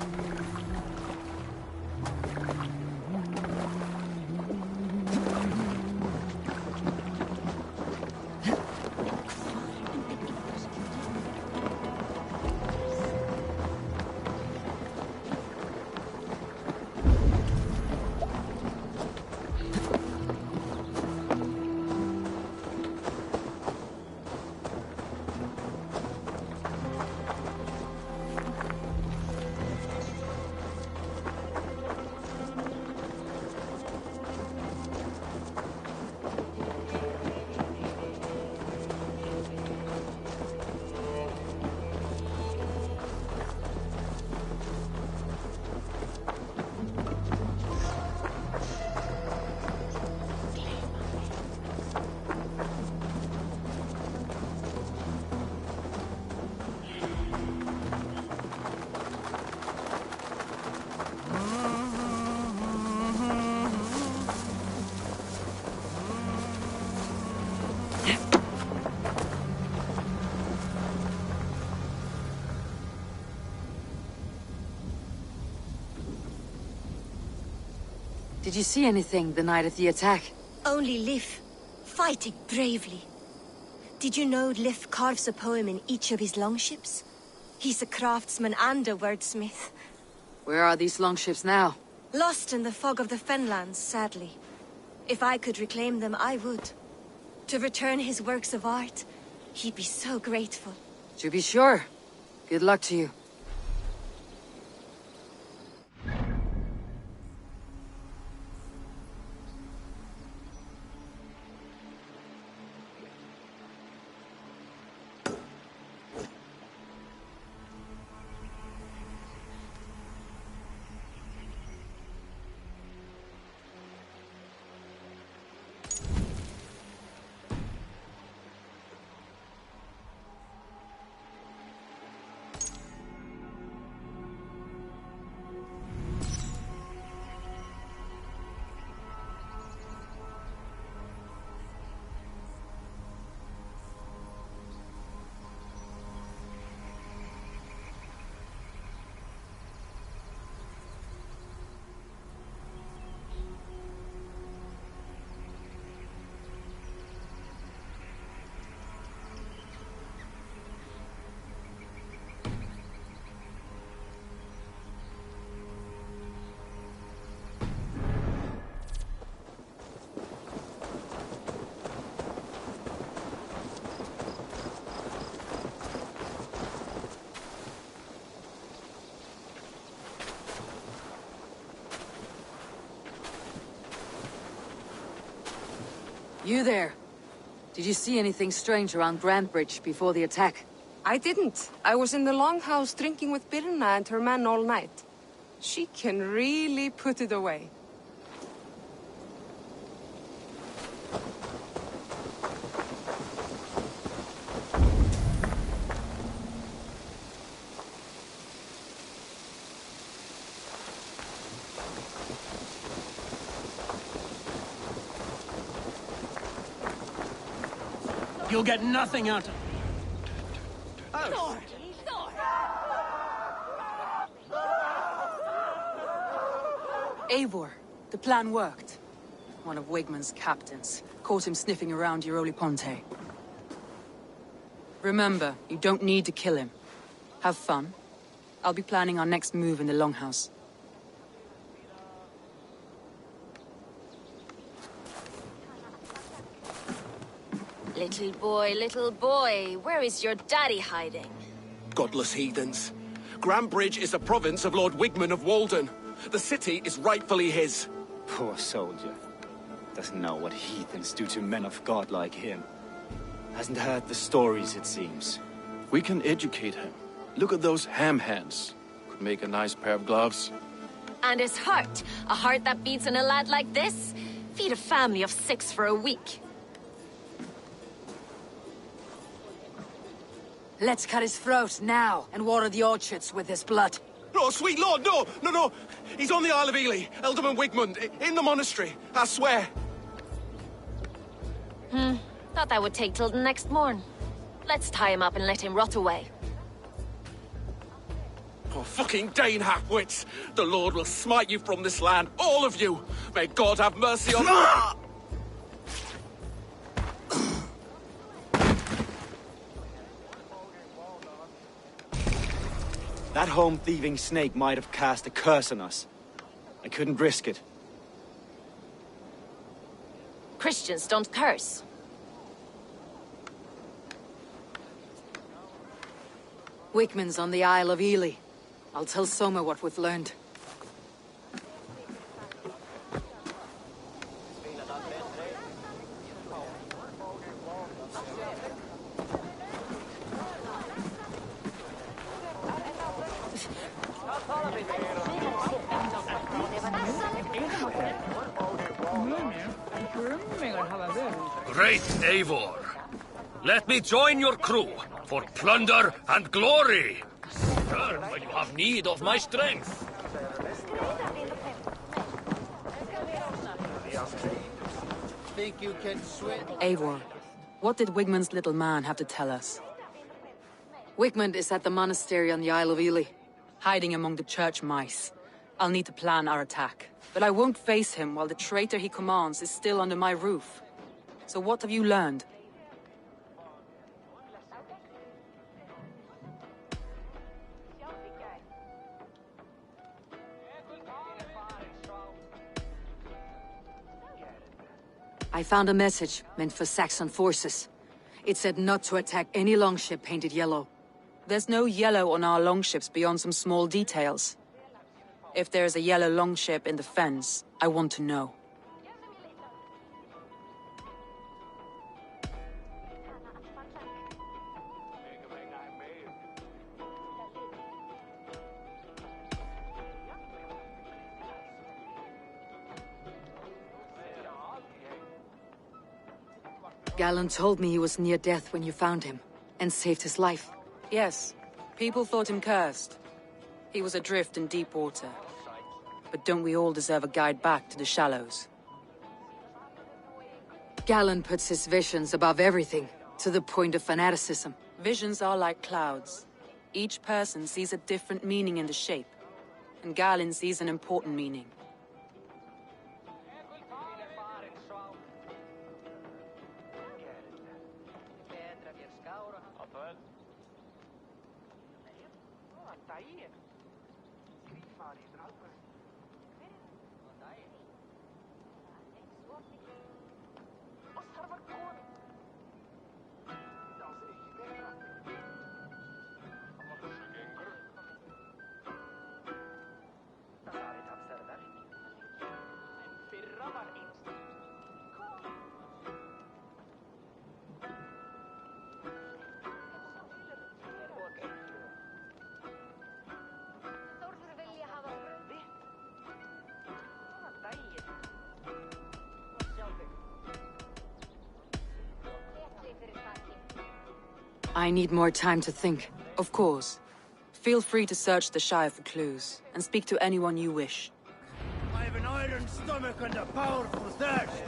Did you see anything the night of the attack? Only Lif, fighting bravely. Did you know Lif carves a poem in each of his longships? He's a craftsman and a wordsmith. Where are these longships now? Lost in the fog of the Fenlands, sadly. If I could reclaim them, I would. To return his works of art, he'd be so grateful. To be sure. Good luck to you. You there. Did you see anything strange around Grantebridge before the attack? I didn't. I was in the longhouse drinking with Birna and her men all night. She can really put it away. You'll get nothing out of... Oh. Eivor, the plan worked. One of Wigmund's captains caught him sniffing around Euroli Ponte. Remember, you don't need to kill him. Have fun. I'll be planning our next move in the Longhouse. Little boy, where is your daddy hiding? Godless heathens. Grantebridge is a province of Lord Wigmund of Walden. The city is rightfully his. Poor soldier. Doesn't know what heathens do to men of God like him. Hasn't heard the stories, it seems. We can educate him. Look at those ham hands. Could make a nice pair of gloves. And his heart. A heart that beats in a lad like this? Feed a family of 6 for a week. Let's cut his throat now and water the orchards with his blood. Oh, sweet lord, no, no, no. He's on the Isle of Ely, Ealdorman Wigmund, in the monastery, I swear. Thought that would take till the next morn. Let's tie him up and let him rot away. Oh, fucking Dane half-wits! The Lord will smite you from this land, all of you! May God have mercy on... That home-thieving snake might have cast a curse on us. I couldn't risk it. Christians don't curse. Wigmund's on the Isle of Ely. I'll tell Soma what we've learned. Great Eivor. Let me join your crew for plunder and glory. Turn when you have need of my strength. Think you can swim? Eivor, what did Wigmund's little man have to tell us? Wigmund is at the monastery on the Isle of Ely. Hiding among the church mice. I'll need to plan our attack. But I won't face him while the traitor he commands is still under my roof. So what have you learned? I found a message meant for Saxon forces. It said not to attack any longship painted yellow. There's no yellow on our longships beyond some small details. If there's a yellow longship in the fens, I want to know. Galen told me he was near death when you found him, and saved his life. Yes, people thought him cursed. He was adrift in deep water. But don't we all deserve a guide back to the shallows? Galen puts his visions above everything, to the point of fanaticism. Visions are like clouds. Each person sees a different meaning in the shape, and Galen sees an important meaning. I need more time to think. Of course. Feel free to search the Shire for clues, and speak to anyone you wish. I have an iron stomach and a powerful thirst.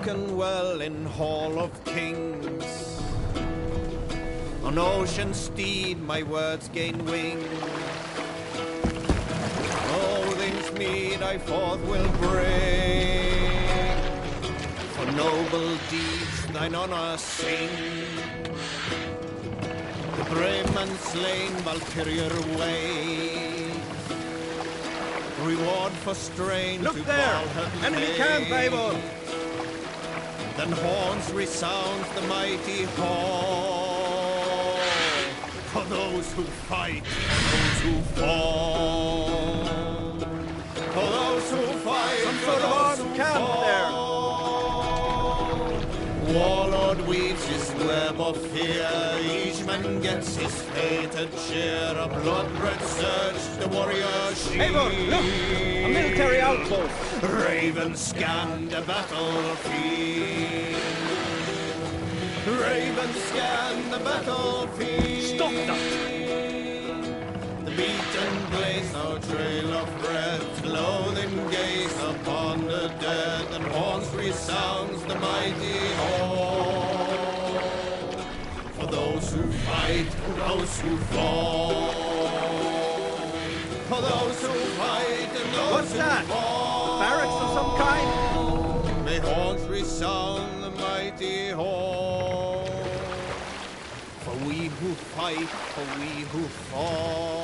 Well in Hall of Kings, on ocean steed my words gain wing. Odin's mead I forth will bring, for noble deeds thine honor sing. The brave man slain Valkyrier way, reward for strain. Look to there! Enemy camp, Eivor! Then horns resounds the mighty hall, for those who fight and those who fall. For those who fight, some sort of armed camp there. Warlord weaves his web of fear, each man gets his fated share. A blood-red surge, the warrior shield. Eivor, look! A military outpost! Ravens scan the battlefield. Ravens scan the battlefield. Stop that! The beaten blaze, no trail of red, clothing gaze upon the dead, and horns resounds the mighty horn. For those who fight, those who fall. For those who fight and those What's who that? fall. Barracks of some kind? May horns resound the mighty horn. For we who fight, for we who fall.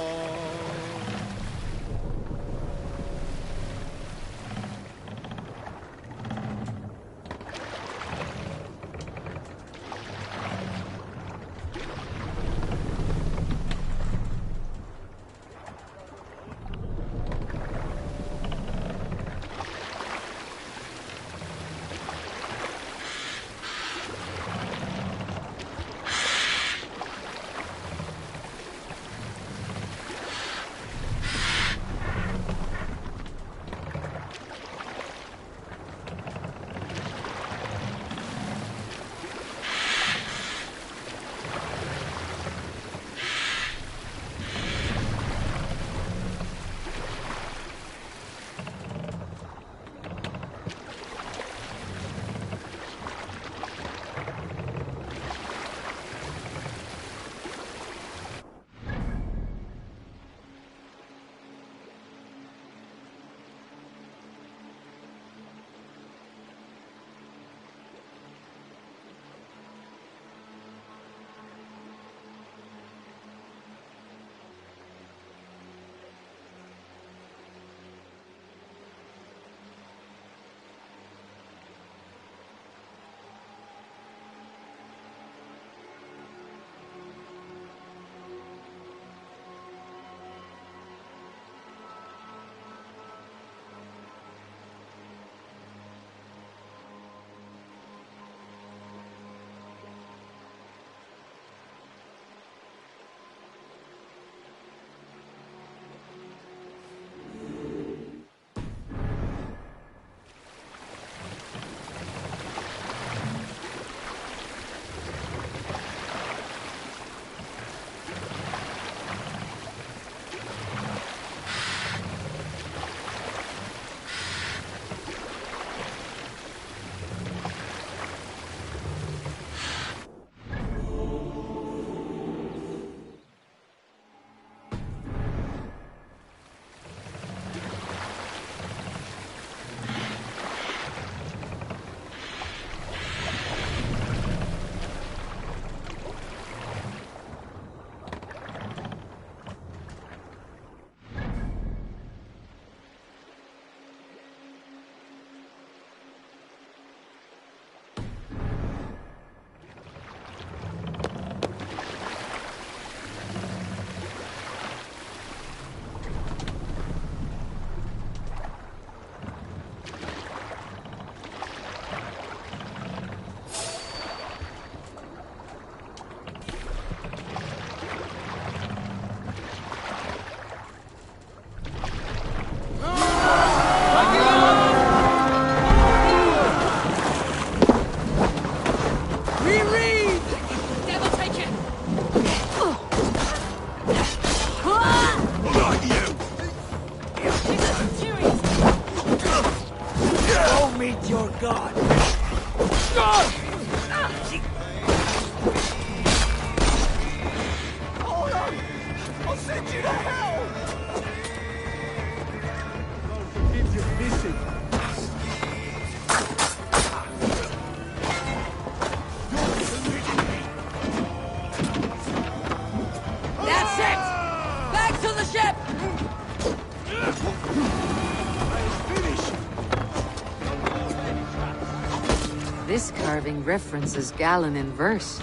This carving references Galen in verse.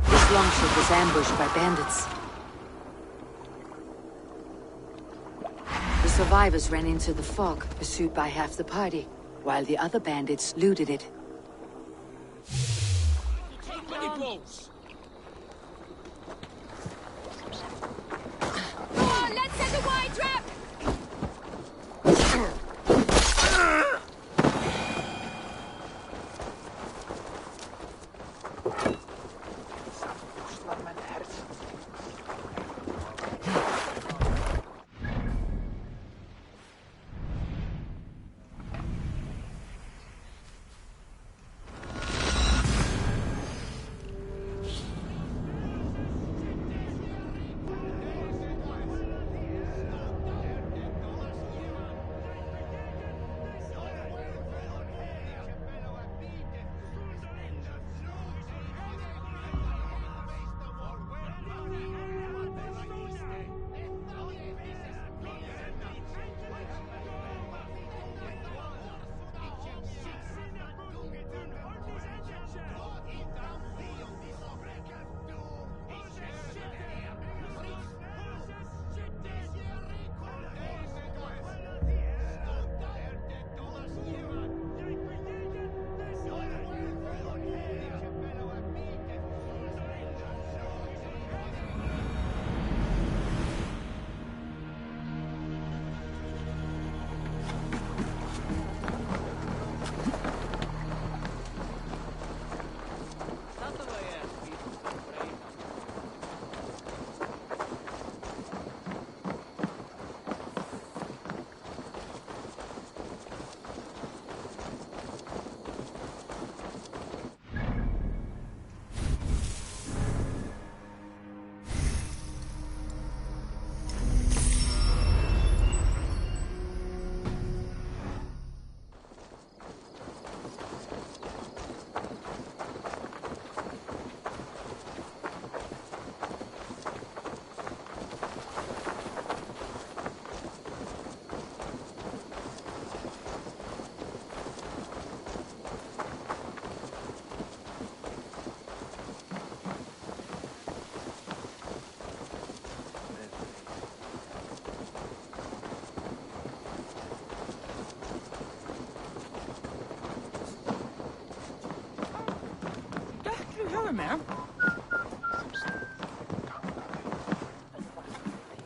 This longship was ambushed by bandits. survivors ran into the fog, pursued by half the party, while the other bandits looted it. Many blows. Oh, let's set a wide trap!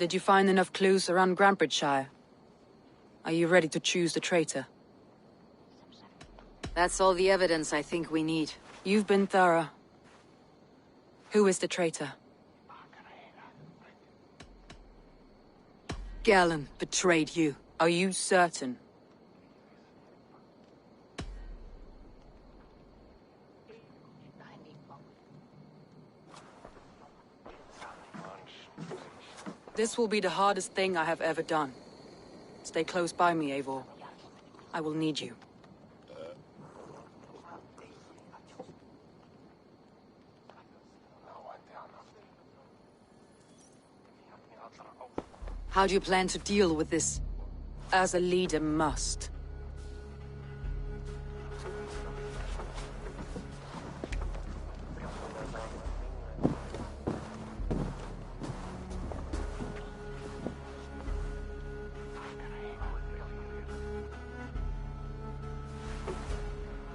Did you find enough clues around Grantebridgeshire? Are you ready to choose the traitor? That's all the evidence I think we need. You've been thorough. Who is the traitor? Galen betrayed you. Are you certain? This will be the hardest thing I have ever done. Stay close by me, Eivor. I will need you. How do you plan to deal with this? As a leader must.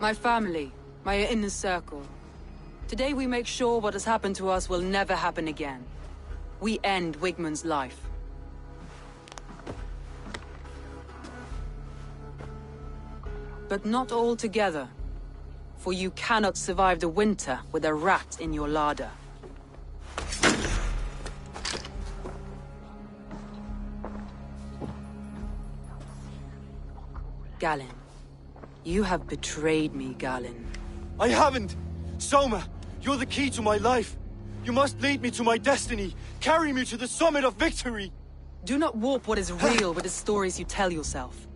My family, my inner circle. Today we make sure what has happened to us will never happen again. We end Wigmund's life. But not all together. For you cannot survive the winter with a rat in your larder. Galen. You have betrayed me, Galen. I haven't! Soma, you're the key to my life. You must lead me to my destiny. Carry me to the summit of victory. Do not warp what is real with the stories you tell yourself.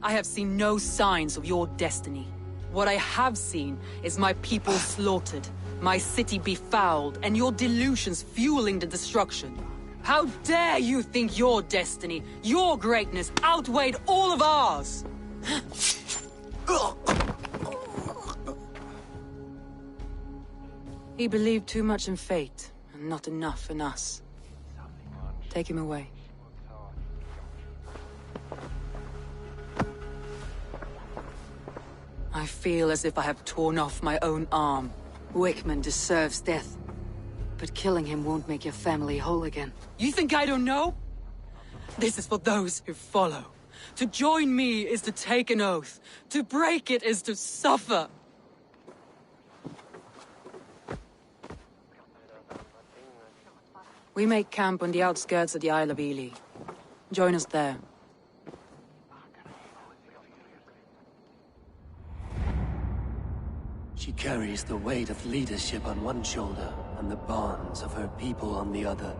I have seen no signs of your destiny. What I have seen is my people slaughtered, my city befouled, and your delusions fueling the destruction. How dare you think your destiny, your greatness, outweighed all of ours? He believed too much in fate, and not enough in us. Take him away. I feel as if I have torn off my own arm. Wickman deserves death. But killing him won't make your family whole again. You think I don't know? This is for those who follow. To join me is to take an oath. To break it is to suffer. We make camp on the outskirts of the Isle of Ely. Join us there. She carries the weight of leadership on one shoulder and the bonds of her people on the other.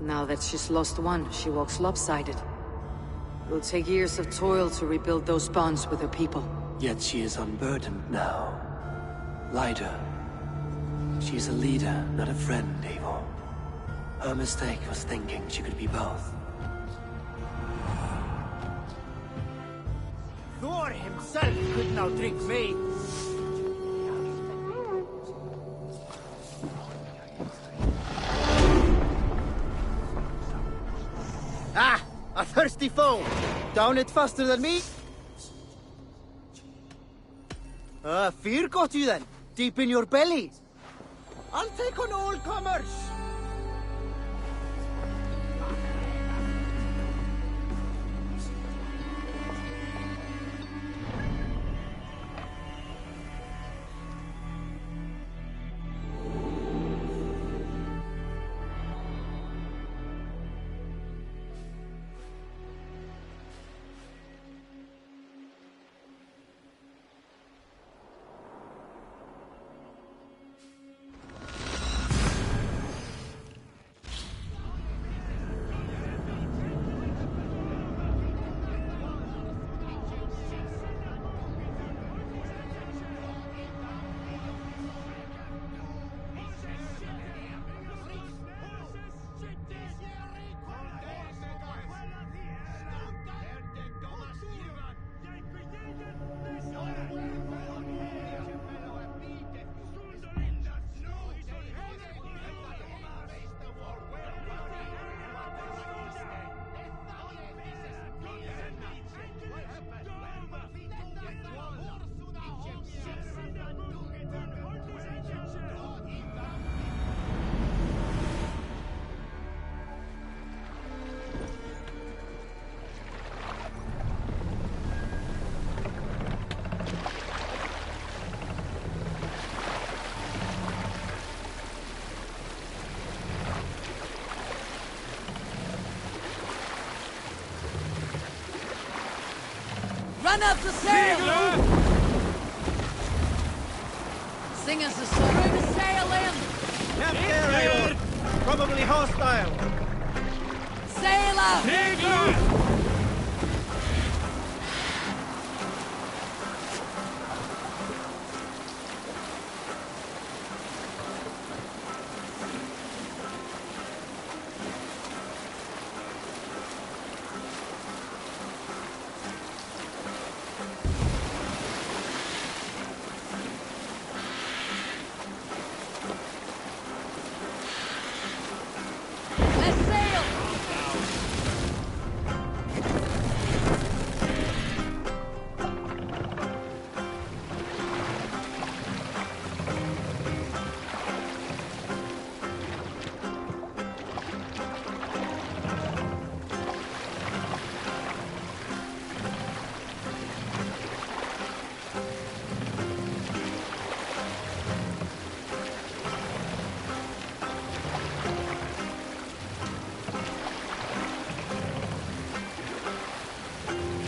Now that she's lost one, she walks lopsided. It will take years of toil to rebuild those bonds with her people. Yet she is unburdened now. Lighter. She's a leader, not a friend, Eivor. Her mistake was thinking she could be both. Thor himself couldn't outdrink me. Ah! A thirsty foe! Down it faster than me? Fear got you then? Deep in your belly? I'll take on all comers! Run up the sail! Sing us a song. Throw the sail in! Camp there, Eivor! Probably hostile! Sail up!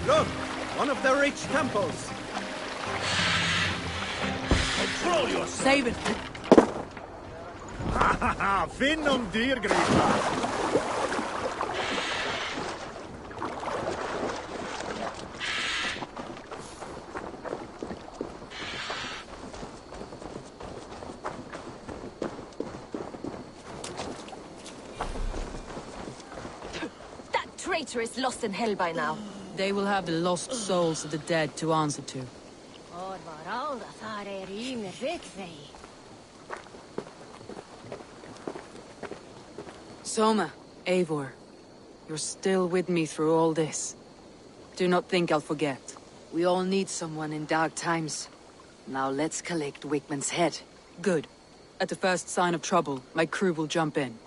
Look! One of the rich temples! Control yourself! Save it! Ha ha ha! Finn om dyrgripa! That traitor is lost in hell by now. They will have the lost souls of the dead to answer to. Soma, Eivor, you're still with me through all this. Do not think I'll forget. We all need someone in dark times. Now let's collect Wigman's head. Good. At the first sign of trouble, my crew will jump in.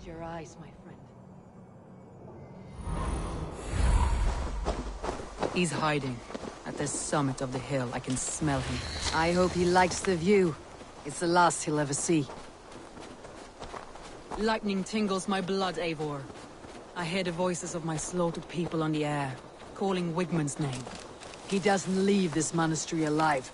Your eyes, my friend. He's hiding. At the summit of the hill, I can smell him. I hope he likes the view. It's the last he'll ever see. Lightning tingles my blood, Eivor. I hear the voices of my slaughtered people on the air, calling Wigman's name. He doesn't leave this monastery alive.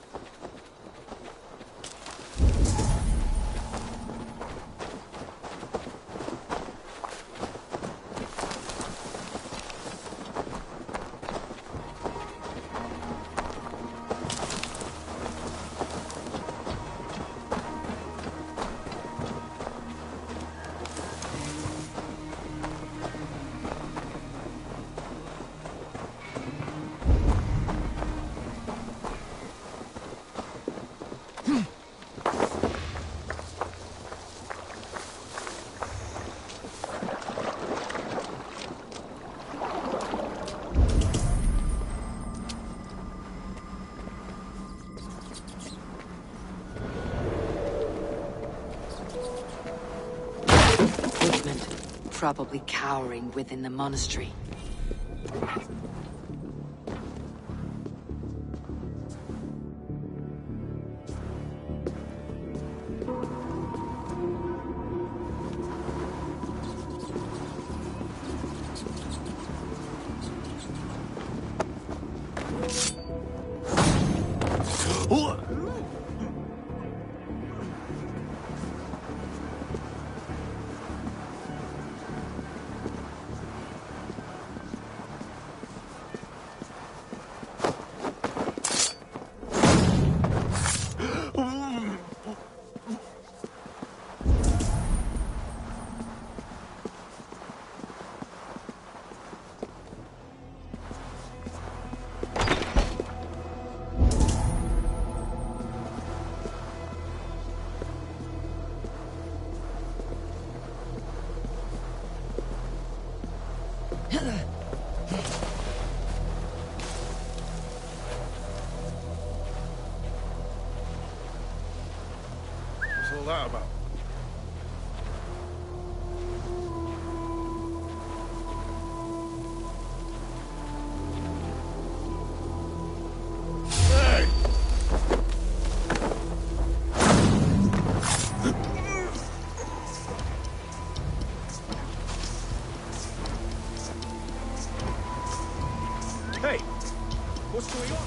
Probably cowering within the monastery. What's all that about? Hey, what's going on?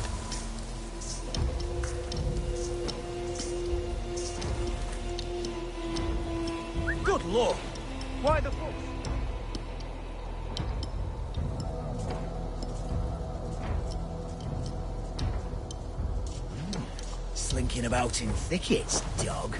Good lord! Why the fuss? Slinking about in thickets, dog.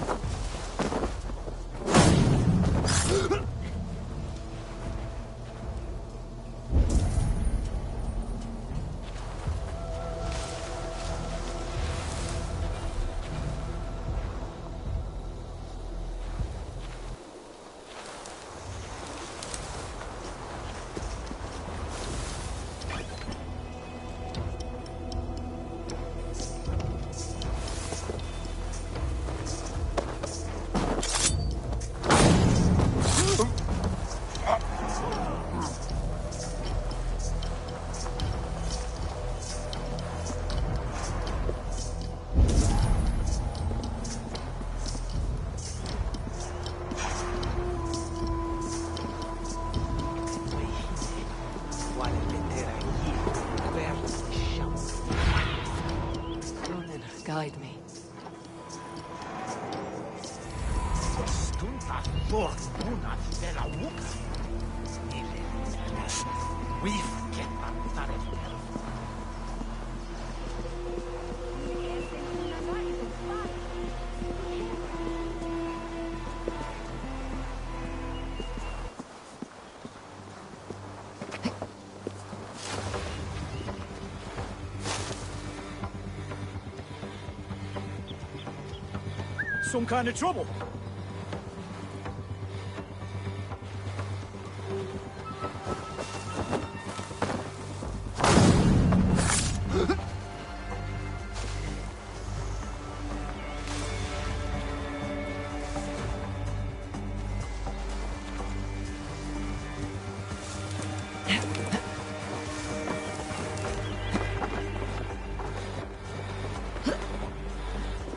Some kind of trouble.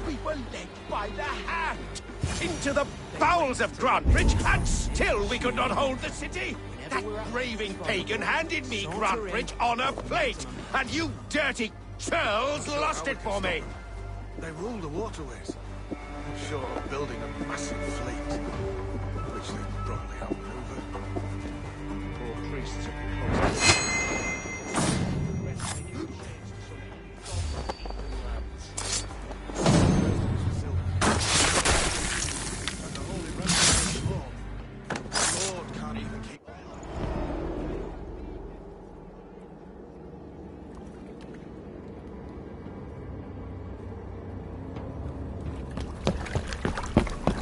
We were led by the hand into the bowels of Grantebridge, and still we could not hold the city. That raving pagan handed me Grantebridge on a plate, and you dirty churls lost it for me. They rule the waterways. I'm sure of building a massive fleet, which they probably outmaneuver. Poor priests.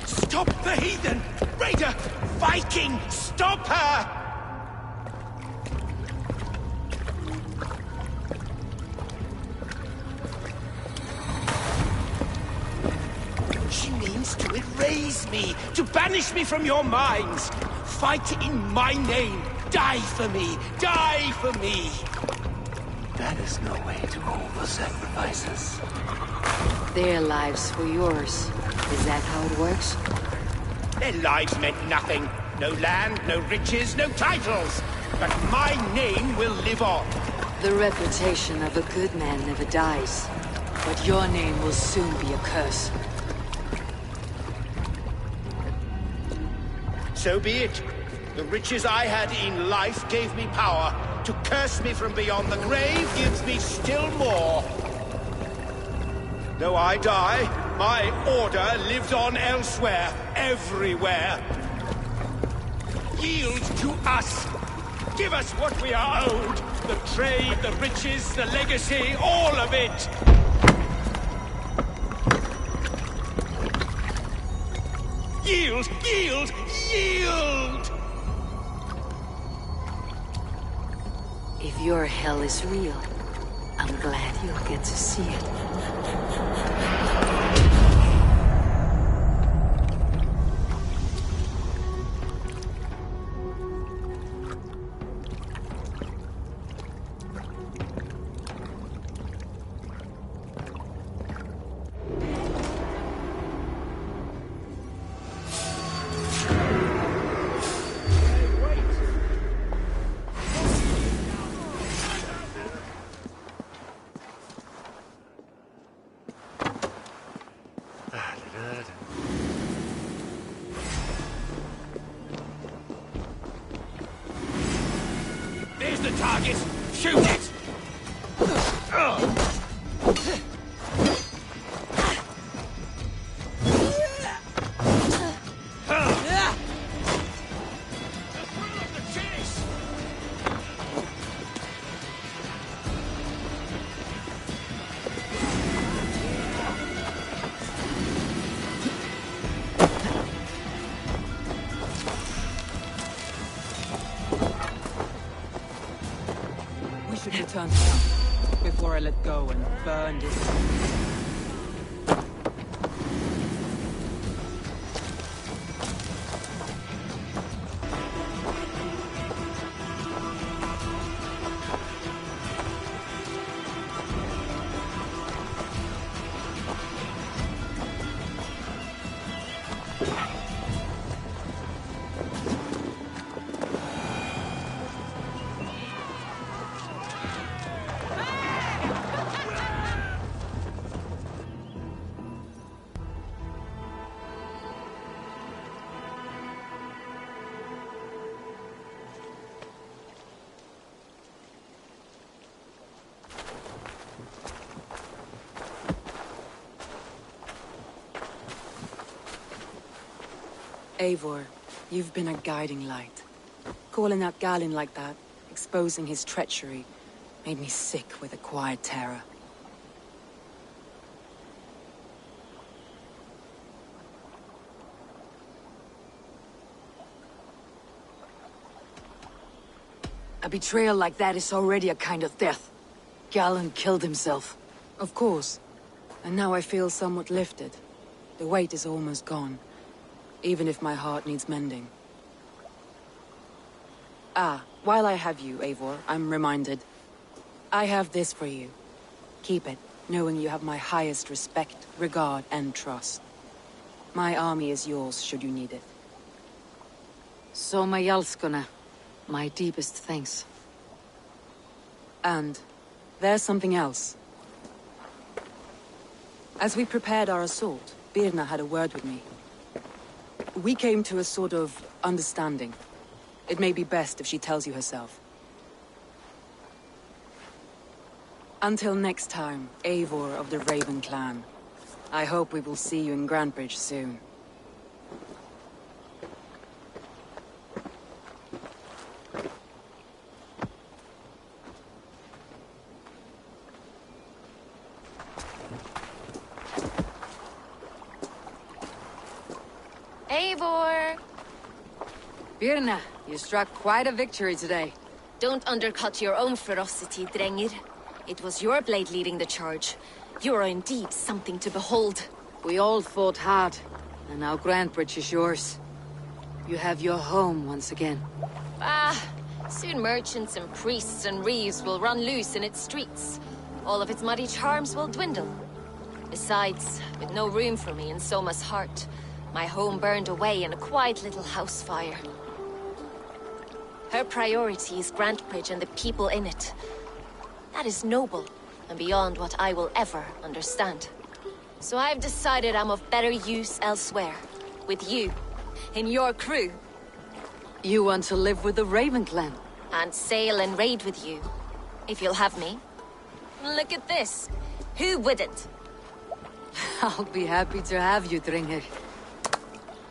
Stop the heathen! Raider! Viking! Stop her! She means to erase me, to banish me from your minds. Fight in my name. Die for me. Die for me. That is no way to offer sacrifices. Their lives for yours. Is that how it works? Their lives meant nothing. No land, no riches, no titles. But my name will live on. The reputation of a good man never dies. But your name will soon be a curse. So be it. The riches I had in life gave me power. To curse me from beyond the grave gives me still more. Though I die, my order lives on elsewhere, everywhere. Yield to us. Give us what we are owed. The trade, the riches, the legacy, all of it. Yield, yield, yield! If your hell is real, I'm glad you'll get to see it. There's the target. Shoot it! Return to camp before I let go and burn this. Eivor, you've been a guiding light. Calling out Galinn like that, exposing his treachery, made me sick with a quiet terror. A betrayal like that is already a kind of death. Galinn killed himself. Of course. And now I feel somewhat lifted. The weight is almost gone, even if my heart needs mending. Ah, while I have you, Eivor, I'm reminded. I have this for you. Keep it, knowing you have my highest respect, regard, and trust. My army is yours, should you need it. Soma Jalskona. My deepest thanks. And there's something else. As we prepared our assault, Birna had a word with me. We came to a sort of understanding. It may be best if she tells you herself. Until next time, Eivor of the Raven Clan. I hope we will see you in Grantebridge soon. Eivor! Birna, you struck quite a victory today. Don't undercut your own ferocity, Drengir. It was your blade leading the charge. You are indeed something to behold. We all fought hard, and now Grantebridge is yours. You have your home once again. Soon merchants and priests and reeves will run loose in its streets. All of its muddy charms will dwindle. Besides, with no room for me in Soma's heart, my home burned away in a quiet little house fire. Her priority is Grantebridge and the people in it. That is noble, and beyond what I will ever understand. So I've decided I'm of better use elsewhere. With you. In your crew. You want to live with the Raven Clan? And sail and raid with you. If you'll have me. Look at this. Who wouldn't? I'll be happy to have you, Drengir.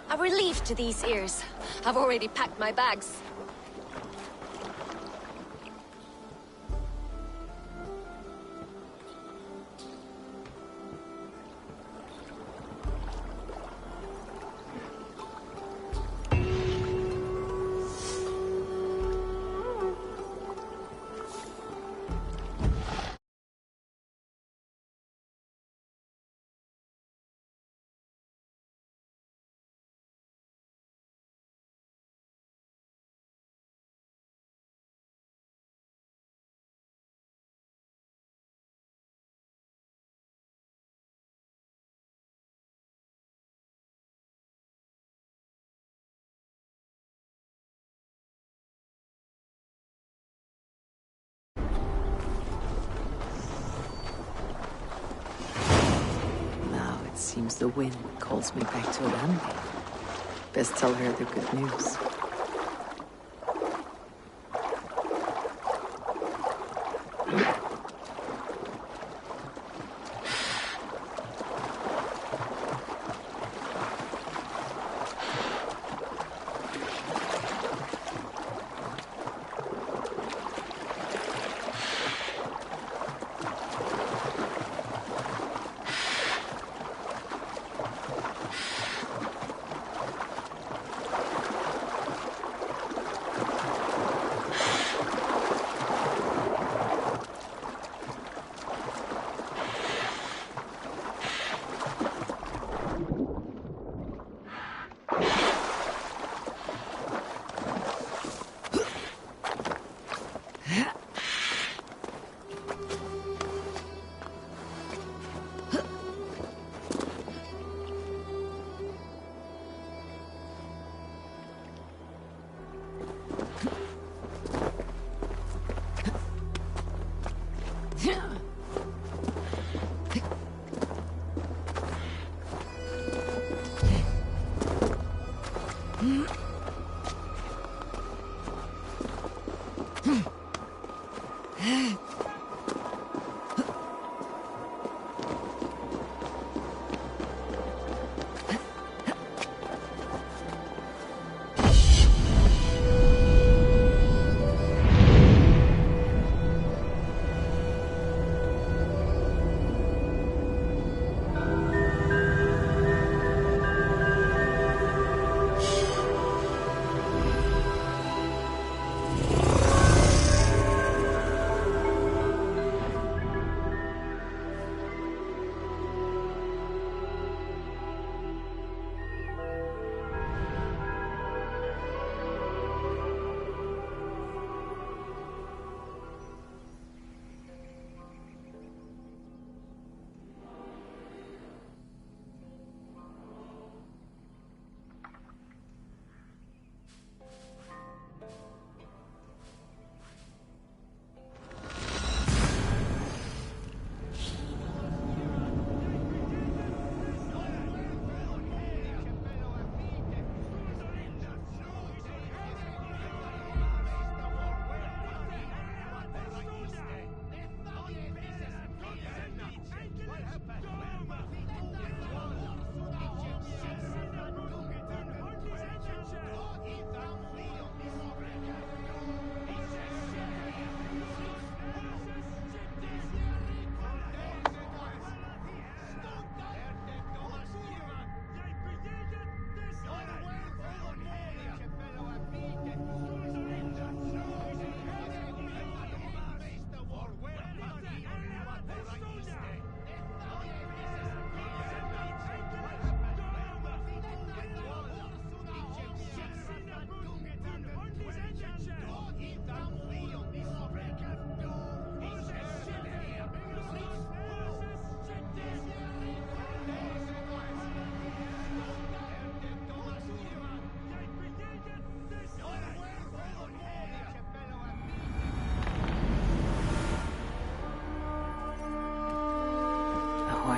A relief to these ears. I've already packed my bags. Seems the wind calls me back to Randi. Best tell her the good news.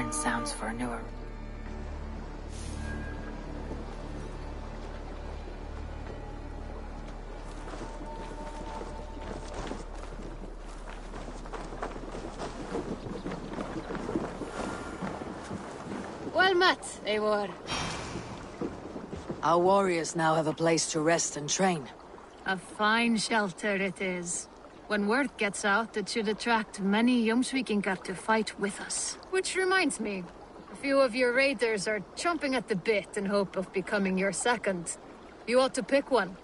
find sounds for a newer. Well met, Eivor. Our warriors now have a place to rest and train. A fine shelter it is. When word gets out, it should attract many Jomsvikingar to fight with us. Which reminds me, a few of your raiders are chomping at the bit in hope of becoming your second. You ought to pick one.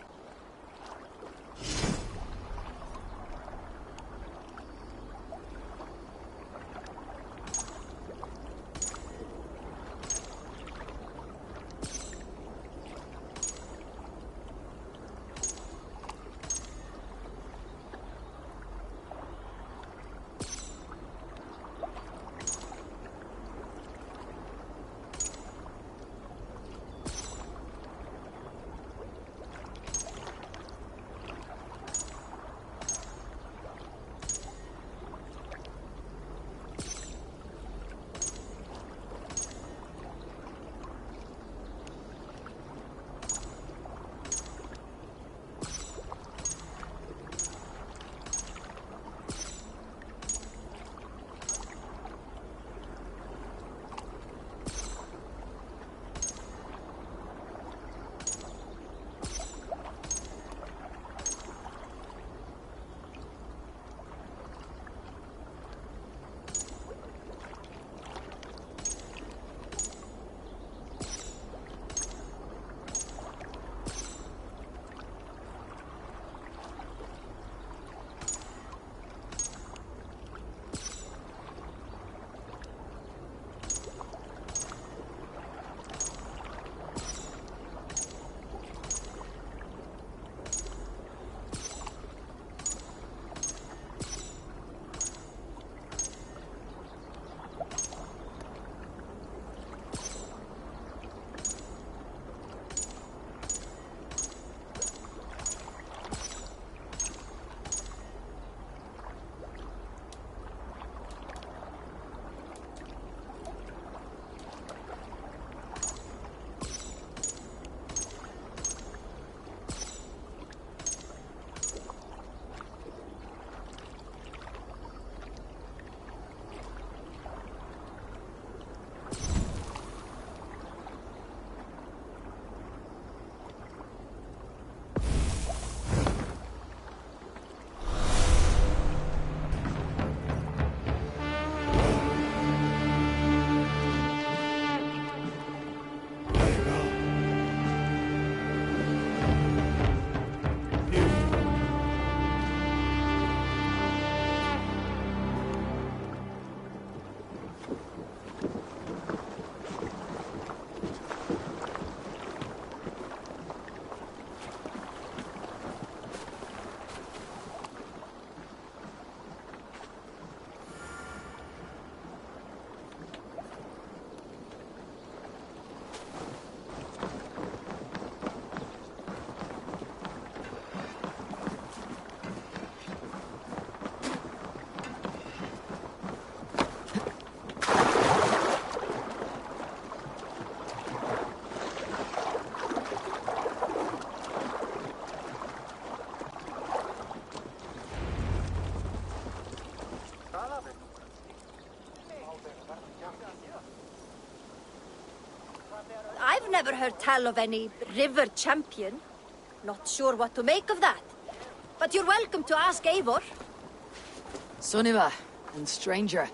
I've never heard tell of any river champion. Not sure what to make of that. But you're welcome to ask Eivor. Sunniva and stranger,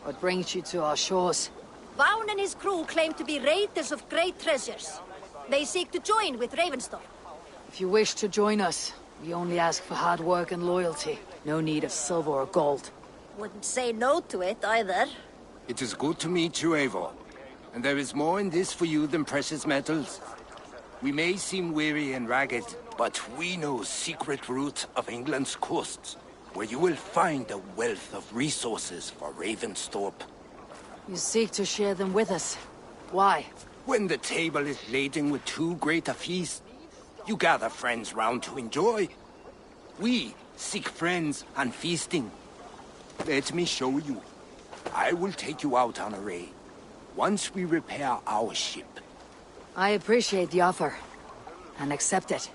what brings you to our shores? Vaun and his crew claim to be raiders of great treasures. They seek to join with Ravenstorm. If you wish to join us, we only ask for hard work and loyalty. No need of silver or gold. Wouldn't say no to it, either. It is good to meet you, Eivor. And there is more in this for you than precious metals. We may seem weary and ragged, but we know secret routes of England's coasts, where you will find a wealth of resources for Ravensthorpe. You seek to share them with us. Why? When the table is laden with too great a feast, you gather friends round to enjoy. We seek friends and feasting. Let me show you. I will take you out on a raid. once we repair our ship. I appreciate the offer, and accept it.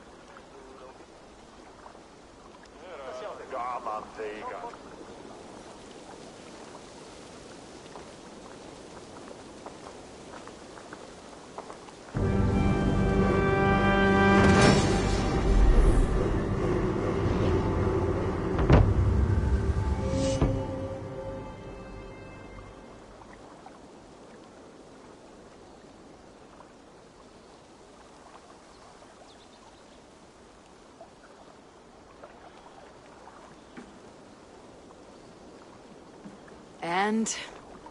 And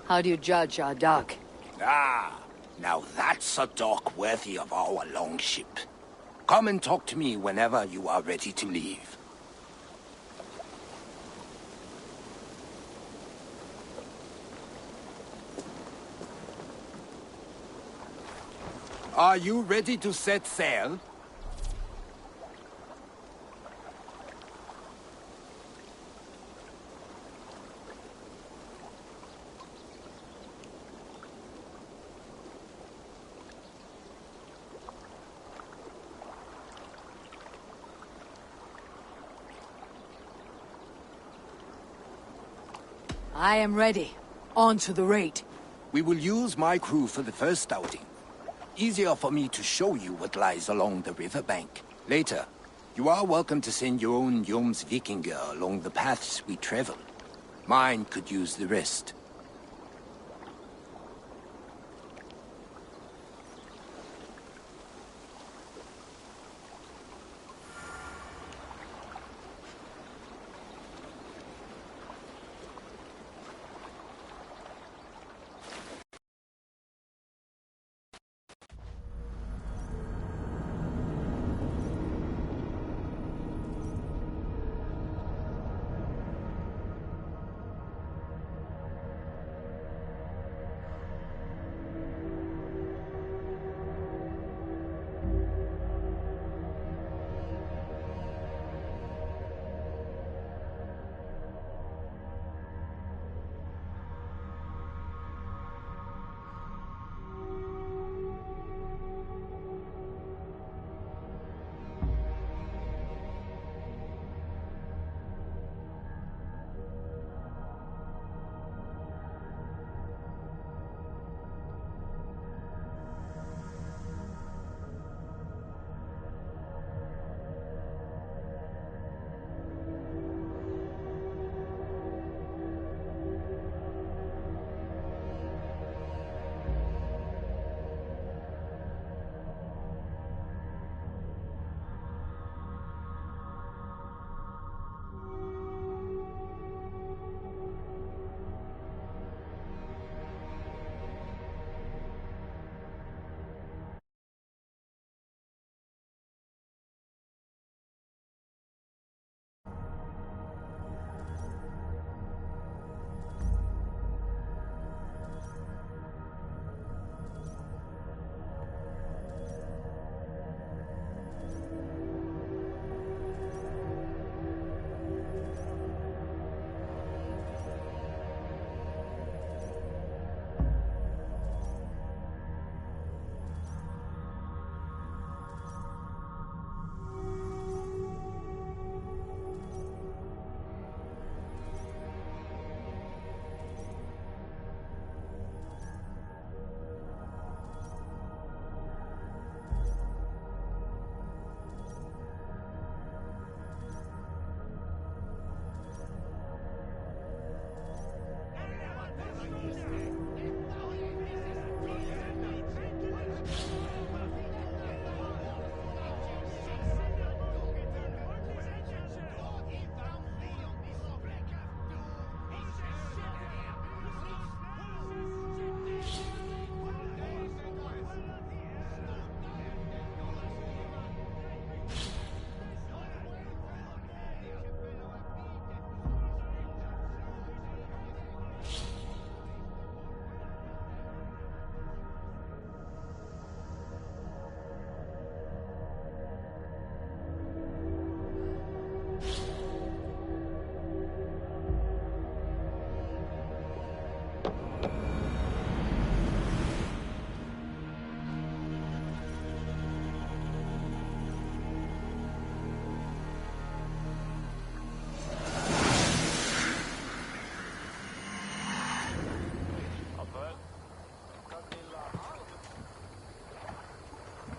how do you judge our dock? Ah, now that's a dock worthy of our longship. Come and talk to me whenever you are ready to leave. Are you ready to set sail? I am ready. On to the raid. We will use my crew for the first outing. Easier for me to show you what lies along the riverbank. Later, you are welcome to send your own Jomsvikinger along the paths we travel. Mine could use the rest.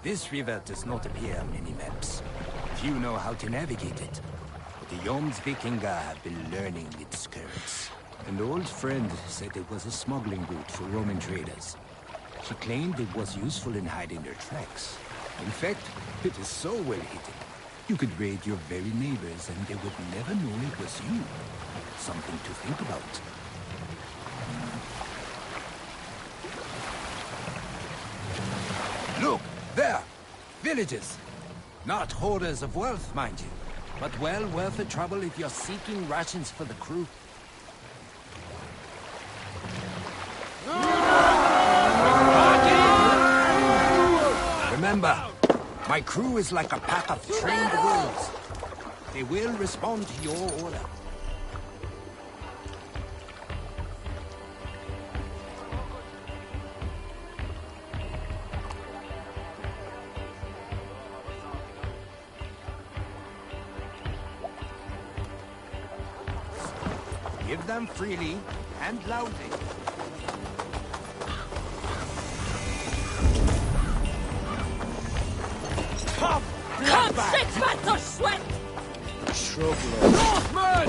This river does not appear on any maps. Few know how to navigate it. But the Jomsvikinga have been learning its currents. An old friend said it was a smuggling route for Roman traders. She claimed it was useful in hiding their tracks. In fact, it is so well hidden. You could raid your very neighbors and they would never know it was you. Something to think about. Look, there! Villages! Not hoarders of wealth, mind you, but well worth the trouble if you're seeking rations for the crew. Remember, my crew is like a pack of trained wolves. They will respond to your order. Give them freely and loudly. Come, six or sweat! Shrubland. Northmen!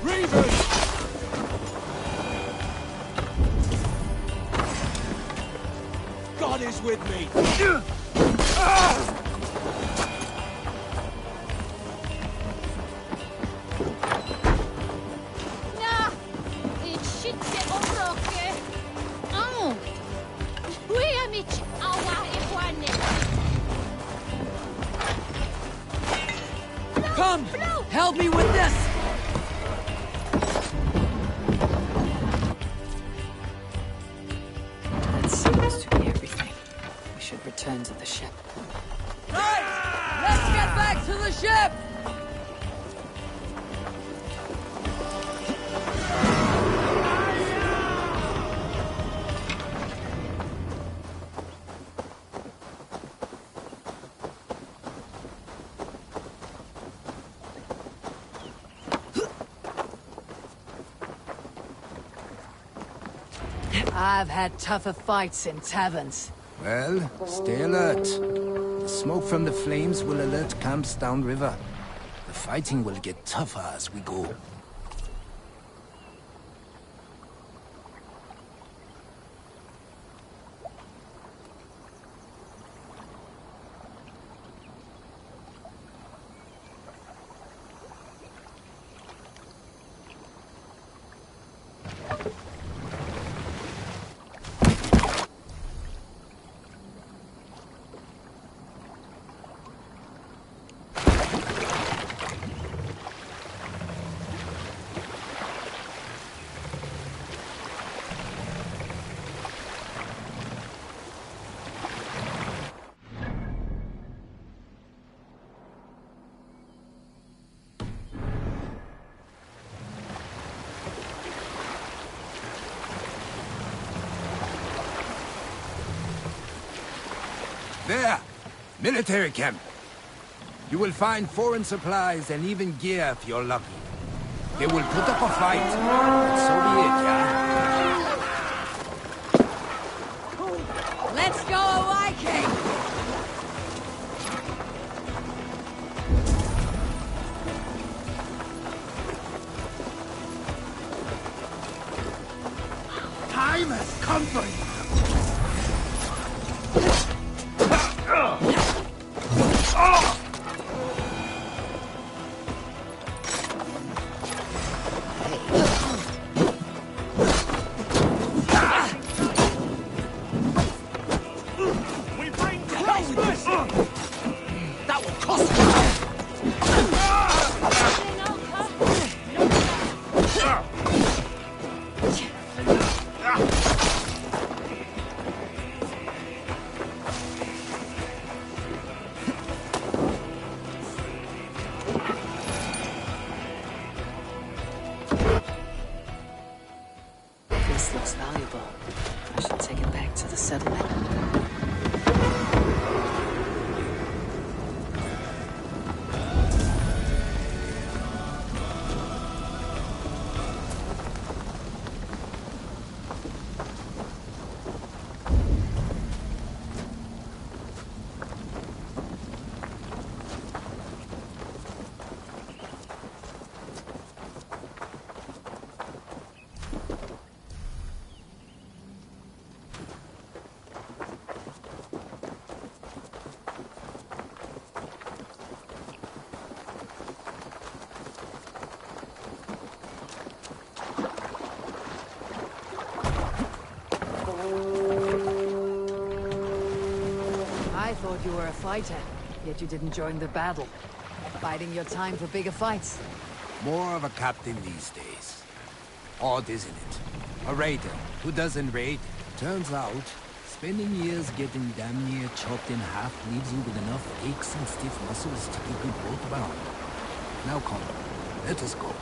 Reavers! God is with me! Come! Help me with this! That seems to be everything. We should return to the ship. Right! Let's get back to the ship! I've had tougher fights in taverns. Well, stay alert. The smoke from the flames will alert camps downriver. The fighting will get tougher as we go. There! Military camp. You will find foreign supplies and even gear if you're lucky. They will put up a fight, but so be it, yeah? Let's go, Viking! Time has come for you! That will cost you! This looks valuable. I should take it back to the settlement. thought you were a fighter, yet you didn't join the battle. Biding your time for bigger fights. More of a captain these days. Odd, isn't it? A raider who doesn't raid. Turns out, spending years getting damn near chopped in half leaves you with enough aches and stiff muscles to keep you both bound. Now come, let us go.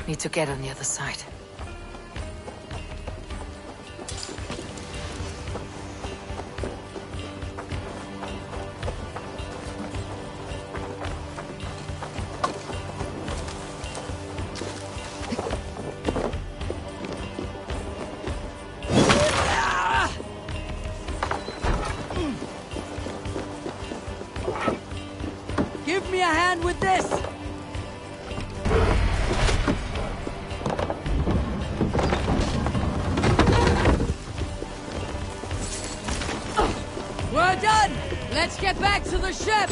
Need to get on the other side. Give me a hand with this! We're done! Let's get back to the ship!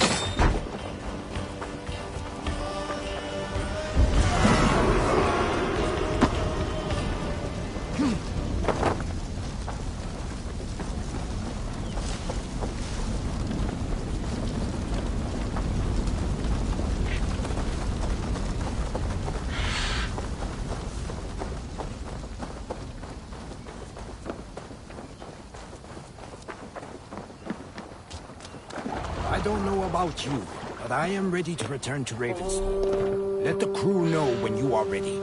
I don't know about you, but I am ready to return to Ravensthorpe. Let the crew know when you are ready.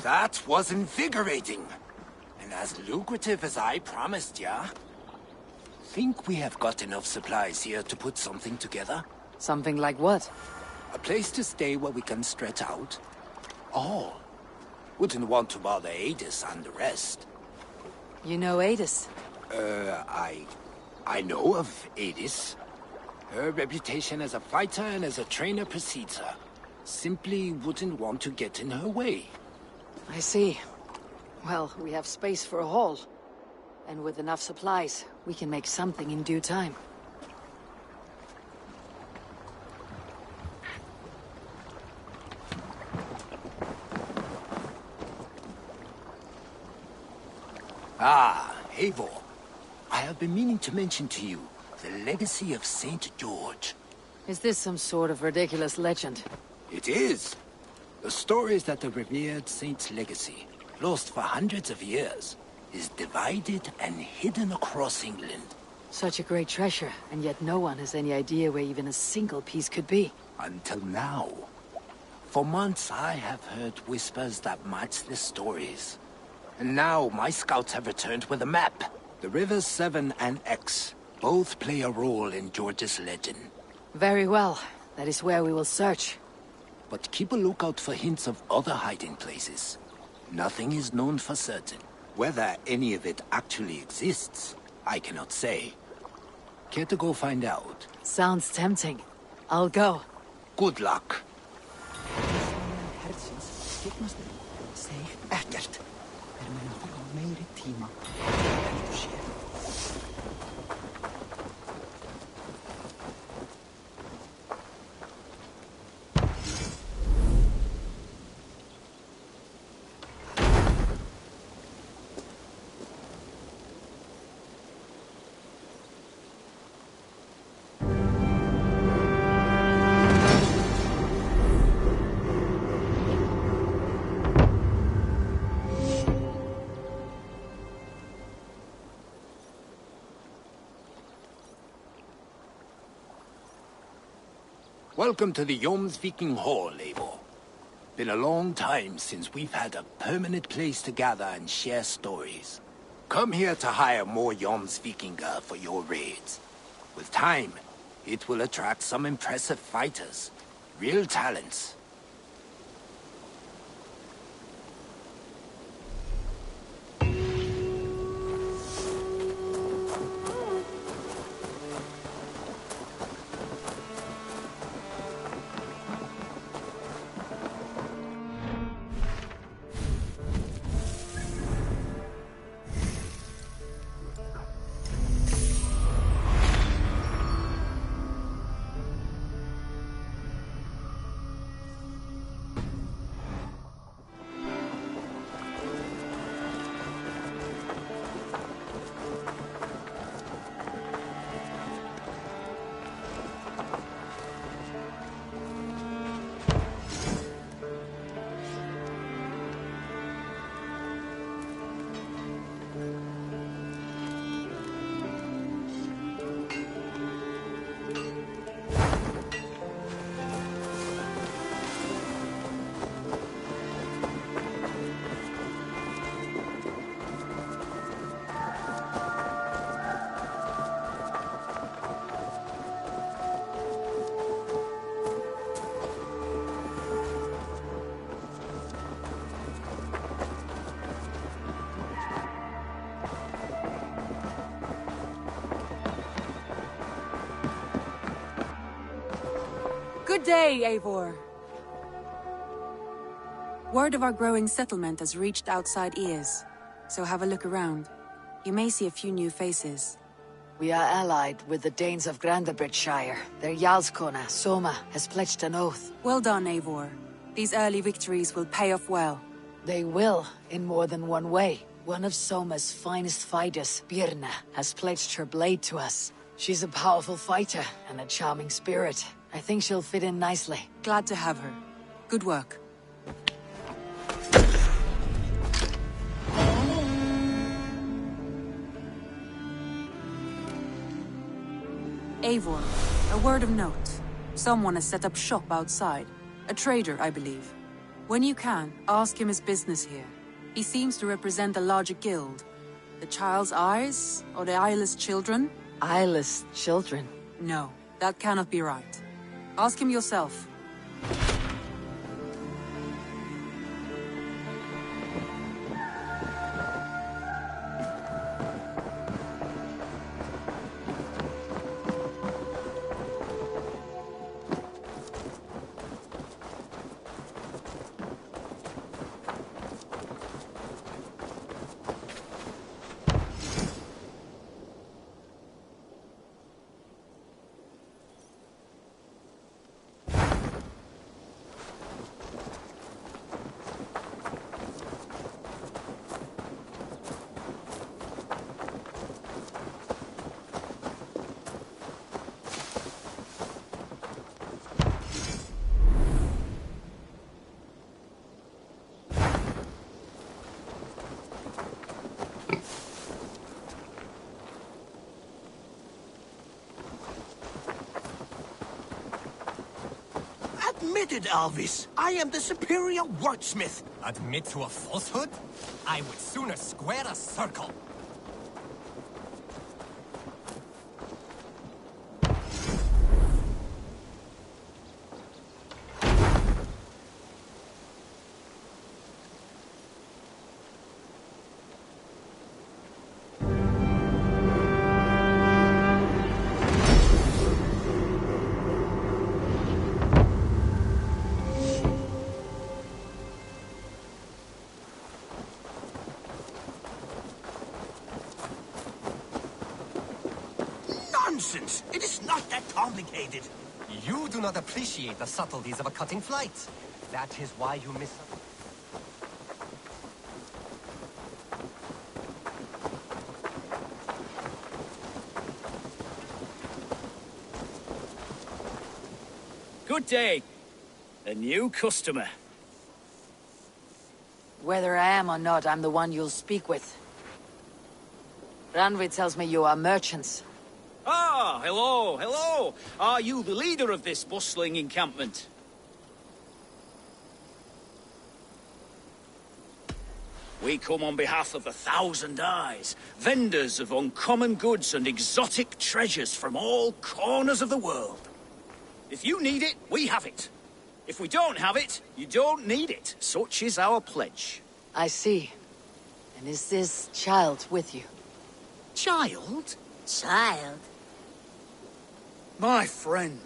That was invigorating. And as lucrative as I promised ya. Think we have got enough supplies here to put something together? Something like what? A place to stay where we can stretch out. All. Wouldn't want to bother Adis and the rest. You know Adis? I know of Adis. Her reputation as a fighter and as a trainer precedes her. Simply wouldn't want to get in her way. I see. Well, we have space for a hall. And with enough supplies, we can make something in due time. Ah, Eivor. I have been meaning to mention to you the legacy of Saint George. Is this some sort of ridiculous legend? It is. The story is that the revered saint's legacy, lost for hundreds of years, is divided and hidden across England. Such a great treasure, and yet no one has any idea where even a single piece could be. Until now. For months I have heard whispers that match the stories. And now my scouts have returned with a map. The rivers Severn and Exe both play a role in George's legend. Very well. That is where we will search. But keep a lookout for hints of other hiding places. Nothing is known for certain. Whether any of it actually exists, I cannot say. Care to go find out? Sounds tempting. I'll go. Good luck. Welcome to the Jomsviking Hall, Eivor. Been a long time since we've had a permanent place to gather and share stories. Come here to hire more Jomsvikinger for your raids. With time, it will attract some impressive fighters. Real talents. Good day, Eivor. Word of our growing settlement has reached outside ears, so have a look around. You may see a few new faces. We are allied with the Danes of Grandabridgeshire. Their Jarlskona, Soma, has pledged an oath. Well done, Eivor. These early victories will pay off well. They will, in more than one way. One of Soma's finest fighters, Birna, has pledged her blade to us. She's a powerful fighter and a charming spirit. I think she'll fit in nicely. Glad to have her. Good work. Eivor, a word of note. Someone has set up shop outside. A trader, I believe. When you can, ask him his business here. He seems to represent a larger guild. The child's eyes, or the eyeless children? Eyeless children? No, that cannot be right. Ask him yourself. Admitted, Alvis. I am the superior wordsmith. Admit to a falsehood? I would sooner square a circle. Nonsense! It is not that complicated. You do not appreciate the subtleties of a cutting flight. That is why you miss... Good day. A new customer. Whether I am or not, I'm the one you'll speak with. Randvi tells me you are merchants. Ah, hello, hello. Are you the leader of this bustling encampment? We come on behalf of 1,000 Eyes, vendors of uncommon goods and exotic treasures from all corners of the world. If you need it, we have it. If we don't have it, you don't need it. Such is our pledge. I see. And is this child with you? Child? Child? My friend,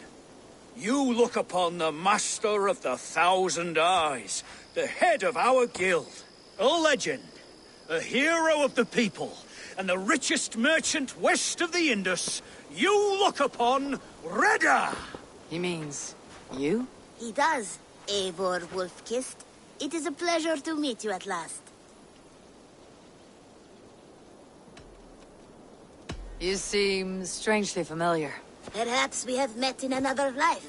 you look upon the master of the 1,000 Eyes, the head of our guild, a legend, a hero of the people, and the richest merchant west of the Indus. You look upon Reda! He means you? He does, Eivor Wolf-Kissed. It is a pleasure to meet you at last. You seem strangely familiar. Perhaps we have met in another life.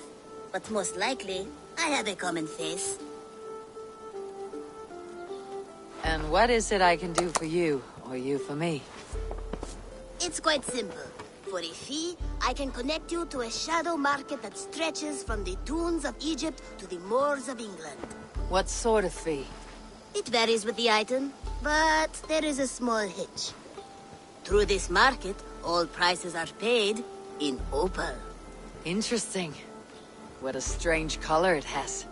But most likely, I have a common face. And what is it I can do for you, or you for me? It's quite simple. For a fee, I can connect you to a shadow market that stretches from the dunes of Egypt to the moors of England. What sort of fee? It varies with the item, but there is a small hitch. Through this market, all prices are paid in opal. Interesting. What a strange color it has.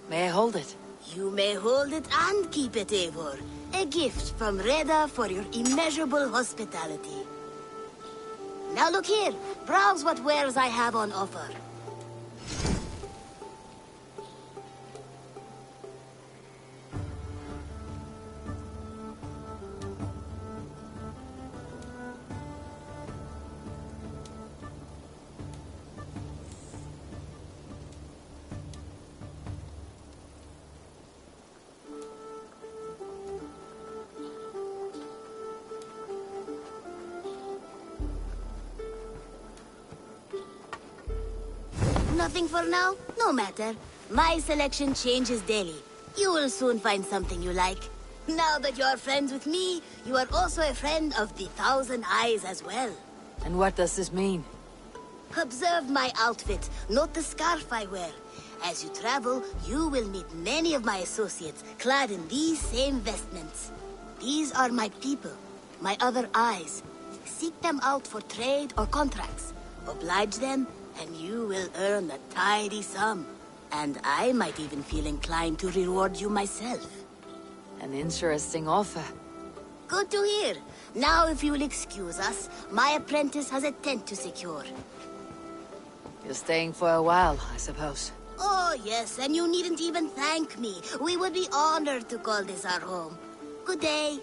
May I hold it? You may hold it and keep it, Eivor. A gift from Reda for your immeasurable hospitality. Now look here. Browse what wares I have on offer. Nothing for now? No matter. My selection changes daily. You will soon find something you like. Now that you're friends with me, you are also a friend of the 1,000 Eyes as well. And what does this mean? Observe my outfit. Note the scarf I wear. As you travel, you will meet many of my associates, clad in these same vestments. These are my people, my other eyes. Seek them out for trade or contracts. Oblige them, and you will earn a tidy sum. And I might even feel inclined to reward you myself. An interesting offer. Good to hear. Now, if you will excuse us, my apprentice has a tent to secure. You're staying for a while, I suppose. Oh, yes, and you needn't even thank me. We would be honored to call this our home. Good day.